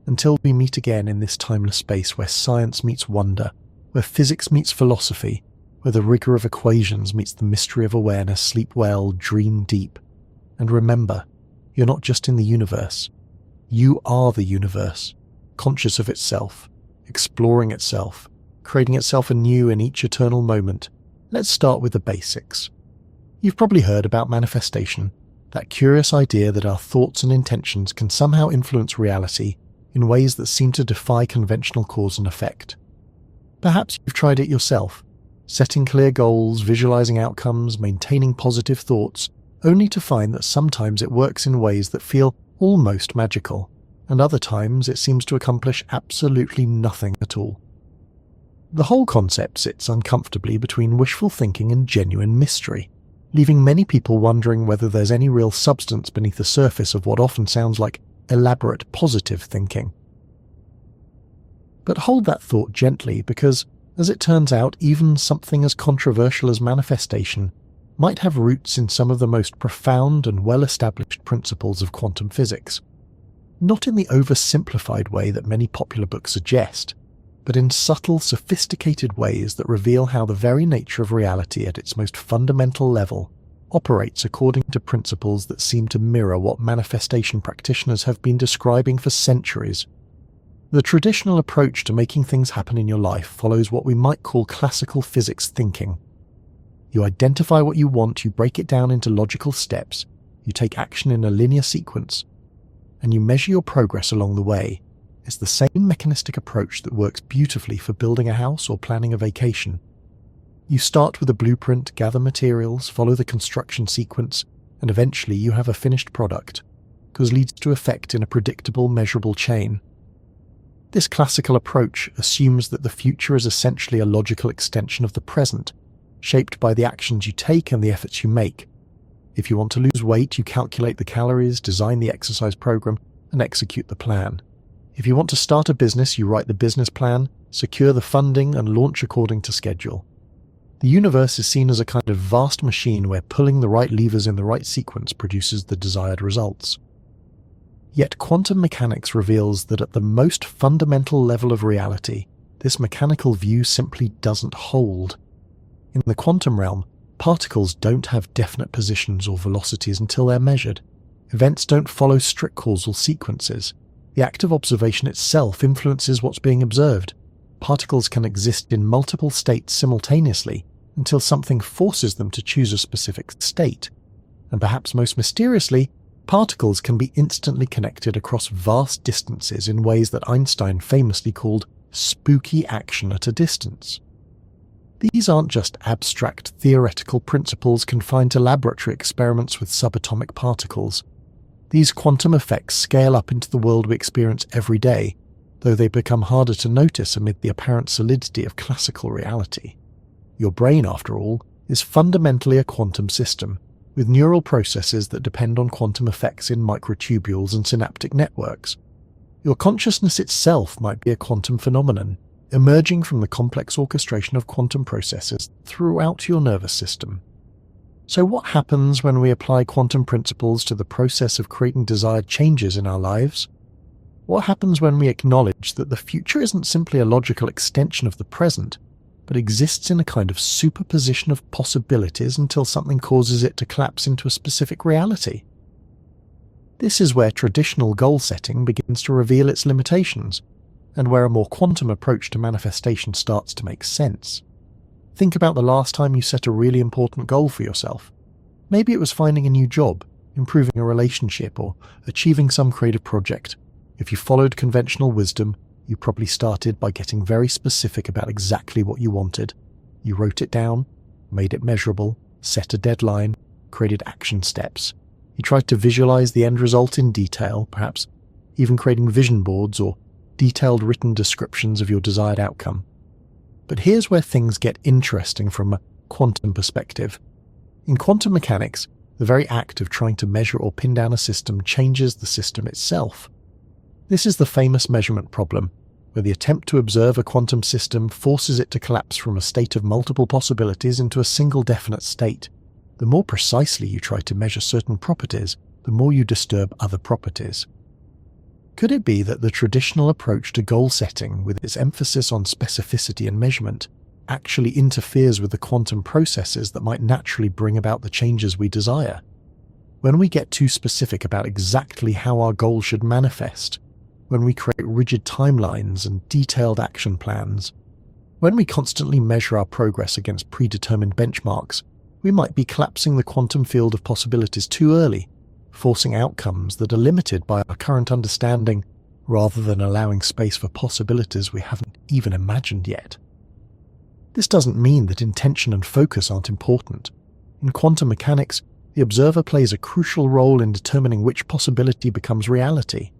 Until we meet again in this timeless space where science meets wonder, where physics meets philosophy, where the rigor of equations meets the mystery of awareness, sleep well, dream deep. And remember, you're not just in the universe. You are the universe, conscious of itself, exploring itself, creating itself anew in each eternal moment. Let's start with the basics. You've probably heard about manifestation, that curious idea that our thoughts and intentions can somehow influence reality in ways that seem to defy conventional cause and effect. Perhaps you've tried it yourself, setting clear goals, visualizing outcomes, maintaining positive thoughts, only to find that sometimes it works in ways that feel almost magical, and other times it seems to accomplish absolutely nothing at all. The whole concept sits uncomfortably between wishful thinking and genuine mystery, leaving many people wondering whether there's any real substance beneath the surface of what often sounds like elaborate positive thinking. But hold that thought gently because, as it turns out, even something as controversial as manifestation might have roots in some of the most profound and well-established principles of quantum physics. Not in the oversimplified way that many popular books suggest, but in subtle, sophisticated ways that reveal how the very nature of reality at its most fundamental level operates according to principles that seem to mirror what manifestation practitioners have been describing for centuries. The traditional approach to making things happen in your life follows what we might call classical physics thinking. You identify what you want, you break it down into logical steps, you take action in a linear sequence, and you measure your progress along the way. It's the same mechanistic approach that works beautifully for building a house or planning a vacation. You start with a blueprint, gather materials, follow the construction sequence, and eventually you have a finished product, cause leads to effect in a predictable, measurable chain. This classical approach assumes that the future is essentially a logical extension of the present, shaped by the actions you take and the efforts you make. If you want to lose weight, you calculate the calories, design the exercise program, and execute the plan. If you want to start a business, you write the business plan, secure the funding, and launch according to schedule. The universe is seen as a kind of vast machine where pulling the right levers in the right sequence produces the desired results. Yet quantum mechanics reveals that at the most fundamental level of reality, this mechanical view simply doesn't hold. In the quantum realm, particles don't have definite positions or velocities until they're measured. Events don't follow strict causal sequences. The act of observation itself influences what's being observed. Particles can exist in multiple states simultaneously until something forces them to choose a specific state. And perhaps most mysteriously, particles can be instantly connected across vast distances in ways that Einstein famously called spooky action at a distance. These aren't just abstract theoretical principles confined to laboratory experiments with subatomic particles. These quantum effects scale up into the world we experience every day, though they become harder to notice amid the apparent solidity of classical reality. Your brain, after all, is fundamentally a quantum system, with neural processes that depend on quantum effects in microtubules and synaptic networks. Your consciousness itself might be a quantum phenomenon, emerging from the complex orchestration of quantum processes throughout your nervous system. So what happens when we apply quantum principles to the process of creating desired changes in our lives? What happens when we acknowledge that the future isn't simply a logical extension of the present, but exists in a kind of superposition of possibilities until something causes it to collapse into a specific reality? This is where traditional goal setting begins to reveal its limitations, and where a more quantum approach to manifestation starts to make sense. Think about the last time you set a really important goal for yourself. Maybe it was finding a new job, improving a relationship, or achieving some creative project. If you followed conventional wisdom, you probably started by getting very specific about exactly what you wanted. You wrote it down, made it measurable, set a deadline, created action steps. You tried to visualize the end result in detail, perhaps even creating vision boards or detailed written descriptions of your desired outcome. But here's where things get interesting from a quantum perspective. In quantum mechanics, The very act of trying to measure or pin down a system changes the system itself. This is the famous measurement problem, where the attempt to observe a quantum system forces it to collapse from a state of multiple possibilities into a single definite state. The more precisely you try to measure certain properties, the more you disturb other properties. Could it be that the traditional approach to goal setting, with its emphasis on specificity and measurement, actually interferes with the quantum processes that might naturally bring about the changes we desire? When we get too specific about exactly how our goal should manifest, when we create rigid timelines and detailed action plans, when we constantly measure our progress against predetermined benchmarks, we might be collapsing the quantum field of possibilities too early, forcing outcomes that are limited by our current understanding rather than allowing space for possibilities we haven't even imagined yet. This doesn't mean that intention and focus aren't important. In quantum mechanics, the observer plays a crucial role in determining which possibility becomes reality.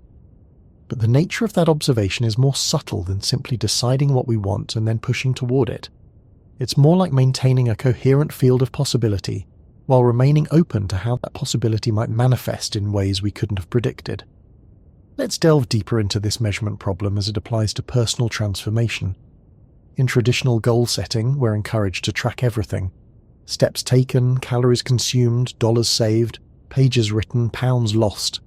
But the nature of that observation is more subtle than simply deciding what we want and then pushing toward it. It's more like maintaining a coherent field of possibility while remaining open to how that possibility might manifest in ways we couldn't have predicted. Let's delve deeper into this measurement problem as it applies to personal transformation. In traditional goal setting, we're encouraged to track everything. Steps taken, calories consumed, dollars saved, pages written, pounds lost.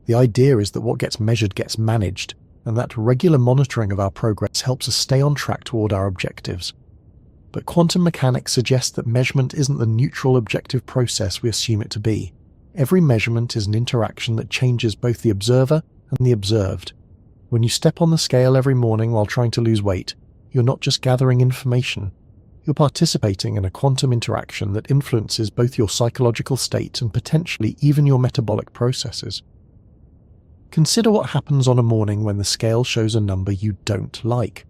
The idea is that what gets measured gets managed, and that regular monitoring of our progress helps us stay on track toward our objectives. But quantum mechanics suggests that measurement isn't the neutral objective process we assume it to be. Every measurement is an interaction that changes both the observer and the observed. When you step on the scale every morning while trying to lose weight, you're not just gathering information. You're participating in a quantum interaction that influences both your psychological state and potentially even your metabolic processes. Consider what happens on a morning when the scale shows a number you don't like.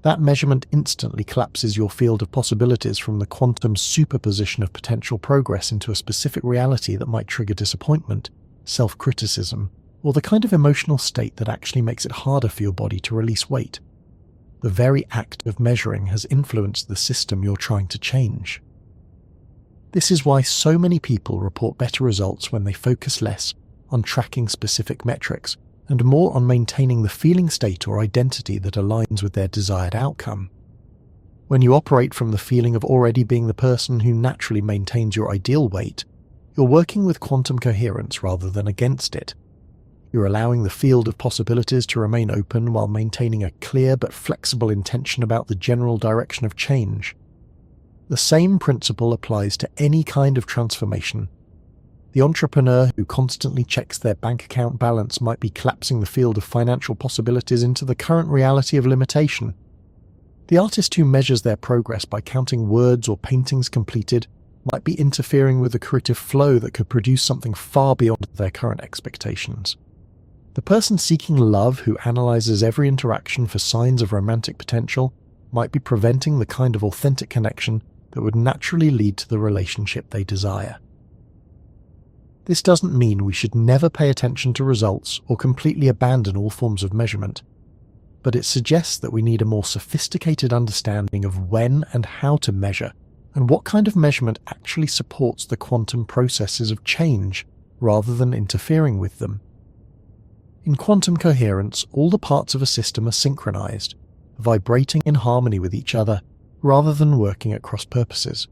That measurement instantly collapses your field of possibilities from the quantum superposition of potential progress into a specific reality that might trigger disappointment, self-criticism, or the kind of emotional state that actually makes it harder for your body to release weight. The very act of measuring has influenced the system you're trying to change. This is why so many people report better results when they focus less on tracking specific metrics and more on maintaining the feeling state or identity that aligns with their desired outcome. When you operate from the feeling of already being the person who naturally maintains your ideal weight, you're working with quantum coherence rather than against it. You're allowing the field of possibilities to remain open while maintaining a clear but flexible intention about the general direction of change. The same principle applies to any kind of transformation. The entrepreneur who constantly checks their bank account balance might be collapsing the field of financial possibilities into the current reality of limitation. The artist who measures their progress by counting words or paintings completed might be interfering with the creative flow that could produce something far beyond their current expectations. The person seeking love who analyzes every interaction for signs of romantic potential might be preventing the kind of authentic connection that would naturally lead to the relationship they desire. This doesn't mean we should never pay attention to results or completely abandon all forms of measurement, but it suggests that we need a more sophisticated understanding of when and how to measure, and what kind of measurement actually supports the quantum processes of change rather than interfering with them. In quantum coherence, all the parts of a system are synchronized, vibrating in harmony with each other rather than working at cross purposes.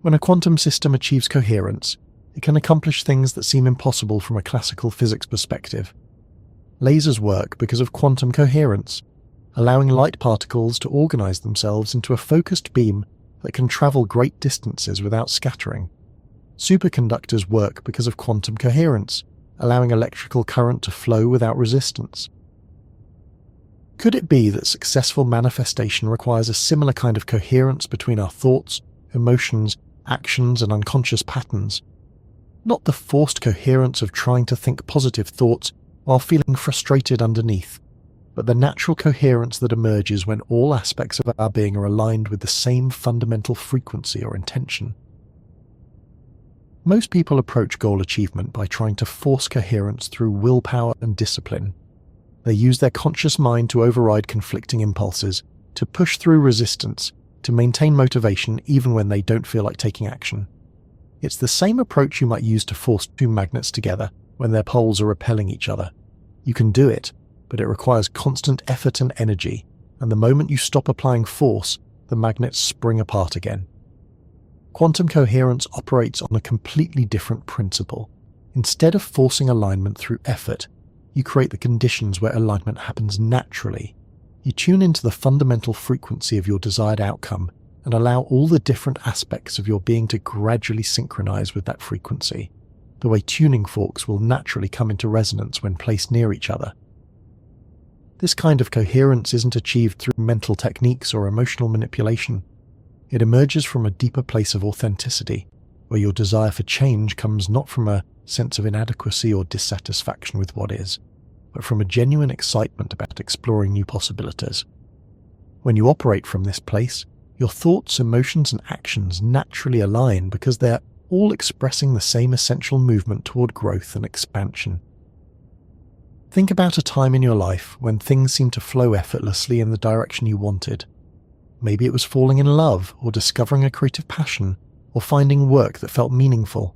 When a quantum system achieves coherence, it can accomplish things that seem impossible from a classical physics perspective. Lasers work because of quantum coherence, allowing light particles to organize themselves into a focused beam that can travel great distances without scattering. Superconductors work because of quantum coherence, allowing electrical current to flow without resistance. Could it be that successful manifestation requires a similar kind of coherence between our thoughts, emotions, actions, and unconscious patterns? Not the forced coherence of trying to think positive thoughts while feeling frustrated underneath, but the natural coherence that emerges when all aspects of our being are aligned with the same fundamental frequency or intention. Most people approach goal achievement by trying to force coherence through willpower and discipline. They use their conscious mind to override conflicting impulses, to push through resistance, to maintain motivation even when they don't feel like taking action. It's the same approach you might use to force two magnets together when their poles are repelling each other. You can do it, but it requires constant effort and energy, and the moment you stop applying force, the magnets spring apart again. Quantum coherence operates on a completely different principle. Instead of forcing alignment through effort, you create the conditions where alignment happens naturally. You tune into the fundamental frequency of your desired outcome and allow all the different aspects of your being to gradually synchronize with that frequency, the way tuning forks will naturally come into resonance when placed near each other. This kind of coherence isn't achieved through mental techniques or emotional manipulation. It emerges from a deeper place of authenticity, where your desire for change comes not from a sense of inadequacy or dissatisfaction with what is, but from a genuine excitement about exploring new possibilities. When you operate from this place, your thoughts, emotions, and actions naturally align because they're all expressing the same essential movement toward growth and expansion. Think about a time in your life when things seemed to flow effortlessly in the direction you wanted. Maybe it was falling in love, or discovering a creative passion, or finding work that felt meaningful.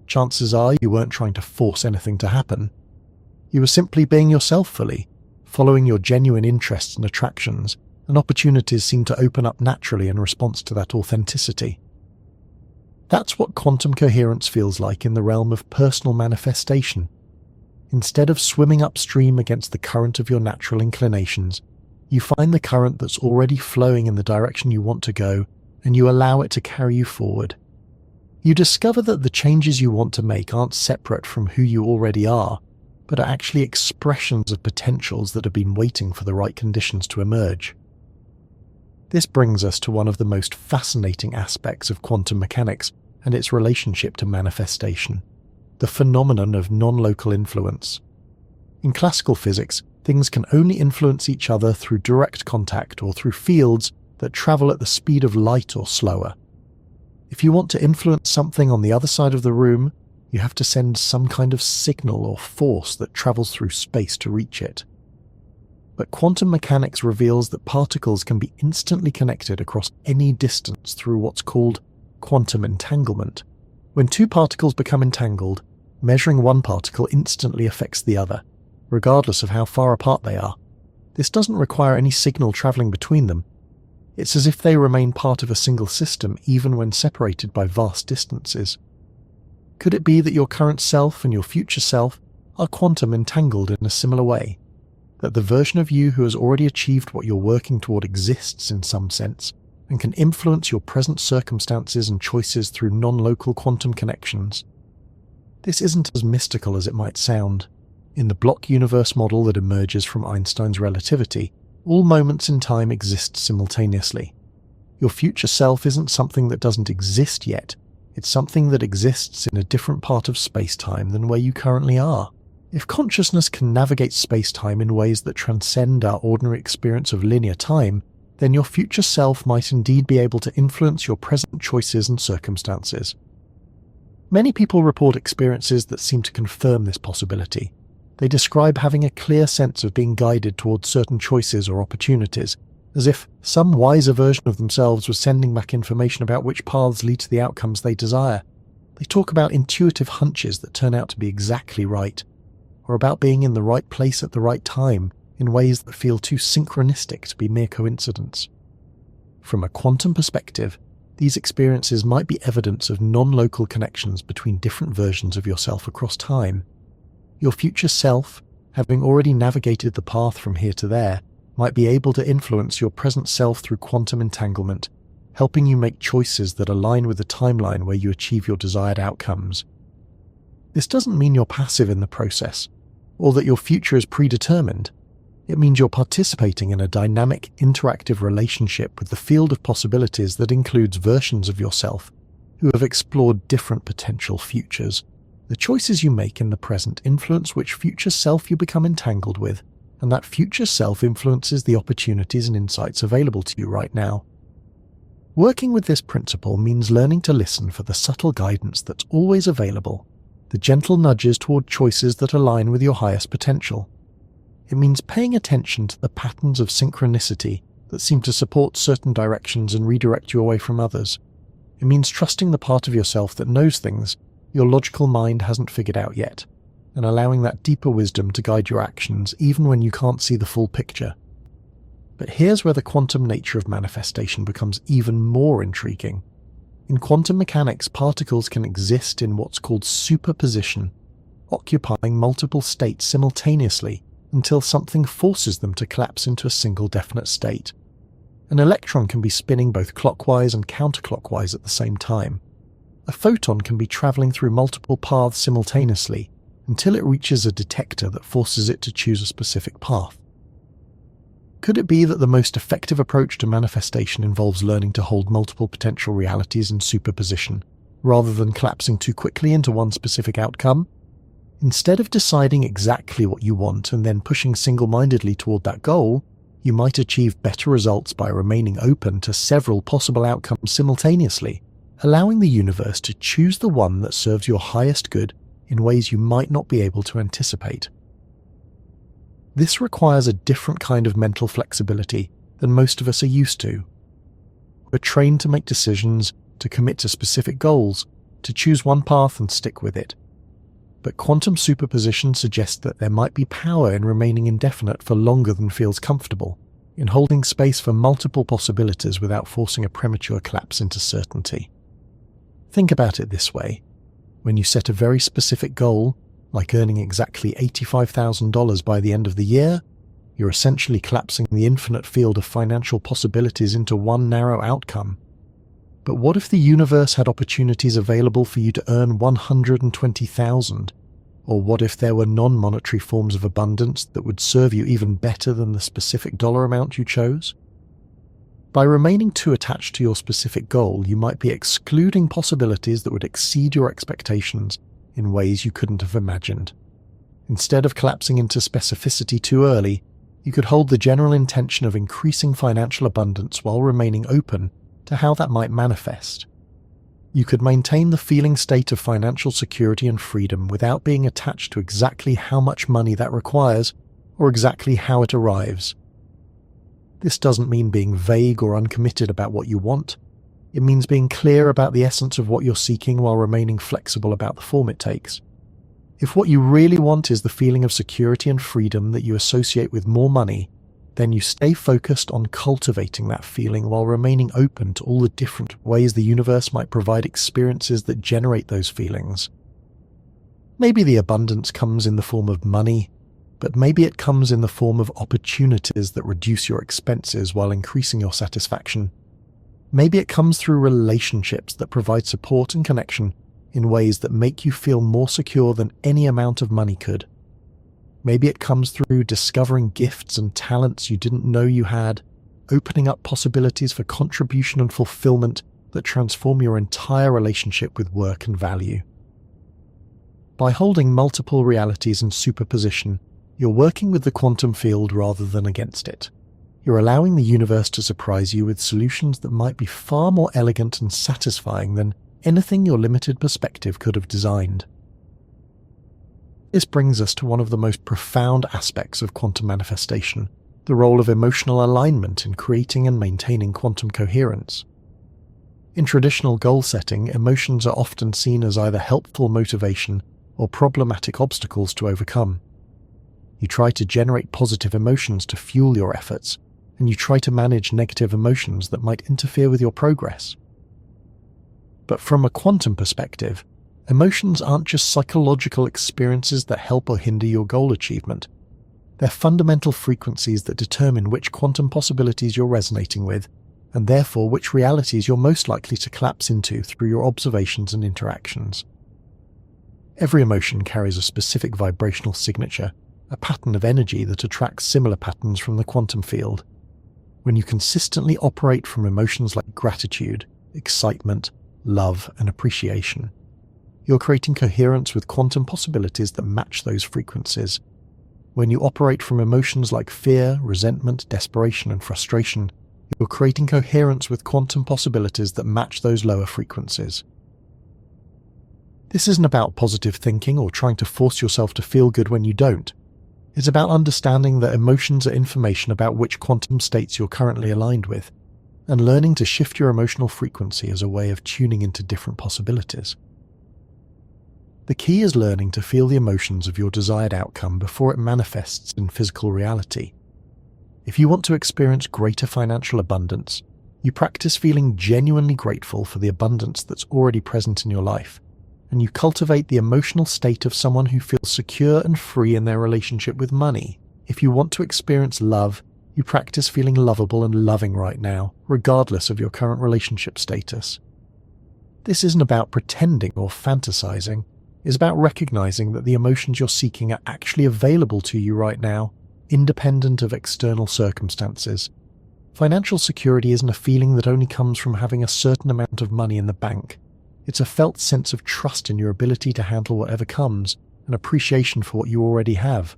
Chances are you weren't trying to force anything to happen. You were simply being yourself fully, following your genuine interests and attractions, and opportunities seem to open up naturally in response to that authenticity. That's what quantum coherence feels like in the realm of personal manifestation. Instead of swimming upstream against the current of your natural inclinations, you find the current that's already flowing in the direction you want to go, and you allow it to carry you forward. You discover that the changes you want to make aren't separate from who you already are, but are actually expressions of potentials that have been waiting for the right conditions to emerge. This brings us to one of the most fascinating aspects of quantum mechanics and its relationship to manifestation, the phenomenon of non-local influence. In classical physics, things can only influence each other through direct contact or through fields that travel at the speed of light or slower. If you want to influence something on the other side of the room, you have to send some kind of signal or force that travels through space to reach it. But quantum mechanics reveals that particles can be instantly connected across any distance through what's called quantum entanglement. When two particles become entangled, measuring one particle instantly affects the other, regardless of how far apart they are. This doesn't require any signal traveling between them. It's as if they remain part of a single system even when separated by vast distances. Could it be that your current self and your future self are quantum entangled in a similar way? That the version of you who has already achieved what you're working toward exists in some sense, and can influence your present circumstances and choices through non-local quantum connections? This isn't as mystical as it might sound. In the block universe model that emerges from Einstein's relativity, all moments in time exist simultaneously. Your future self isn't something that doesn't exist yet, it's something that exists in a different part of space-time than where you currently are. If consciousness can navigate space-time in ways that transcend our ordinary experience of linear time, then your future self might indeed be able to influence your present choices and circumstances. Many people report experiences that seem to confirm this possibility. They describe having a clear sense of being guided towards certain choices or opportunities, as if some wiser version of themselves was sending back information about which paths lead to the outcomes they desire. They talk about intuitive hunches that turn out to be exactly right, or about being in the right place at the right time in ways that feel too synchronistic to be mere coincidence. From a quantum perspective, these experiences might be evidence of non-local connections between different versions of yourself across time. Your future self, having already navigated the path from here to there, might be able to influence your present self through quantum entanglement, helping you make choices that align with the timeline where you achieve your desired outcomes. This doesn't mean you're passive in the process, or that your future is predetermined. It means you're participating in a dynamic, interactive relationship with the field of possibilities that includes versions of yourself who have explored different potential futures. The choices you make in the present influence which future self you become entangled with, and that future self influences the opportunities and insights available to you right now. Working with this principle means learning to listen for the subtle guidance that's always available, the gentle nudges toward choices that align with your highest potential. It means paying attention to the patterns of synchronicity that seem to support certain directions and redirect you away from others. It means trusting the part of yourself that knows things your logical mind hasn't figured out yet, and allowing that deeper wisdom to guide your actions even when you can't see the full picture. But here's where the quantum nature of manifestation becomes even more intriguing. In quantum mechanics, particles can exist in what's called superposition, occupying multiple states simultaneously until something forces them to collapse into a single definite state. An electron can be spinning both clockwise and counterclockwise at the same time. A photon can be traveling through multiple paths simultaneously until it reaches a detector that forces it to choose a specific path. Could it be that the most effective approach to manifestation involves learning to hold multiple potential realities in superposition, rather than collapsing too quickly into one specific outcome? Instead of deciding exactly what you want and then pushing single-mindedly toward that goal, you might achieve better results by remaining open to several possible outcomes simultaneously, allowing the universe to choose the one that serves your highest good in ways you might not be able to anticipate. This requires a different kind of mental flexibility than most of us are used to. We're trained to make decisions, to commit to specific goals, to choose one path and stick with it. But quantum superposition suggests that there might be power in remaining indefinite for longer than feels comfortable, in holding space for multiple possibilities without forcing a premature collapse into certainty. Think about it this way. When you set a very specific goal, like earning exactly $85,000 by the end of the year, you're essentially collapsing the infinite field of financial possibilities into one narrow outcome. But what if the universe had opportunities available for you to earn $120,000? Or what if there were non-monetary forms of abundance that would serve you even better than the specific dollar amount you chose? By remaining too attached to your specific goal, you might be excluding possibilities that would exceed your expectations in ways you couldn't have imagined. Instead of collapsing into specificity too early, you could hold the general intention of increasing financial abundance while remaining open to how that might manifest. You could maintain the feeling state of financial security and freedom without being attached to exactly how much money that requires or exactly how it arrives. This doesn't mean being vague or uncommitted about what you want. It means being clear about the essence of what you're seeking while remaining flexible about the form it takes. If what you really want is the feeling of security and freedom that you associate with more money, then you stay focused on cultivating that feeling while remaining open to all the different ways the universe might provide experiences that generate those feelings. Maybe the abundance comes in the form of money, but maybe it comes in the form of opportunities that reduce your expenses while increasing your satisfaction. Maybe it comes through relationships that provide support and connection in ways that make you feel more secure than any amount of money could. Maybe it comes through discovering gifts and talents you didn't know you had, opening up possibilities for contribution and fulfillment that transform your entire relationship with work and value. By holding multiple realities in superposition, you're working with the quantum field rather than against it. You're allowing the universe to surprise you with solutions that might be far more elegant and satisfying than anything your limited perspective could have designed. This brings us to one of the most profound aspects of quantum manifestation, the role of emotional alignment in creating and maintaining quantum coherence. In traditional goal setting, emotions are often seen as either helpful motivation or problematic obstacles to overcome. You try to generate positive emotions to fuel your efforts, and you try to manage negative emotions that might interfere with your progress. But from a quantum perspective, emotions aren't just psychological experiences that help or hinder your goal achievement. They're fundamental frequencies that determine which quantum possibilities you're resonating with, and therefore which realities you're most likely to collapse into through your observations and interactions. Every emotion carries a specific vibrational signature, a pattern of energy that attracts similar patterns from the quantum field. When you consistently operate from emotions like gratitude, excitement, love, and appreciation, you're creating coherence with quantum possibilities that match those frequencies. When you operate from emotions like fear, resentment, desperation, and frustration, you're creating coherence with quantum possibilities that match those lower frequencies. This isn't about positive thinking or trying to force yourself to feel good when you don't. It's about understanding that emotions are information about which quantum states you're currently aligned with. and learning to shift your emotional frequency as a way of tuning into different possibilities. The key is learning to feel the emotions of your desired outcome before it manifests in physical reality. If you want to experience greater financial abundance, you practice feeling genuinely grateful for the abundance that's already present in your life, and you cultivate the emotional state of someone who feels secure and free in their relationship with money. If you want to experience love, you practice feeling lovable and loving right now, regardless of your current relationship status. This isn't about pretending or fantasizing. It's about recognizing that the emotions you're seeking are actually available to you right now, independent of external circumstances. Financial security isn't a feeling that only comes from having a certain amount of money in the bank. It's a felt sense of trust in your ability to handle whatever comes, and appreciation for what you already have.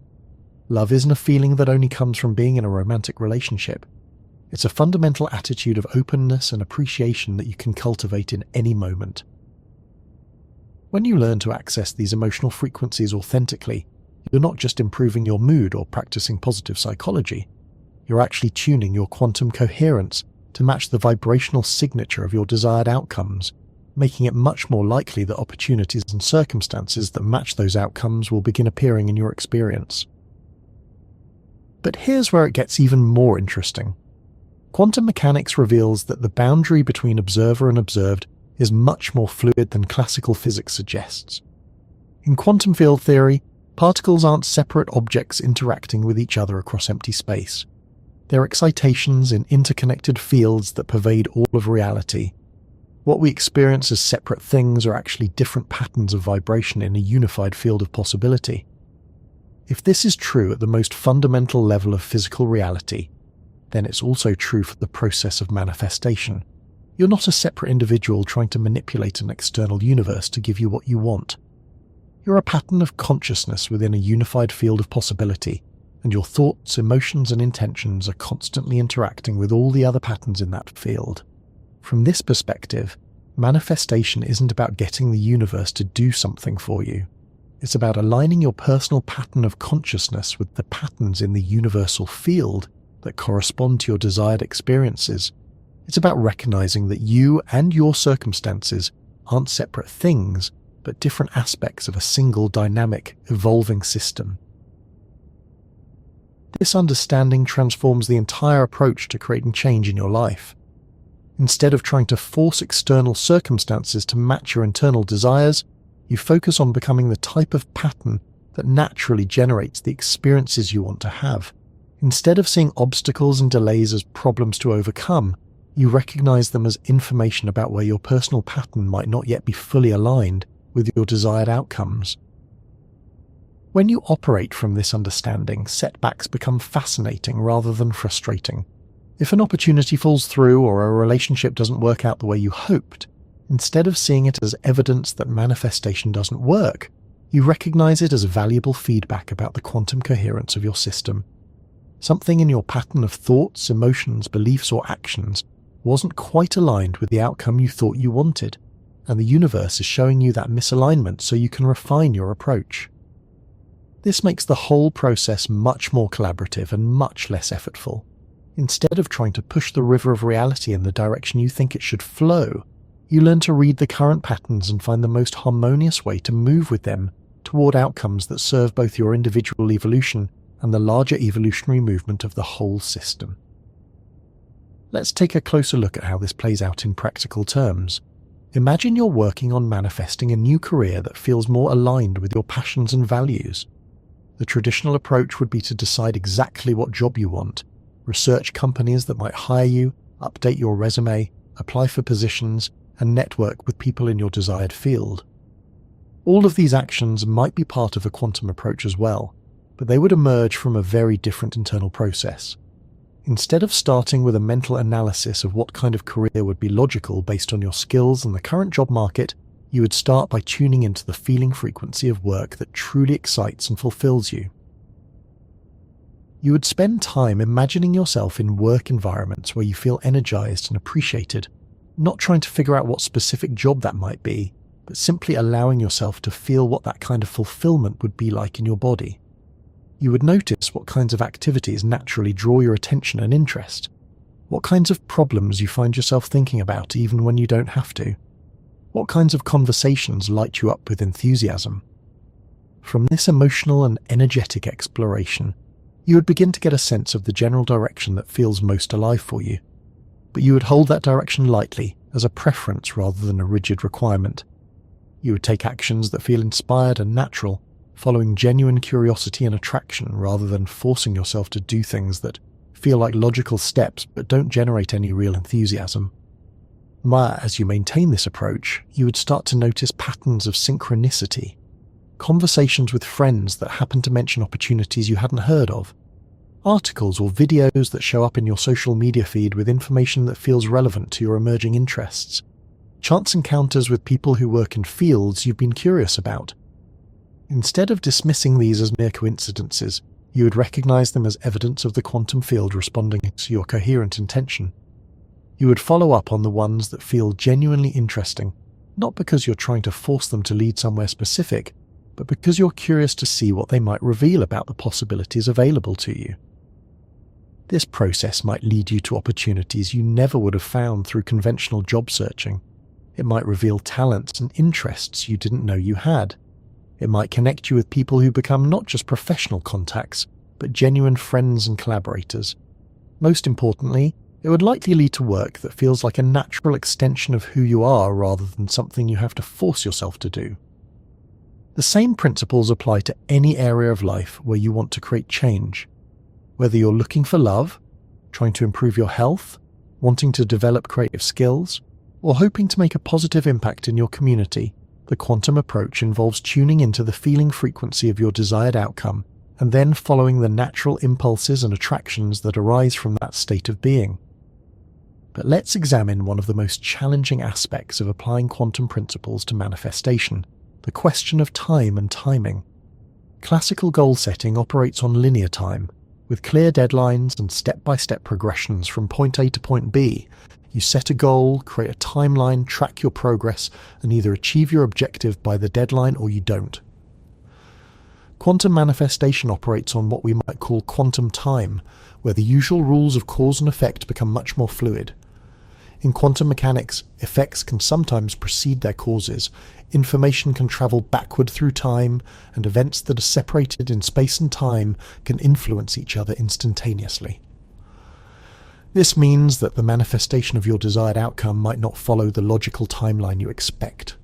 Love isn't a feeling that only comes from being in a romantic relationship. It's a fundamental attitude of openness and appreciation that you can cultivate in any moment. When you learn to access these emotional frequencies authentically, you're not just improving your mood or practicing positive psychology. You're actually tuning your quantum coherence to match the vibrational signature of your desired outcomes, making it much more likely that opportunities and circumstances that match those outcomes will begin appearing in your experience. But here's where it gets even more interesting. Quantum mechanics reveals that the boundary between observer and observed is much more fluid than classical physics suggests. In quantum field theory, particles aren't separate objects interacting with each other across empty space. They're excitations in interconnected fields that pervade all of reality. What we experience as separate things are actually different patterns of vibration in a unified field of possibility. If this is true at the most fundamental level of physical reality, then it's also true for the process of manifestation. You're not a separate individual trying to manipulate an external universe to give you what you want. You're a pattern of consciousness within a unified field of possibility, and your thoughts, emotions, and intentions are constantly interacting with all the other patterns in that field. From this perspective, manifestation isn't about getting the universe to do something for you. It's about aligning your personal pattern of consciousness with the patterns in the universal field that correspond to your desired experiences. It's about recognizing that you and your circumstances aren't separate things, but different aspects of a single dynamic, evolving system. This understanding transforms the entire approach to creating change in your life. Instead of trying to force external circumstances to match your internal desires, you focus on becoming the type of pattern that naturally generates the experiences you want to have. Instead of seeing obstacles and delays as problems to overcome, you recognize them as information about where your personal pattern might not yet be fully aligned with your desired outcomes. When you operate from this understanding, setbacks become fascinating rather than frustrating. If an opportunity falls through or a relationship doesn't work out the way you hoped, instead of seeing it as evidence that manifestation doesn't work, you recognize it as valuable feedback about the quantum coherence of your system. Something in your pattern of thoughts, emotions, beliefs, or actions wasn't quite aligned with the outcome you thought you wanted, and the universe is showing you that misalignment so you can refine your approach. This makes the whole process much more collaborative and much less effortful. Instead of trying to push the river of reality in the direction you think it should flow, you learn to read the current patterns and find the most harmonious way to move with them toward outcomes that serve both your individual evolution and the larger evolutionary movement of the whole system. Let's take a closer look at how this plays out in practical terms. Imagine you're working on manifesting a new career that feels more aligned with your passions and values. The traditional approach would be to decide exactly what job you want, research companies that might hire you, update your resume, apply for positions, and network with people in your desired field. All of these actions might be part of a quantum approach as well, but they would emerge from a very different internal process. Instead of starting with a mental analysis of what kind of career would be logical based on your skills and the current job market, you would start by tuning into the feeling frequency of work that truly excites and fulfills you. You would spend time imagining yourself in work environments where you feel energized and appreciated, not trying to figure out what specific job that might be, but simply allowing yourself to feel what that kind of fulfillment would be like in your body. You would notice what kinds of activities naturally draw your attention and interest. What kinds of problems you find yourself thinking about even when you don't have to? What kinds of conversations light you up with enthusiasm? From this emotional and energetic exploration, you would begin to get a sense of the general direction that feels most alive for you. But you would hold that direction lightly, as a preference rather than a rigid requirement. You would take actions that feel inspired and natural, following genuine curiosity and attraction rather than forcing yourself to do things that feel like logical steps but don't generate any real enthusiasm. As you maintain this approach, you would start to notice patterns of synchronicity, conversations with friends that happen to mention opportunities you hadn't heard of, articles or videos that show up in your social media feed with information that feels relevant to your emerging interests, chance encounters with people who work in fields you've been curious about. Instead of dismissing these as mere coincidences, you would recognize them as evidence of the quantum field responding to your coherent intention. You would follow up on the ones that feel genuinely interesting, not because you're trying to force them to lead somewhere specific, but because you're curious to see what they might reveal about the possibilities available to you. This process might lead you to opportunities you never would have found through conventional job searching. It might reveal talents and interests you didn't know you had. It might connect you with people who become not just professional contacts, but genuine friends and collaborators. Most importantly, it would likely lead to work that feels like a natural extension of who you are rather than something you have to force yourself to do. The same principles apply to any area of life where you want to create change. Whether you're looking for love, trying to improve your health, wanting to develop creative skills, or hoping to make a positive impact in your community, the quantum approach involves tuning into the feeling frequency of your desired outcome and then following the natural impulses and attractions that arise from that state of being. But let's examine one of the most challenging aspects of applying quantum principles to manifestation, the question of time and timing. Classical goal setting operates on linear time, with clear deadlines and step-by-step progressions from point A to point B. You set a goal, create a timeline, track your progress, and either achieve your objective by the deadline or you don't. Quantum manifestation operates on what we might call quantum time, where the usual rules of cause and effect become much more fluid. In quantum mechanics, effects can sometimes precede their causes, information can travel backward through time, and events that are separated in space and time can influence each other instantaneously. This means that the manifestation of your desired outcome might not follow the logical timeline you expect.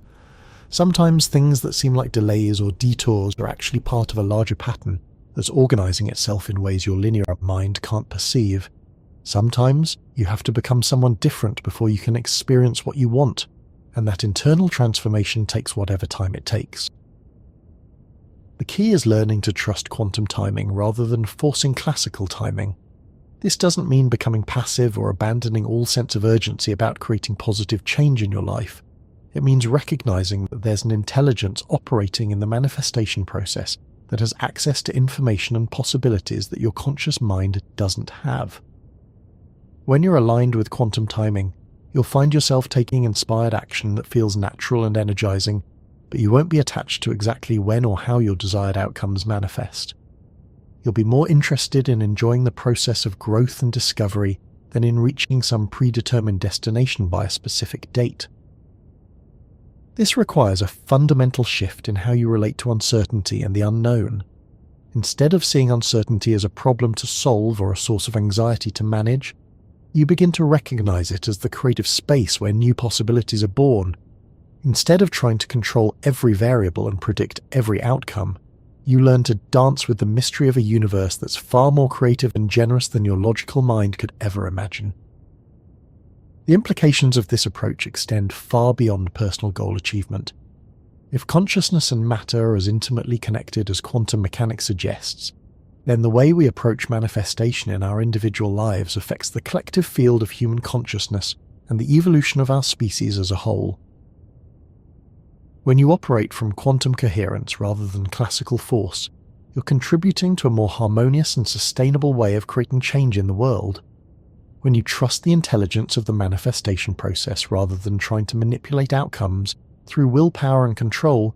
Sometimes things that seem like delays or detours are actually part of a larger pattern that's organizing itself in ways your linear mind can't perceive. Sometimes you have to become someone different before you can experience what you want, and that internal transformation takes whatever time it takes. The key is learning to trust quantum timing rather than forcing classical timing. This doesn't mean becoming passive or abandoning all sense of urgency about creating positive change in your life. It means recognizing that there's an intelligence operating in the manifestation process that has access to information and possibilities that your conscious mind doesn't have. When you're aligned with quantum timing, you'll find yourself taking inspired action that feels natural and energizing, but you won't be attached to exactly when or how your desired outcomes manifest. You'll be more interested in enjoying the process of growth and discovery than in reaching some predetermined destination by a specific date. This requires a fundamental shift in how you relate to uncertainty and the unknown. Instead of seeing uncertainty as a problem to solve or a source of anxiety to manage, you begin to recognize it as the creative space where new possibilities are born. Instead of trying to control every variable and predict every outcome, you learn to dance with the mystery of a universe that's far more creative and generous than your logical mind could ever imagine. The implications of this approach extend far beyond personal goal achievement. If consciousness and matter are as intimately connected as quantum mechanics suggests, then the way we approach manifestation in our individual lives affects the collective field of human consciousness and the evolution of our species as a whole. When you operate from quantum coherence rather than classical force, you're contributing to a more harmonious and sustainable way of creating change in the world. When you trust the intelligence of the manifestation process rather than trying to manipulate outcomes through willpower and control,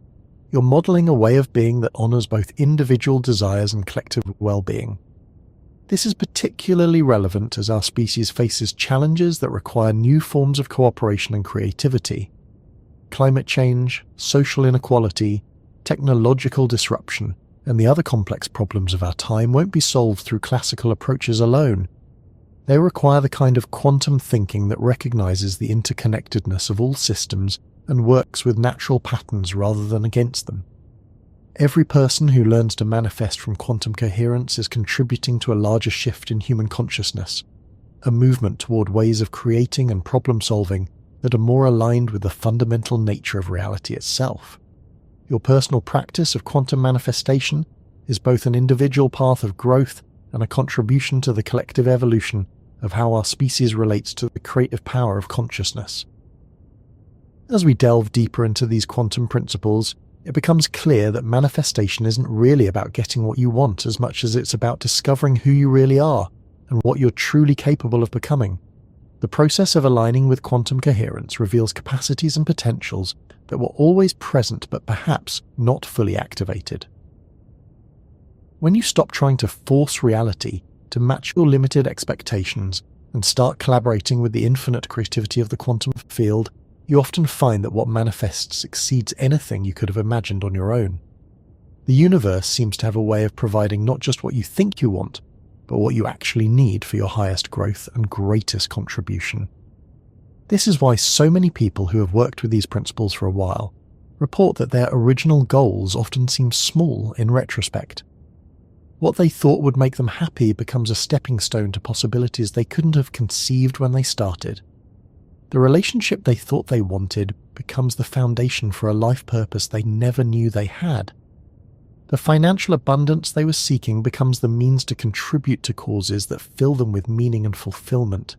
you're modeling a way of being that honors both individual desires and collective well-being. This is particularly relevant as our species faces challenges that require new forms of cooperation and creativity. Climate change, social inequality, technological disruption, and the other complex problems of our time won't be solved through classical approaches alone. They require the kind of quantum thinking that recognizes the interconnectedness of all systems and works with natural patterns rather than against them. Every person who learns to manifest from quantum coherence is contributing to a larger shift in human consciousness, a movement toward ways of creating and problem-solving that are more aligned with the fundamental nature of reality itself. Your personal practice of quantum manifestation is both an individual path of growth and a contribution to the collective evolution of how our species relates to the creative power of consciousness. As we delve deeper into these quantum principles, it becomes clear that manifestation isn't really about getting what you want as much as it's about discovering who you really are and what you're truly capable of becoming. The process of aligning with quantum coherence reveals capacities and potentials that were always present but perhaps not fully activated. When you stop trying to force reality to match your limited expectations and start collaborating with the infinite creativity of the quantum field, you often find that what manifests exceeds anything you could have imagined on your own. The universe seems to have a way of providing not just what you think you want, but what you actually need for your highest growth and greatest contribution. This is why so many people who have worked with these principles for a while report that their original goals often seem small in retrospect. What they thought would make them happy becomes a stepping stone to possibilities they couldn't have conceived when they started. The relationship they thought they wanted becomes the foundation for a life purpose they never knew they had. The financial abundance they were seeking becomes the means to contribute to causes that fill them with meaning and fulfillment.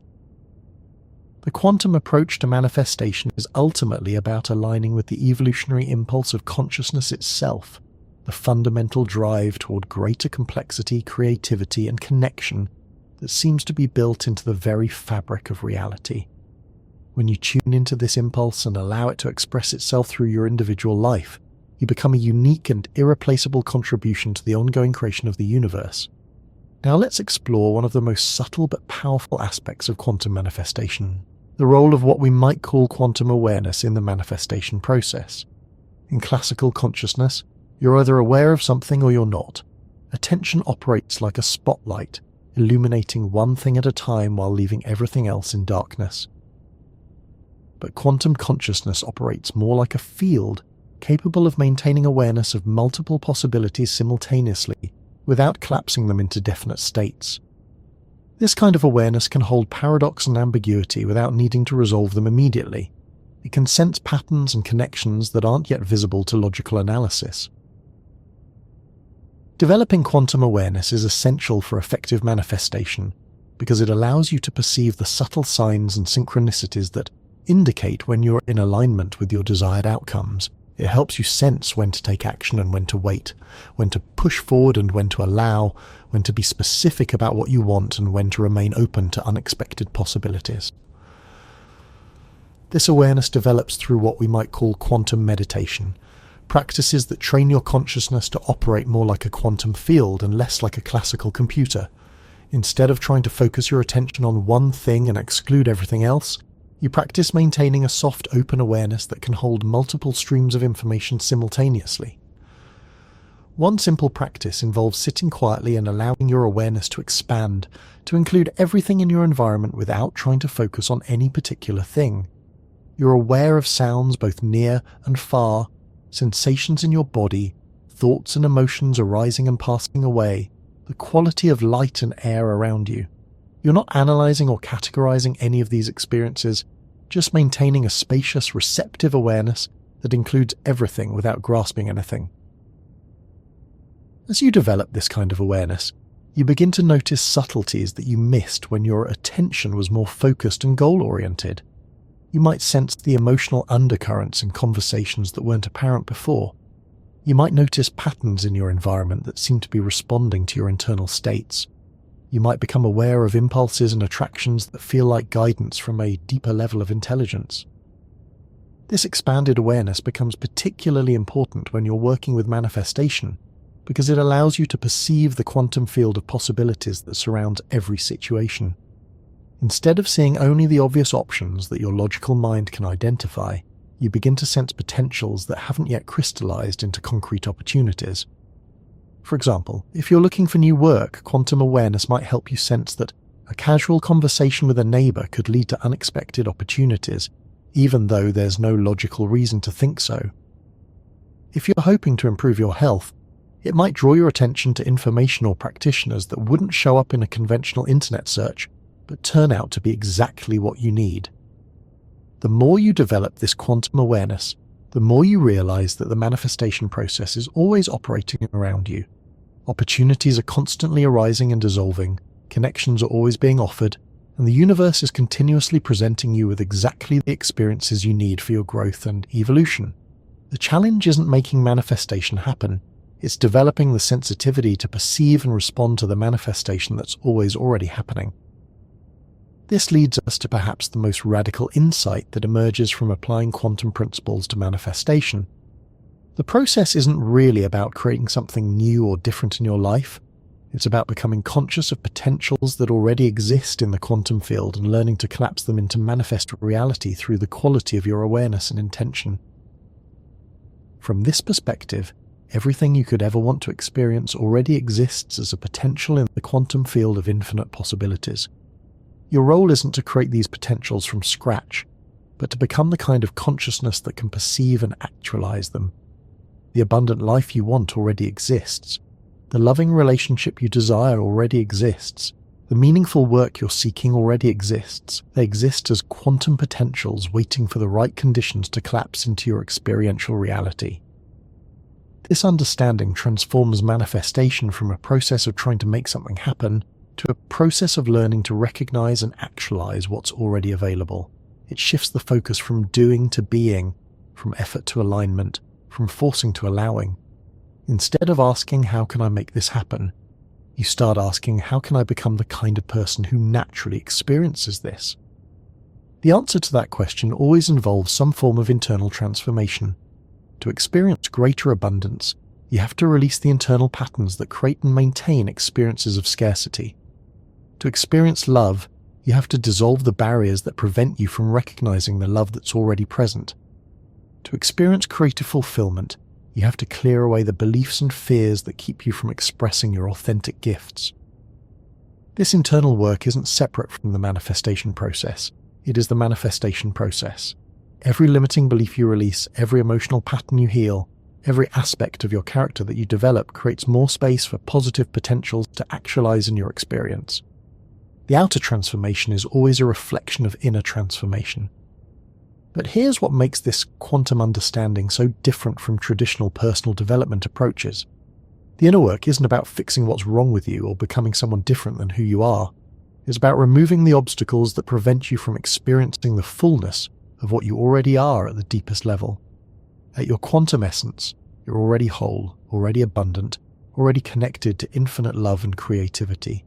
The quantum approach to manifestation is ultimately about aligning with the evolutionary impulse of consciousness itself, the fundamental drive toward greater complexity, creativity, and connection that seems to be built into the very fabric of reality. When you tune into this impulse and allow it to express itself through your individual life, you become a unique and irreplaceable contribution to the ongoing creation of the universe. Now let's explore one of the most subtle but powerful aspects of quantum manifestation, the role of what we might call quantum awareness in the manifestation process. In classical consciousness, you're either aware of something or you're not. Attention operates like a spotlight, illuminating one thing at a time while leaving everything else in darkness. But quantum consciousness operates more like a field, capable of maintaining awareness of multiple possibilities simultaneously, without collapsing them into definite states. This kind of awareness can hold paradox and ambiguity without needing to resolve them immediately. It can sense patterns and connections that aren't yet visible to logical analysis. Developing quantum awareness is essential for effective manifestation because it allows you to perceive the subtle signs and synchronicities that indicate when you're in alignment with your desired outcomes. It helps you sense when to take action and when to wait, when to push forward and when to allow, when to be specific about what you want and when to remain open to unexpected possibilities. This awareness develops through what we might call quantum meditation, practices that train your consciousness to operate more like a quantum field and less like a classical computer. Instead of trying to focus your attention on one thing and exclude everything else, you practice maintaining a soft, open awareness that can hold multiple streams of information simultaneously. One simple practice involves sitting quietly and allowing your awareness to expand, to include everything in your environment without trying to focus on any particular thing. You're aware of sounds both near and far, sensations in your body, thoughts and emotions arising and passing away, the quality of light and air around you. You're not analyzing or categorizing any of these experiences, just maintaining a spacious, receptive awareness that includes everything without grasping anything. As you develop this kind of awareness, you begin to notice subtleties that you missed when your attention was more focused and goal-oriented. You might sense the emotional undercurrents in conversations that weren't apparent before. You might notice patterns in your environment that seem to be responding to your internal states. You might become aware of impulses and attractions that feel like guidance from a deeper level of intelligence. This expanded awareness becomes particularly important when you're working with manifestation, because it allows you to perceive the quantum field of possibilities that surrounds every situation. Instead of seeing only the obvious options that your logical mind can identify, you begin to sense potentials that haven't yet crystallized into concrete opportunities. For example, if you're looking for new work, quantum awareness might help you sense that a casual conversation with a neighbor could lead to unexpected opportunities, even though there's no logical reason to think so. If you're hoping to improve your health, it might draw your attention to information or practitioners that wouldn't show up in a conventional internet search, but turn out to be exactly what you need. The more you develop this quantum awareness, the more you realize that the manifestation process is always operating around you. Opportunities are constantly arising and dissolving, connections are always being offered, and the universe is continuously presenting you with exactly the experiences you need for your growth and evolution. The challenge isn't making manifestation happen, it's developing the sensitivity to perceive and respond to the manifestation that's always already happening. This leads us to perhaps the most radical insight that emerges from applying quantum principles to manifestation. The process isn't really about creating something new or different in your life. It's about becoming conscious of potentials that already exist in the quantum field and learning to collapse them into manifest reality through the quality of your awareness and intention. From this perspective, everything you could ever want to experience already exists as a potential in the quantum field of infinite possibilities. Your role isn't to create these potentials from scratch, but to become the kind of consciousness that can perceive and actualize them. The abundant life you want already exists. The loving relationship you desire already exists. The meaningful work you're seeking already exists. They exist as quantum potentials waiting for the right conditions to collapse into your experiential reality. This understanding transforms manifestation from a process of trying to make something happen to a process of learning to recognize and actualize what's already available. It shifts the focus from doing to being, from effort to alignment, from forcing to allowing. Instead of asking, how can I make this happen? You start asking, how can I become the kind of person who naturally experiences this? The answer to that question always involves some form of internal transformation. To experience greater abundance, you have to release the internal patterns that create and maintain experiences of scarcity. To experience love, you have to dissolve the barriers that prevent you from recognizing the love that's already present. To experience creative fulfillment, you have to clear away the beliefs and fears that keep you from expressing your authentic gifts. This internal work isn't separate from the manifestation process. It is the manifestation process. Every limiting belief you release, every emotional pattern you heal, every aspect of your character that you develop creates more space for positive potentials to actualize in your experience. The outer transformation is always a reflection of inner transformation. But here's what makes this quantum understanding so different from traditional personal development approaches. The inner work isn't about fixing what's wrong with you or becoming someone different than who you are. It's about removing the obstacles that prevent you from experiencing the fullness of what you already are at the deepest level. At your quantum essence, you're already whole, already abundant, already connected to infinite love and creativity.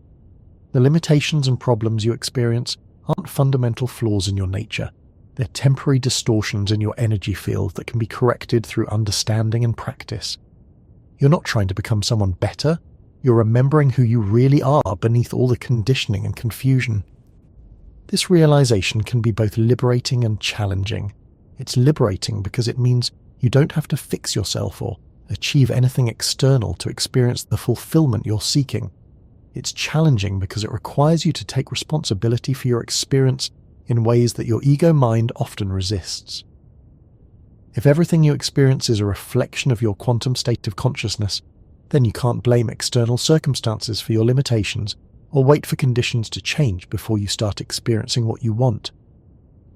The limitations and problems you experience aren't fundamental flaws in your nature. They're temporary distortions in your energy field that can be corrected through understanding and practice. You're not trying to become someone better. You're remembering who you really are beneath all the conditioning and confusion. This realization can be both liberating and challenging. It's liberating because it means you don't have to fix yourself or achieve anything external to experience the fulfillment you're seeking. It's challenging because it requires you to take responsibility for your experience in ways that your ego mind often resists. If everything you experience is a reflection of your quantum state of consciousness, then you can't blame external circumstances for your limitations or wait for conditions to change before you start experiencing what you want.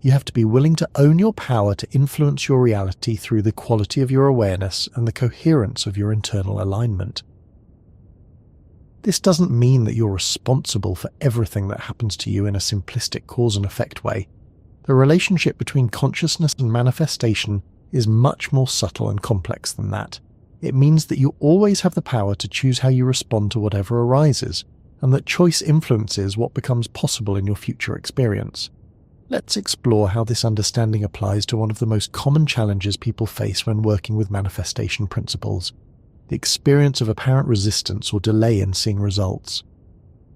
You have to be willing to own your power to influence your reality through the quality of your awareness and the coherence of your internal alignment. This doesn't mean that you're responsible for everything that happens to you in a simplistic cause and effect way. The relationship between consciousness and manifestation is much more subtle and complex than that. It means that you always have the power to choose how you respond to whatever arises, and that choice influences what becomes possible in your future experience. Let's explore how this understanding applies to one of the most common challenges people face when working with manifestation principles: the experience of apparent resistance or delay in seeing results.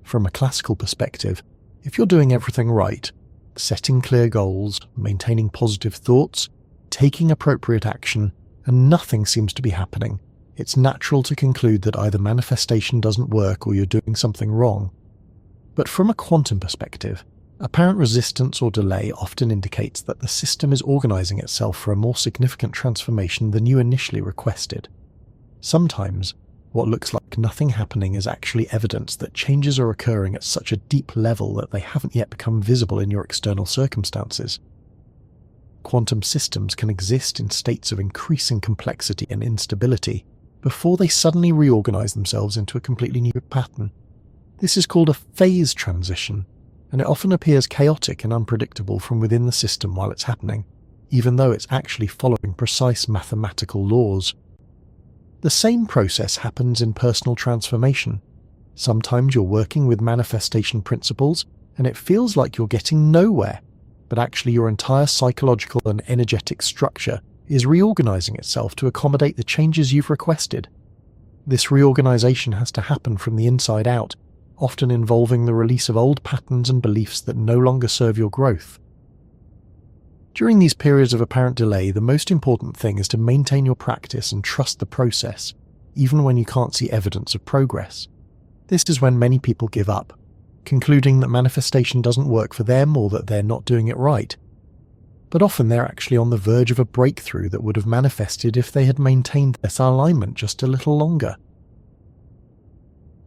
From a classical perspective, if you're doing everything right, setting clear goals, maintaining positive thoughts, taking appropriate action, and nothing seems to be happening, it's natural to conclude that either manifestation doesn't work or you're doing something wrong. But from a quantum perspective, apparent resistance or delay often indicates that the system is organizing itself for a more significant transformation than you initially requested. Sometimes, what looks like nothing happening is actually evidence that changes are occurring at such a deep level that they haven't yet become visible in your external circumstances. Quantum systems can exist in states of increasing complexity and instability before they suddenly reorganize themselves into a completely new pattern. This is called a phase transition, and it often appears chaotic and unpredictable from within the system while it's happening, even though it's actually following precise mathematical laws. The same process happens in personal transformation. Sometimes you're working with manifestation principles and it feels like you're getting nowhere, but actually your entire psychological and energetic structure is reorganizing itself to accommodate the changes you've requested. This reorganization has to happen from the inside out, often involving the release of old patterns and beliefs that no longer serve your growth. During these periods of apparent delay, the most important thing is to maintain your practice and trust the process, even when you can't see evidence of progress. This is when many people give up, concluding that manifestation doesn't work for them or that they're not doing it right. But often they're actually on the verge of a breakthrough that would have manifested if they had maintained this alignment just a little longer.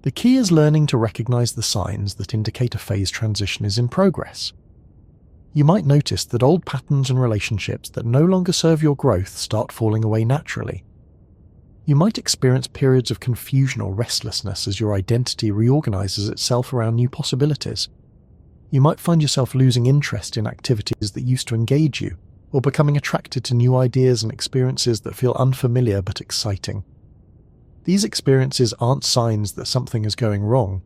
The key is learning to recognize the signs that indicate a phase transition is in progress. You might notice that old patterns and relationships that no longer serve your growth start falling away naturally. You might experience periods of confusion or restlessness as your identity reorganizes itself around new possibilities. You might find yourself losing interest in activities that used to engage you, or becoming attracted to new ideas and experiences that feel unfamiliar but exciting. These experiences aren't signs that something is going wrong.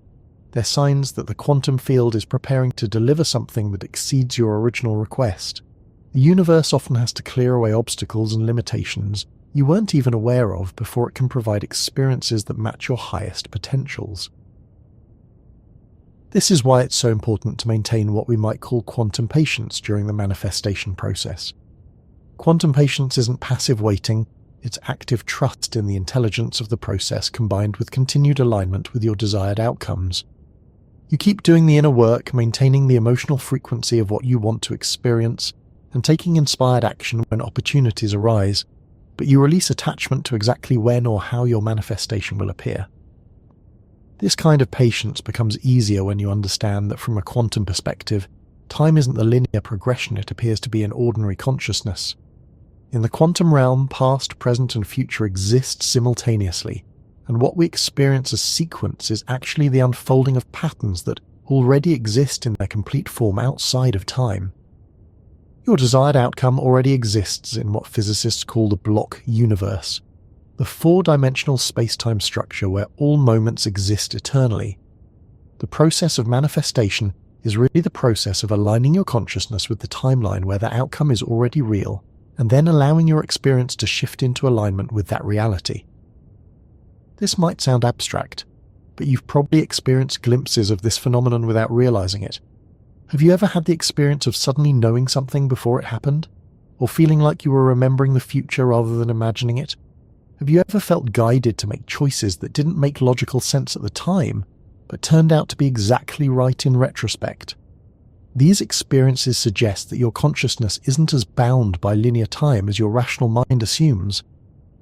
They're signs that the quantum field is preparing to deliver something that exceeds your original request. The universe often has to clear away obstacles and limitations you weren't even aware of before it can provide experiences that match your highest potentials. This is why it's so important to maintain what we might call quantum patience during the manifestation process. Quantum patience isn't passive waiting, it's active trust in the intelligence of the process combined with continued alignment with your desired outcomes. You keep doing the inner work, maintaining the emotional frequency of what you want to experience, and taking inspired action when opportunities arise, but you release attachment to exactly when or how your manifestation will appear. This kind of patience becomes easier when you understand that from a quantum perspective, time isn't the linear progression it appears to be in ordinary consciousness. In the quantum realm, past, present, and future exist simultaneously, and what we experience as sequence is actually the unfolding of patterns that already exist in their complete form outside of time. Your desired outcome already exists in what physicists call the block universe, the four-dimensional space-time structure where all moments exist eternally. The process of manifestation is really the process of aligning your consciousness with the timeline where the outcome is already real, and then allowing your experience to shift into alignment with that reality. This might sound abstract, but you've probably experienced glimpses of this phenomenon without realizing it. Have you ever had the experience of suddenly knowing something before it happened? Or feeling like you were remembering the future rather than imagining it? Have you ever felt guided to make choices that didn't make logical sense at the time, but turned out to be exactly right in retrospect? These experiences suggest that your consciousness isn't as bound by linear time as your rational mind assumes.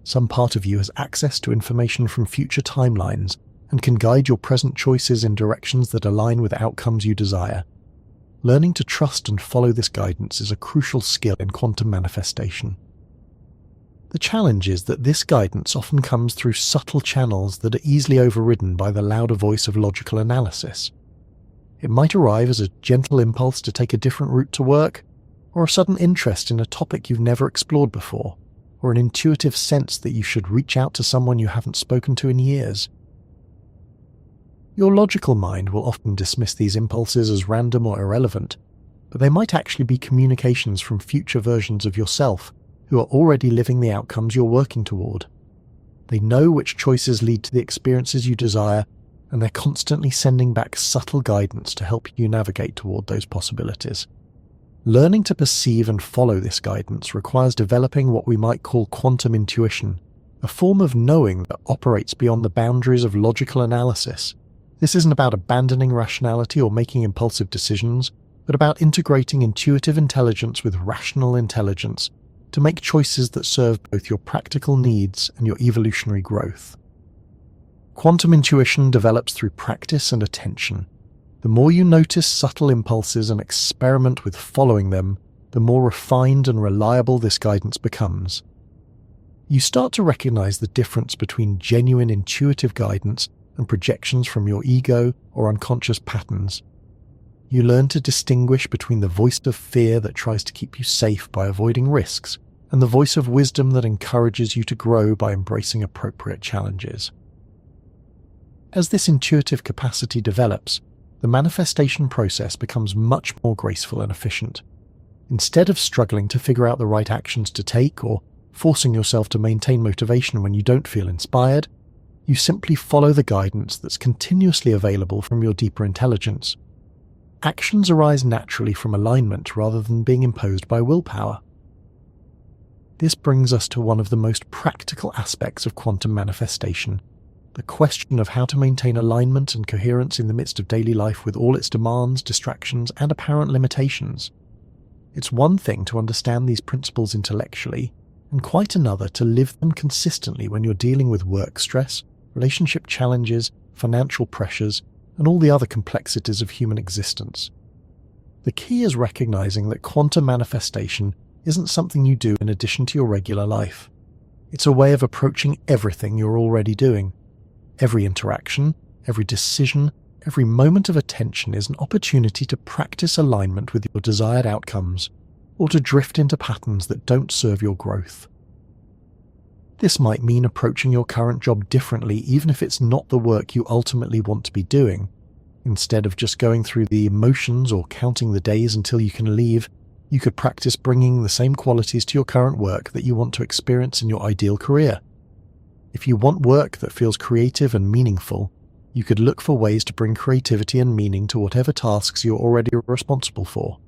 Some part of you has access to information from future timelines and can guide your present choices in directions that align with outcomes you desire. Learning to trust and follow this guidance is a crucial skill in quantum manifestation. The challenge is that this guidance often comes through subtle channels that are easily overridden by the louder voice of logical analysis. It might arrive as a gentle impulse to take a different route to work, or a sudden interest in a topic you've never explored before, or an intuitive sense that you should reach out to someone you haven't spoken to in years. Your logical mind will often dismiss these impulses as random or irrelevant, but they might actually be communications from future versions of yourself who are already living the outcomes you're working toward. They know which choices lead to the experiences you desire, and they're constantly sending back subtle guidance to help you navigate toward those possibilities. Learning to perceive and follow this guidance requires developing what we might call quantum intuition, a form of knowing that operates beyond the boundaries of logical analysis. This isn't about abandoning rationality or making impulsive decisions, but about integrating intuitive intelligence with rational intelligence to make choices that serve both your practical needs and your evolutionary growth. Quantum intuition develops through practice and attention. The more you notice subtle impulses and experiment with following them, the more refined and reliable this guidance becomes. You start to recognize the difference between genuine intuitive guidance and projections from your ego or unconscious patterns. You learn to distinguish between the voice of fear that tries to keep you safe by avoiding risks and the voice of wisdom that encourages you to grow by embracing appropriate challenges. As this intuitive capacity develops, the manifestation process becomes much more graceful and efficient. Instead of struggling to figure out the right actions to take or forcing yourself to maintain motivation when you don't feel inspired, you simply follow the guidance that's continuously available from your deeper intelligence. Actions arise naturally from alignment rather than being imposed by willpower. This brings us to one of the most practical aspects of quantum manifestation, the question of how to maintain alignment and coherence in the midst of daily life with all its demands, distractions, and apparent limitations. It's one thing to understand these principles intellectually, and quite another to live them consistently when you're dealing with work stress, relationship challenges, financial pressures, and all the other complexities of human existence. The key is recognizing that quantum manifestation isn't something you do in addition to your regular life. It's a way of approaching everything you're already doing. Every interaction, every decision, every moment of attention is an opportunity to practice alignment with your desired outcomes, or to drift into patterns that don't serve your growth. This might mean approaching your current job differently even if it's not the work you ultimately want to be doing. Instead of just going through the emotions or counting the days until you can leave, you could practice bringing the same qualities to your current work that you want to experience in your ideal career. If you want work that feels creative and meaningful, you could look for ways to bring creativity and meaning to whatever tasks you're already responsible for.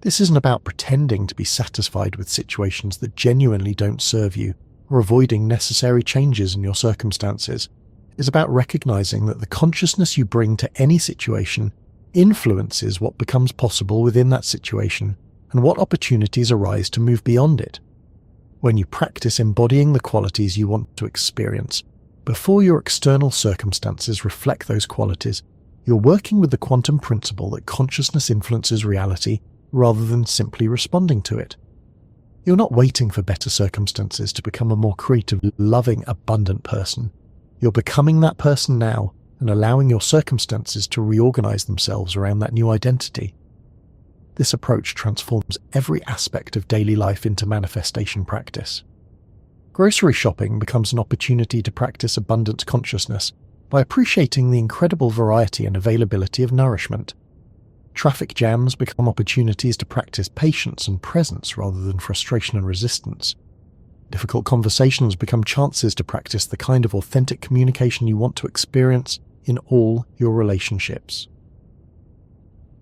This isn't about pretending to be satisfied with situations that genuinely don't serve you, or avoiding necessary changes in your circumstances. It's about recognizing that the consciousness you bring to any situation influences what becomes possible within that situation and what opportunities arise to move beyond it. When you practice embodying the qualities you want to experience, before your external circumstances reflect those qualities, you're working with the quantum principle that consciousness influences reality rather than simply responding to it. You're not waiting for better circumstances to become a more creative, loving, abundant person. You're becoming that person now and allowing your circumstances to reorganize themselves around that new identity. This approach transforms every aspect of daily life into manifestation practice. Grocery shopping becomes an opportunity to practice abundant consciousness by appreciating the incredible variety and availability of nourishment. Traffic jams become opportunities to practice patience and presence rather than frustration and resistance. Difficult conversations become chances to practice the kind of authentic communication you want to experience in all your relationships.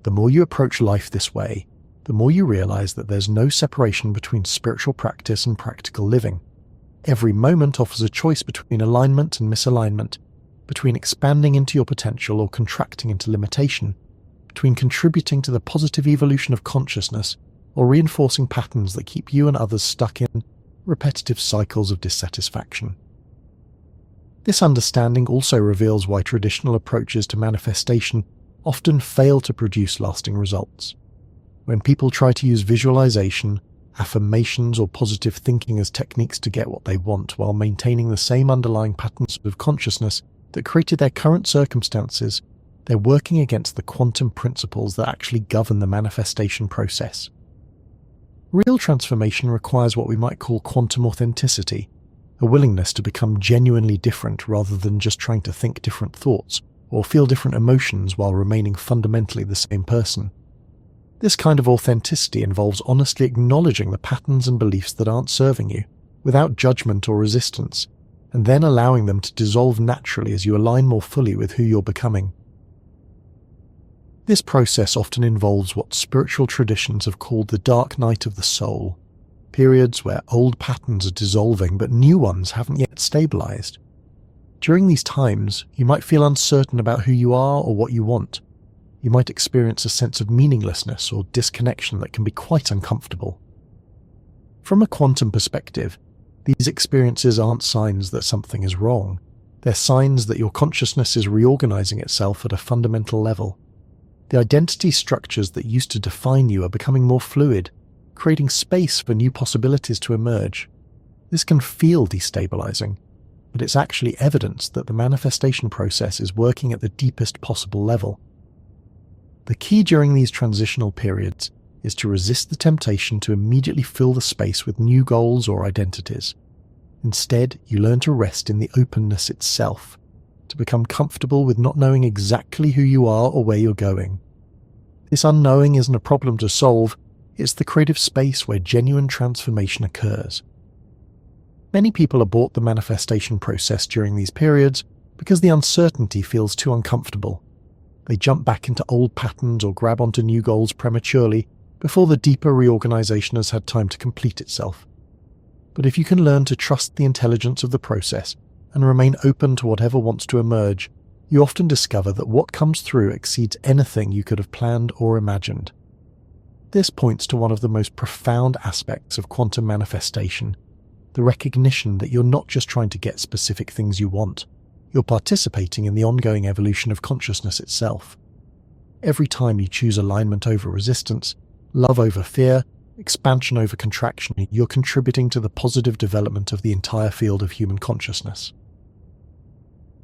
The more you approach life this way, the more you realize that there's no separation between spiritual practice and practical living. Every moment offers a choice between alignment and misalignment, between expanding into your potential or contracting into limitation, between contributing to the positive evolution of consciousness or reinforcing patterns that keep you and others stuck in repetitive cycles of dissatisfaction. This understanding also reveals why traditional approaches to manifestation often fail to produce lasting results. When people try to use visualization, affirmations, or positive thinking as techniques to get what they want while maintaining the same underlying patterns of consciousness that created their current circumstances, they're working against the quantum principles that actually govern the manifestation process. Real transformation requires what we might call quantum authenticity, a willingness to become genuinely different rather than just trying to think different thoughts or feel different emotions while remaining fundamentally the same person. This kind of authenticity involves honestly acknowledging the patterns and beliefs that aren't serving you, without judgment or resistance, and then allowing them to dissolve naturally as you align more fully with who you're becoming. This process often involves what spiritual traditions have called the dark night of the soul, periods where old patterns are dissolving but new ones haven't yet stabilized. During these times, you might feel uncertain about who you are or what you want. You might experience a sense of meaninglessness or disconnection that can be quite uncomfortable. From a quantum perspective, these experiences aren't signs that something is wrong. They're signs that your consciousness is reorganizing itself at a fundamental level. The identity structures that used to define you are becoming more fluid, creating space for new possibilities to emerge. This can feel destabilizing, but it's actually evidence that the manifestation process is working at the deepest possible level. The key during these transitional periods is to resist the temptation to immediately fill the space with new goals or identities. Instead, you learn to rest in the openness itself, to become comfortable with not knowing exactly who you are or where you're going. This unknowing isn't a problem to solve, it's the creative space where genuine transformation occurs. Many people abort the manifestation process during these periods because the uncertainty feels too uncomfortable. They jump back into old patterns or grab onto new goals prematurely before the deeper reorganization has had time to complete itself. But if you can learn to trust the intelligence of the process and remain open to whatever wants to emerge, you often discover that what comes through exceeds anything you could have planned or imagined. This points to one of the most profound aspects of quantum manifestation, the recognition that you're not just trying to get specific things you want, you're participating in the ongoing evolution of consciousness itself. Every time you choose alignment over resistance, love over fear, expansion over contraction, you're contributing to the positive development of the entire field of human consciousness.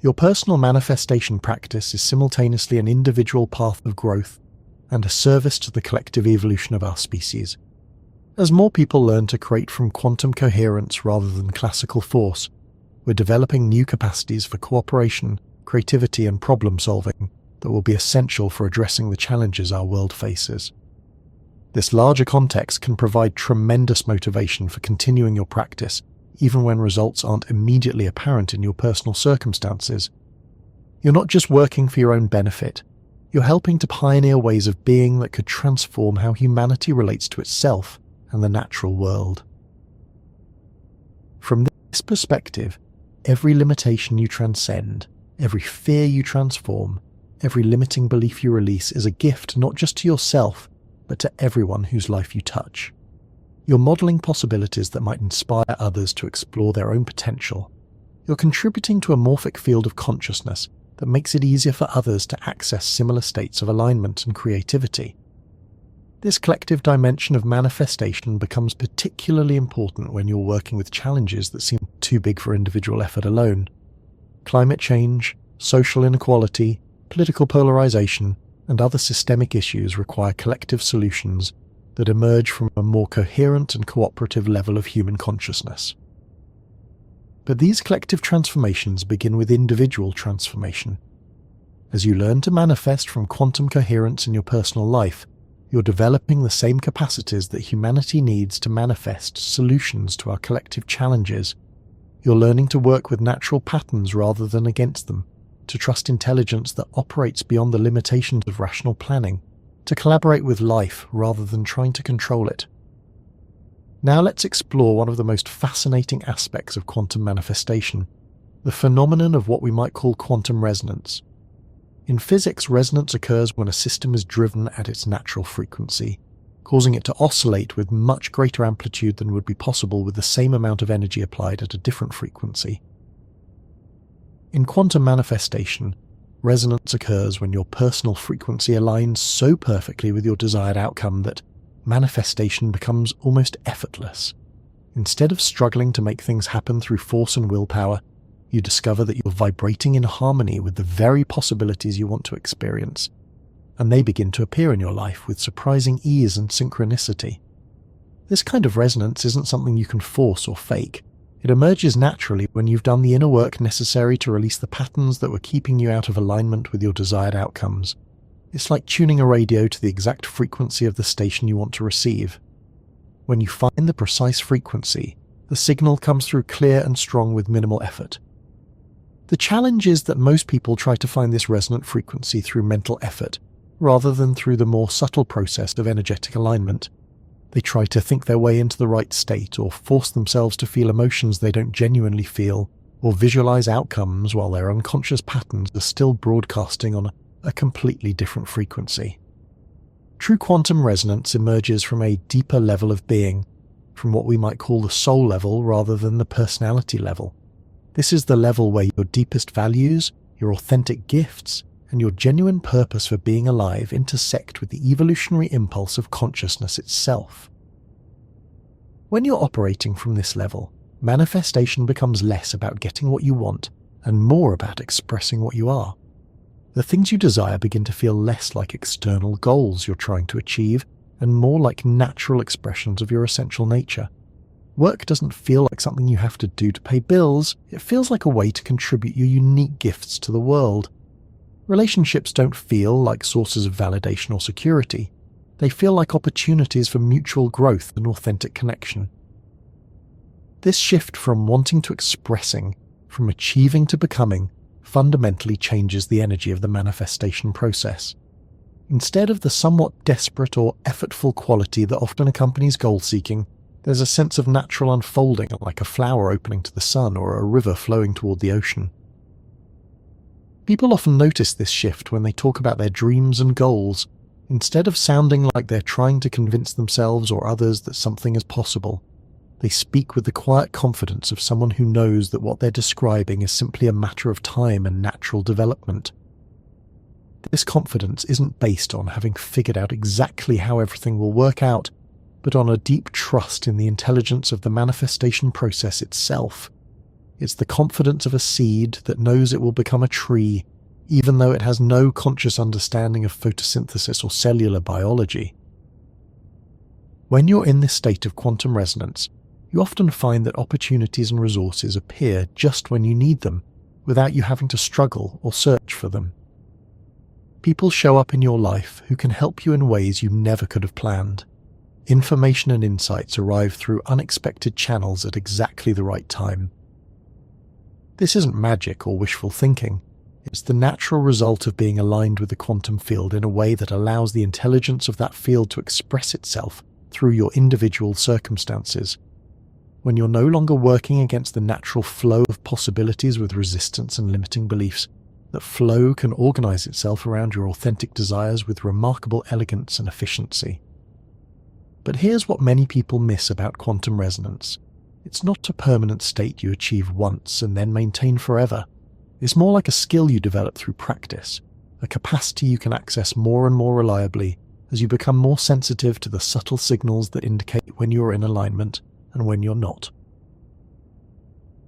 Your personal manifestation practice is simultaneously an individual path of growth and a service to the collective evolution of our species. As more people learn to create from quantum coherence rather than classical force, we're developing new capacities for cooperation, creativity, and problem solving that will be essential for addressing the challenges our world faces. This larger context can provide tremendous motivation for continuing your practice, even when results aren't immediately apparent in your personal circumstances. You're not just working for your own benefit, you're helping to pioneer ways of being that could transform how humanity relates to itself and the natural world. From this perspective, every limitation you transcend, every fear you transform, every limiting belief you release is a gift not just to yourself, but to everyone whose life you touch. You're modeling possibilities that might inspire others to explore their own potential. You're contributing to a morphic field of consciousness that makes it easier for others to access similar states of alignment and creativity. This collective dimension of manifestation becomes particularly important when you're working with challenges that seem too big for individual effort alone. Climate change, social inequality, political polarization, and other systemic issues require collective solutions that emerge from a more coherent and cooperative level of human consciousness. But these collective transformations begin with individual transformation. As you learn to manifest from quantum coherence in your personal life, you're developing the same capacities that humanity needs to manifest solutions to our collective challenges. You're learning to work with natural patterns rather than against them, to trust intelligence that operates beyond the limitations of rational planning, to collaborate with life rather than trying to control it. Now let's explore one of the most fascinating aspects of quantum manifestation, the phenomenon of what we might call quantum resonance. In physics, resonance occurs when a system is driven at its natural frequency, causing it to oscillate with much greater amplitude than would be possible with the same amount of energy applied at a different frequency. In quantum manifestation, resonance occurs when your personal frequency aligns so perfectly with your desired outcome that manifestation becomes almost effortless. Instead of struggling to make things happen through force and willpower, you discover that you're vibrating in harmony with the very possibilities you want to experience, and they begin to appear in your life with surprising ease and synchronicity. This kind of resonance isn't something you can force or fake. It emerges naturally when you've done the inner work necessary to release the patterns that were keeping you out of alignment with your desired outcomes. It's like tuning a radio to the exact frequency of the station you want to receive. When you find the precise frequency, The signal comes through clear and strong with minimal effort. The challenge is that most people try to find this resonant frequency through mental effort, rather than through the more subtle process of energetic alignment. They try to think their way into the right state, or force themselves to feel emotions they don't genuinely feel, or visualize outcomes while their unconscious patterns are still broadcasting on a completely different frequency. True quantum resonance emerges from a deeper level of being, from what we might call the soul level rather than the personality level. This is the level where your deepest values, your authentic gifts, and your genuine purpose for being alive intersect with the evolutionary impulse of consciousness itself. When you're operating from this level, manifestation becomes less about getting what you want and more about expressing what you are. The things you desire begin to feel less like external goals you're trying to achieve and more like natural expressions of your essential nature. Work doesn't feel like something you have to do to pay bills, it feels like a way to contribute your unique gifts to the world. Relationships don't feel like sources of validation or security. They feel like opportunities for mutual growth and authentic connection. This shift from wanting to expressing, from achieving to becoming, fundamentally changes the energy of the manifestation process. Instead of the somewhat desperate or effortful quality that often accompanies goal-seeking, there's a sense of natural unfolding, like a flower opening to the sun or a river flowing toward the ocean. People often notice this shift when they talk about their dreams and goals. Instead of sounding like they're trying to convince themselves or others that something is possible, they speak with the quiet confidence of someone who knows that what they're describing is simply a matter of time and natural development. This confidence isn't based on having figured out exactly how everything will work out, but on a deep trust in the intelligence of the manifestation process itself. It's the confidence of a seed that knows it will become a tree, even though it has no conscious understanding of photosynthesis or cellular biology. When you're in this state of quantum resonance, you often find that opportunities and resources appear just when you need them, without you having to struggle or search for them. People show up in your life who can help you in ways you never could have planned. Information and insights arrive through unexpected channels at exactly the right time. This isn't magic or wishful thinking. It's the natural result of being aligned with the quantum field in a way that allows the intelligence of that field to express itself through your individual circumstances. When you're no longer working against the natural flow of possibilities with resistance and limiting beliefs, that flow can organize itself around your authentic desires with remarkable elegance and efficiency. But here's what many people miss about quantum resonance. It's not a permanent state you achieve once and then maintain forever. It's more like a skill you develop through practice, a capacity you can access more and more reliably as you become more sensitive to the subtle signals that indicate when you're in alignment and when you're not.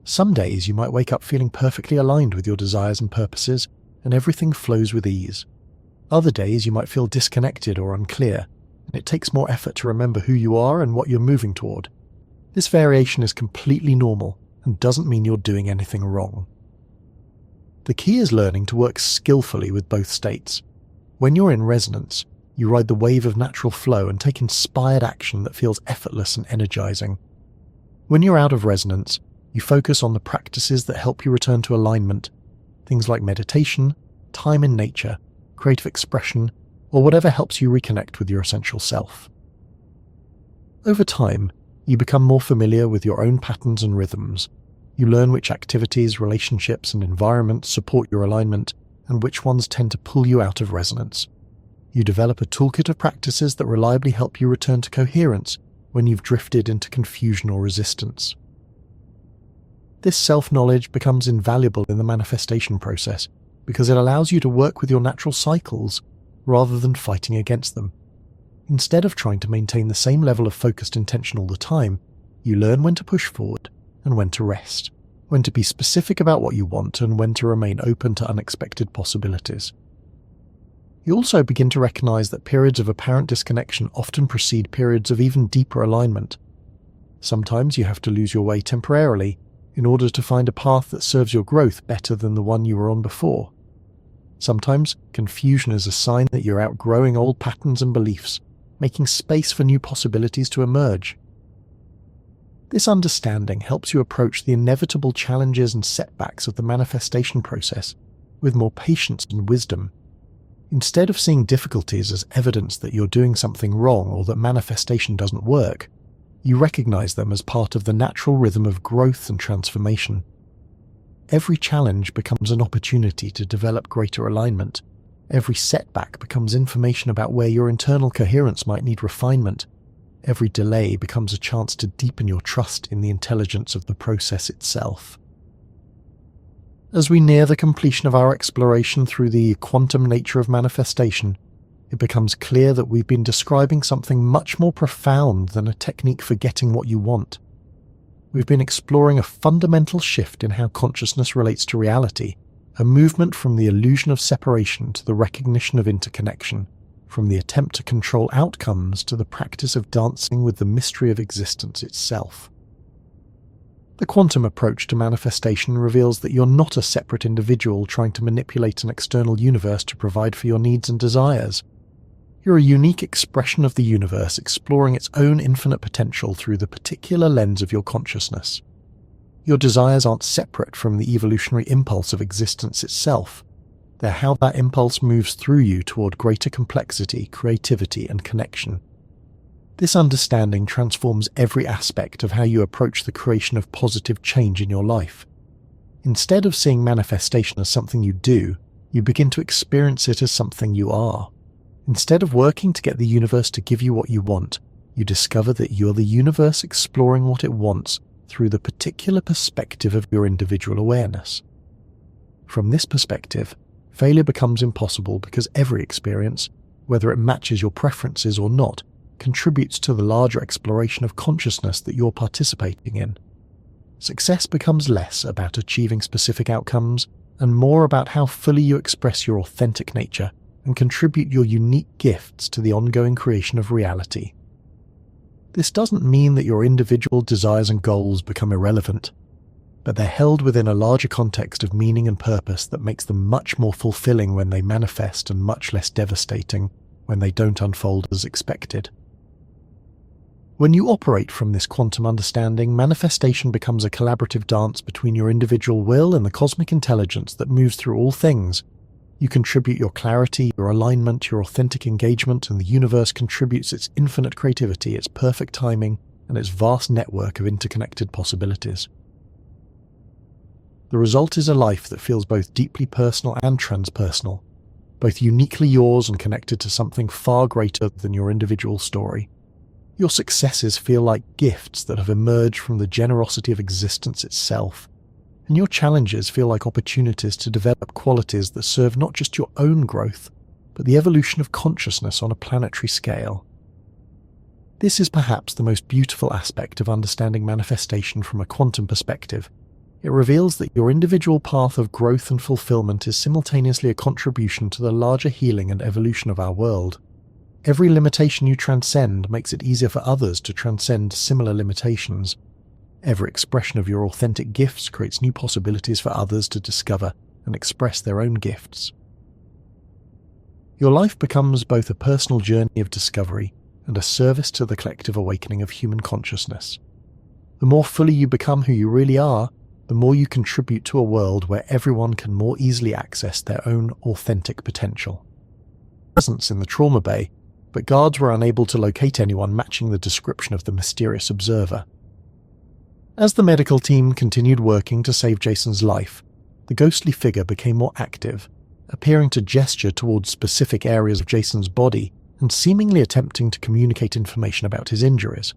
Some days you might wake up feeling perfectly aligned with your desires and purposes, and everything flows with ease. Other days you might feel disconnected or unclear, and it takes more effort to remember who you are and what you're moving toward. This variation is completely normal and doesn't mean you're doing anything wrong. The key is learning to work skillfully with both states. When you're in resonance, you ride the wave of natural flow and take inspired action that feels effortless and energizing. When you're out of resonance, you focus on the practices that help you return to alignment, things like meditation, time in nature, creative expression, or whatever helps you reconnect with your essential self. Over time, you become more familiar with your own patterns and rhythms. You learn which activities, relationships, and environments support your alignment, and which ones tend to pull you out of resonance. You develop a toolkit of practices that reliably help you return to coherence when you've drifted into confusion or resistance. This self-knowledge becomes invaluable in the manifestation process because it allows you to work with your natural cycles rather than fighting against them. Instead of trying to maintain the same level of focused intention all the time, you learn when to push forward and when to rest, when to be specific about what you want and when to remain open to unexpected possibilities. You also begin to recognize that periods of apparent disconnection often precede periods of even deeper alignment. Sometimes you have to lose your way temporarily in order to find a path that serves your growth better than the one you were on before. Sometimes confusion is a sign that you're outgrowing old patterns and beliefs, making space for new possibilities to emerge. This understanding helps you approach the inevitable challenges and setbacks of the manifestation process with more patience and wisdom. Instead of seeing difficulties as evidence that you're doing something wrong or that manifestation doesn't work, you recognize them as part of the natural rhythm of growth and transformation. Every challenge becomes an opportunity to develop greater alignment. Every setback becomes information about where your internal coherence might need refinement. Every delay becomes a chance to deepen your trust in the intelligence of the process itself. As we near the completion of our exploration through the quantum nature of manifestation, it becomes clear that we've been describing something much more profound than a technique for getting what you want. We've been exploring a fundamental shift in how consciousness relates to reality, a movement from the illusion of separation to the recognition of interconnection, from the attempt to control outcomes to the practice of dancing with the mystery of existence itself. The quantum approach to manifestation reveals that you're not a separate individual trying to manipulate an external universe to provide for your needs and desires. You're a unique expression of the universe exploring its own infinite potential through the particular lens of your consciousness. Your desires aren't separate from the evolutionary impulse of existence itself. They're how that impulse moves through you toward greater complexity, creativity, and connection. This understanding transforms every aspect of how you approach the creation of positive change in your life. Instead of seeing manifestation as something you do, you begin to experience it as something you are. Instead of working to get the universe to give you what you want, you discover that you're the universe exploring what it wants through the particular perspective of your individual awareness. From this perspective, failure becomes impossible because every experience, whether it matches your preferences or not, contributes to the larger exploration of consciousness that you're participating in. Success becomes less about achieving specific outcomes and more about how fully you express your authentic nature and contribute your unique gifts to the ongoing creation of reality. This doesn't mean that your individual desires and goals become irrelevant, but they're held within a larger context of meaning and purpose that makes them much more fulfilling when they manifest and much less devastating when they don't unfold as expected. When you operate from this quantum understanding, manifestation becomes a collaborative dance between your individual will and the cosmic intelligence that moves through all things. You contribute your clarity, your alignment, your authentic engagement, and the universe contributes its infinite creativity, its perfect timing, and its vast network of interconnected possibilities. The result is a life that feels both deeply personal and transpersonal, both uniquely yours and connected to something far greater than your individual story. Your successes feel like gifts that have emerged from the generosity of existence itself, and your challenges feel like opportunities to develop qualities that serve not just your own growth, but the evolution of consciousness on a planetary scale. This is perhaps the most beautiful aspect of understanding manifestation from a quantum perspective. It reveals that your individual path of growth and fulfillment is simultaneously a contribution to the larger healing and evolution of our world. Every limitation you transcend makes it easier for others to transcend similar limitations. Every expression of your authentic gifts creates new possibilities for others to discover and express their own gifts. Your life becomes both a personal journey of discovery and a service to the collective awakening of human consciousness. The more fully you become who you really are, the more you contribute to a world where everyone can more easily access their own authentic potential. Presence in the trauma bay, but guards were unable to locate anyone matching the description of the mysterious observer. As the medical team continued working to save Jason's life, the ghostly figure became more active, appearing to gesture towards specific areas of Jason's body and seemingly attempting to communicate information about his injuries.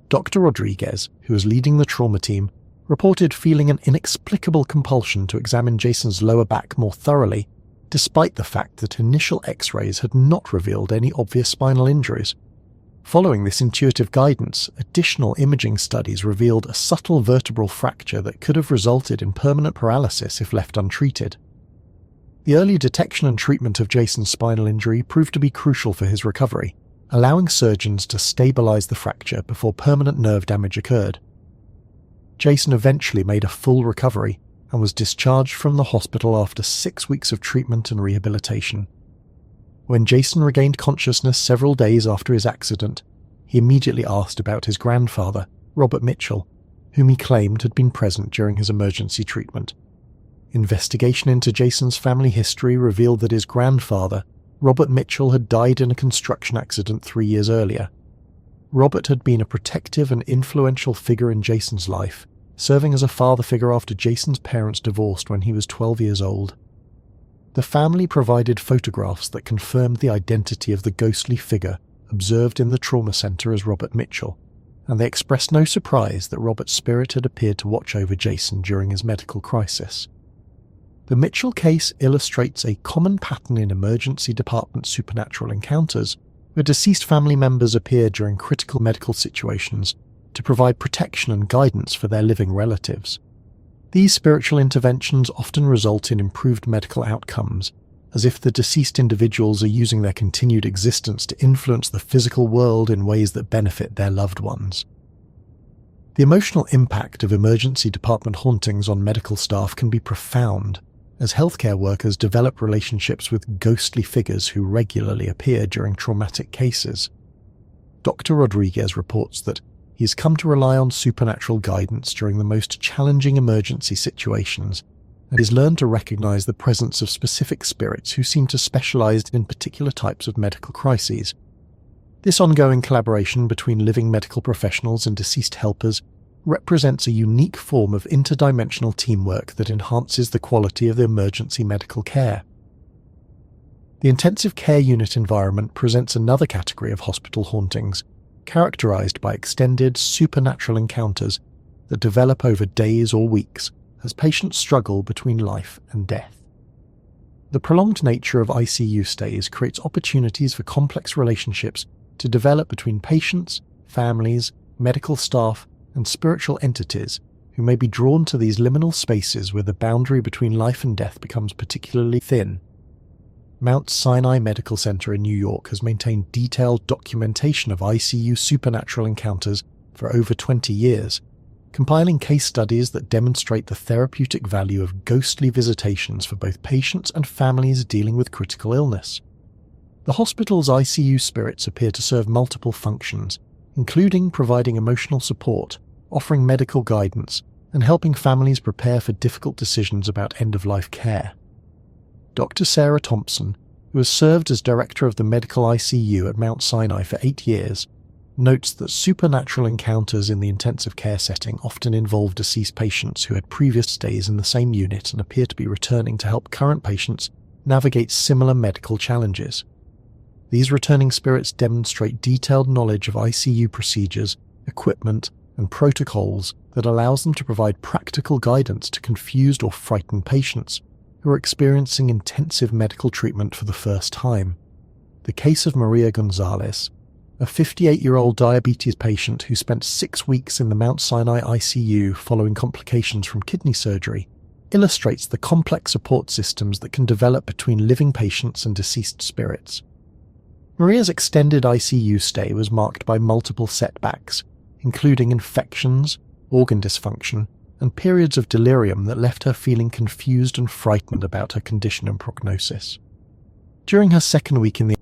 Dr. Rodriguez, who was leading the trauma team, reported feeling an inexplicable compulsion to examine Jason's lower back more thoroughly, despite the fact that initial X-rays had not revealed any obvious spinal injuries. Following this intuitive guidance, additional imaging studies revealed a subtle vertebral fracture that could have resulted in permanent paralysis if left untreated. The early detection and treatment of Jason's spinal injury proved to be crucial for his recovery, allowing surgeons to stabilize the fracture before permanent nerve damage occurred. Jason eventually made a full recovery and was discharged from the hospital after 6 weeks of treatment and rehabilitation. When Jason regained consciousness several days after his accident, he immediately asked about his grandfather, Robert Mitchell, whom he claimed had been present during his emergency treatment. Investigation into Jason's family history revealed that his grandfather, Robert Mitchell, had died in a construction accident 3 years earlier. Robert had been a protective and influential figure in Jason's life, serving as a father figure after Jason's parents divorced when he was 12 years old. The family provided photographs that confirmed the identity of the ghostly figure observed in the trauma center as Robert Mitchell, and they expressed no surprise that Robert's spirit had appeared to watch over Jason during his medical crisis. The Mitchell case illustrates a common pattern in emergency department supernatural encounters, where deceased family members appear during critical medical situations to provide protection and guidance for their living relatives. These spiritual interventions often result in improved medical outcomes, as if the deceased individuals are using their continued existence to influence the physical world in ways that benefit their loved ones. The emotional impact of emergency department hauntings on medical staff can be profound, as healthcare workers develop relationships with ghostly figures who regularly appear during traumatic cases. Dr. Rodriguez reports that he has come to rely on supernatural guidance during the most challenging emergency situations, and has learned to recognize the presence of specific spirits who seem to specialize in particular types of medical crises. This ongoing collaboration between living medical professionals and deceased helpers represents a unique form of interdimensional teamwork that enhances the quality of the emergency medical care. The intensive care unit environment presents another category of hospital hauntings, characterized by extended supernatural encounters that develop over days or weeks as patients struggle between life and death. The prolonged nature of ICU stays creates opportunities for complex relationships to develop between patients, families, medical staff, and spiritual entities who may be drawn to these liminal spaces where the boundary between life and death becomes particularly thin. Mount Sinai Medical Center in New York has maintained detailed documentation of ICU supernatural encounters for over 20 years, compiling case studies that demonstrate the therapeutic value of ghostly visitations for both patients and families dealing with critical illness. The hospital's ICU spirits appear to serve multiple functions, including providing emotional support, offering medical guidance, and helping families prepare for difficult decisions about end-of-life care. Dr. Sarah Thompson, who has served as director of the medical ICU at Mount Sinai for 8 years, notes that supernatural encounters in the intensive care setting often involve deceased patients who had previous stays in the same unit and appear to be returning to help current patients navigate similar medical challenges. These returning spirits demonstrate detailed knowledge of ICU procedures, equipment, and protocols that allows them to provide practical guidance to confused or frightened patients who are experiencing intensive medical treatment for the first time. The case of Maria Gonzalez, a 58-year-old diabetes patient who spent 6 weeks in the Mount Sinai ICU following complications from kidney surgery, illustrates the complex support systems that can develop between living patients and deceased spirits. Maria's extended ICU stay was marked by multiple setbacks, including infections, organ dysfunction, and periods of delirium that left her feeling confused and frightened about her condition and prognosis. During her second week in the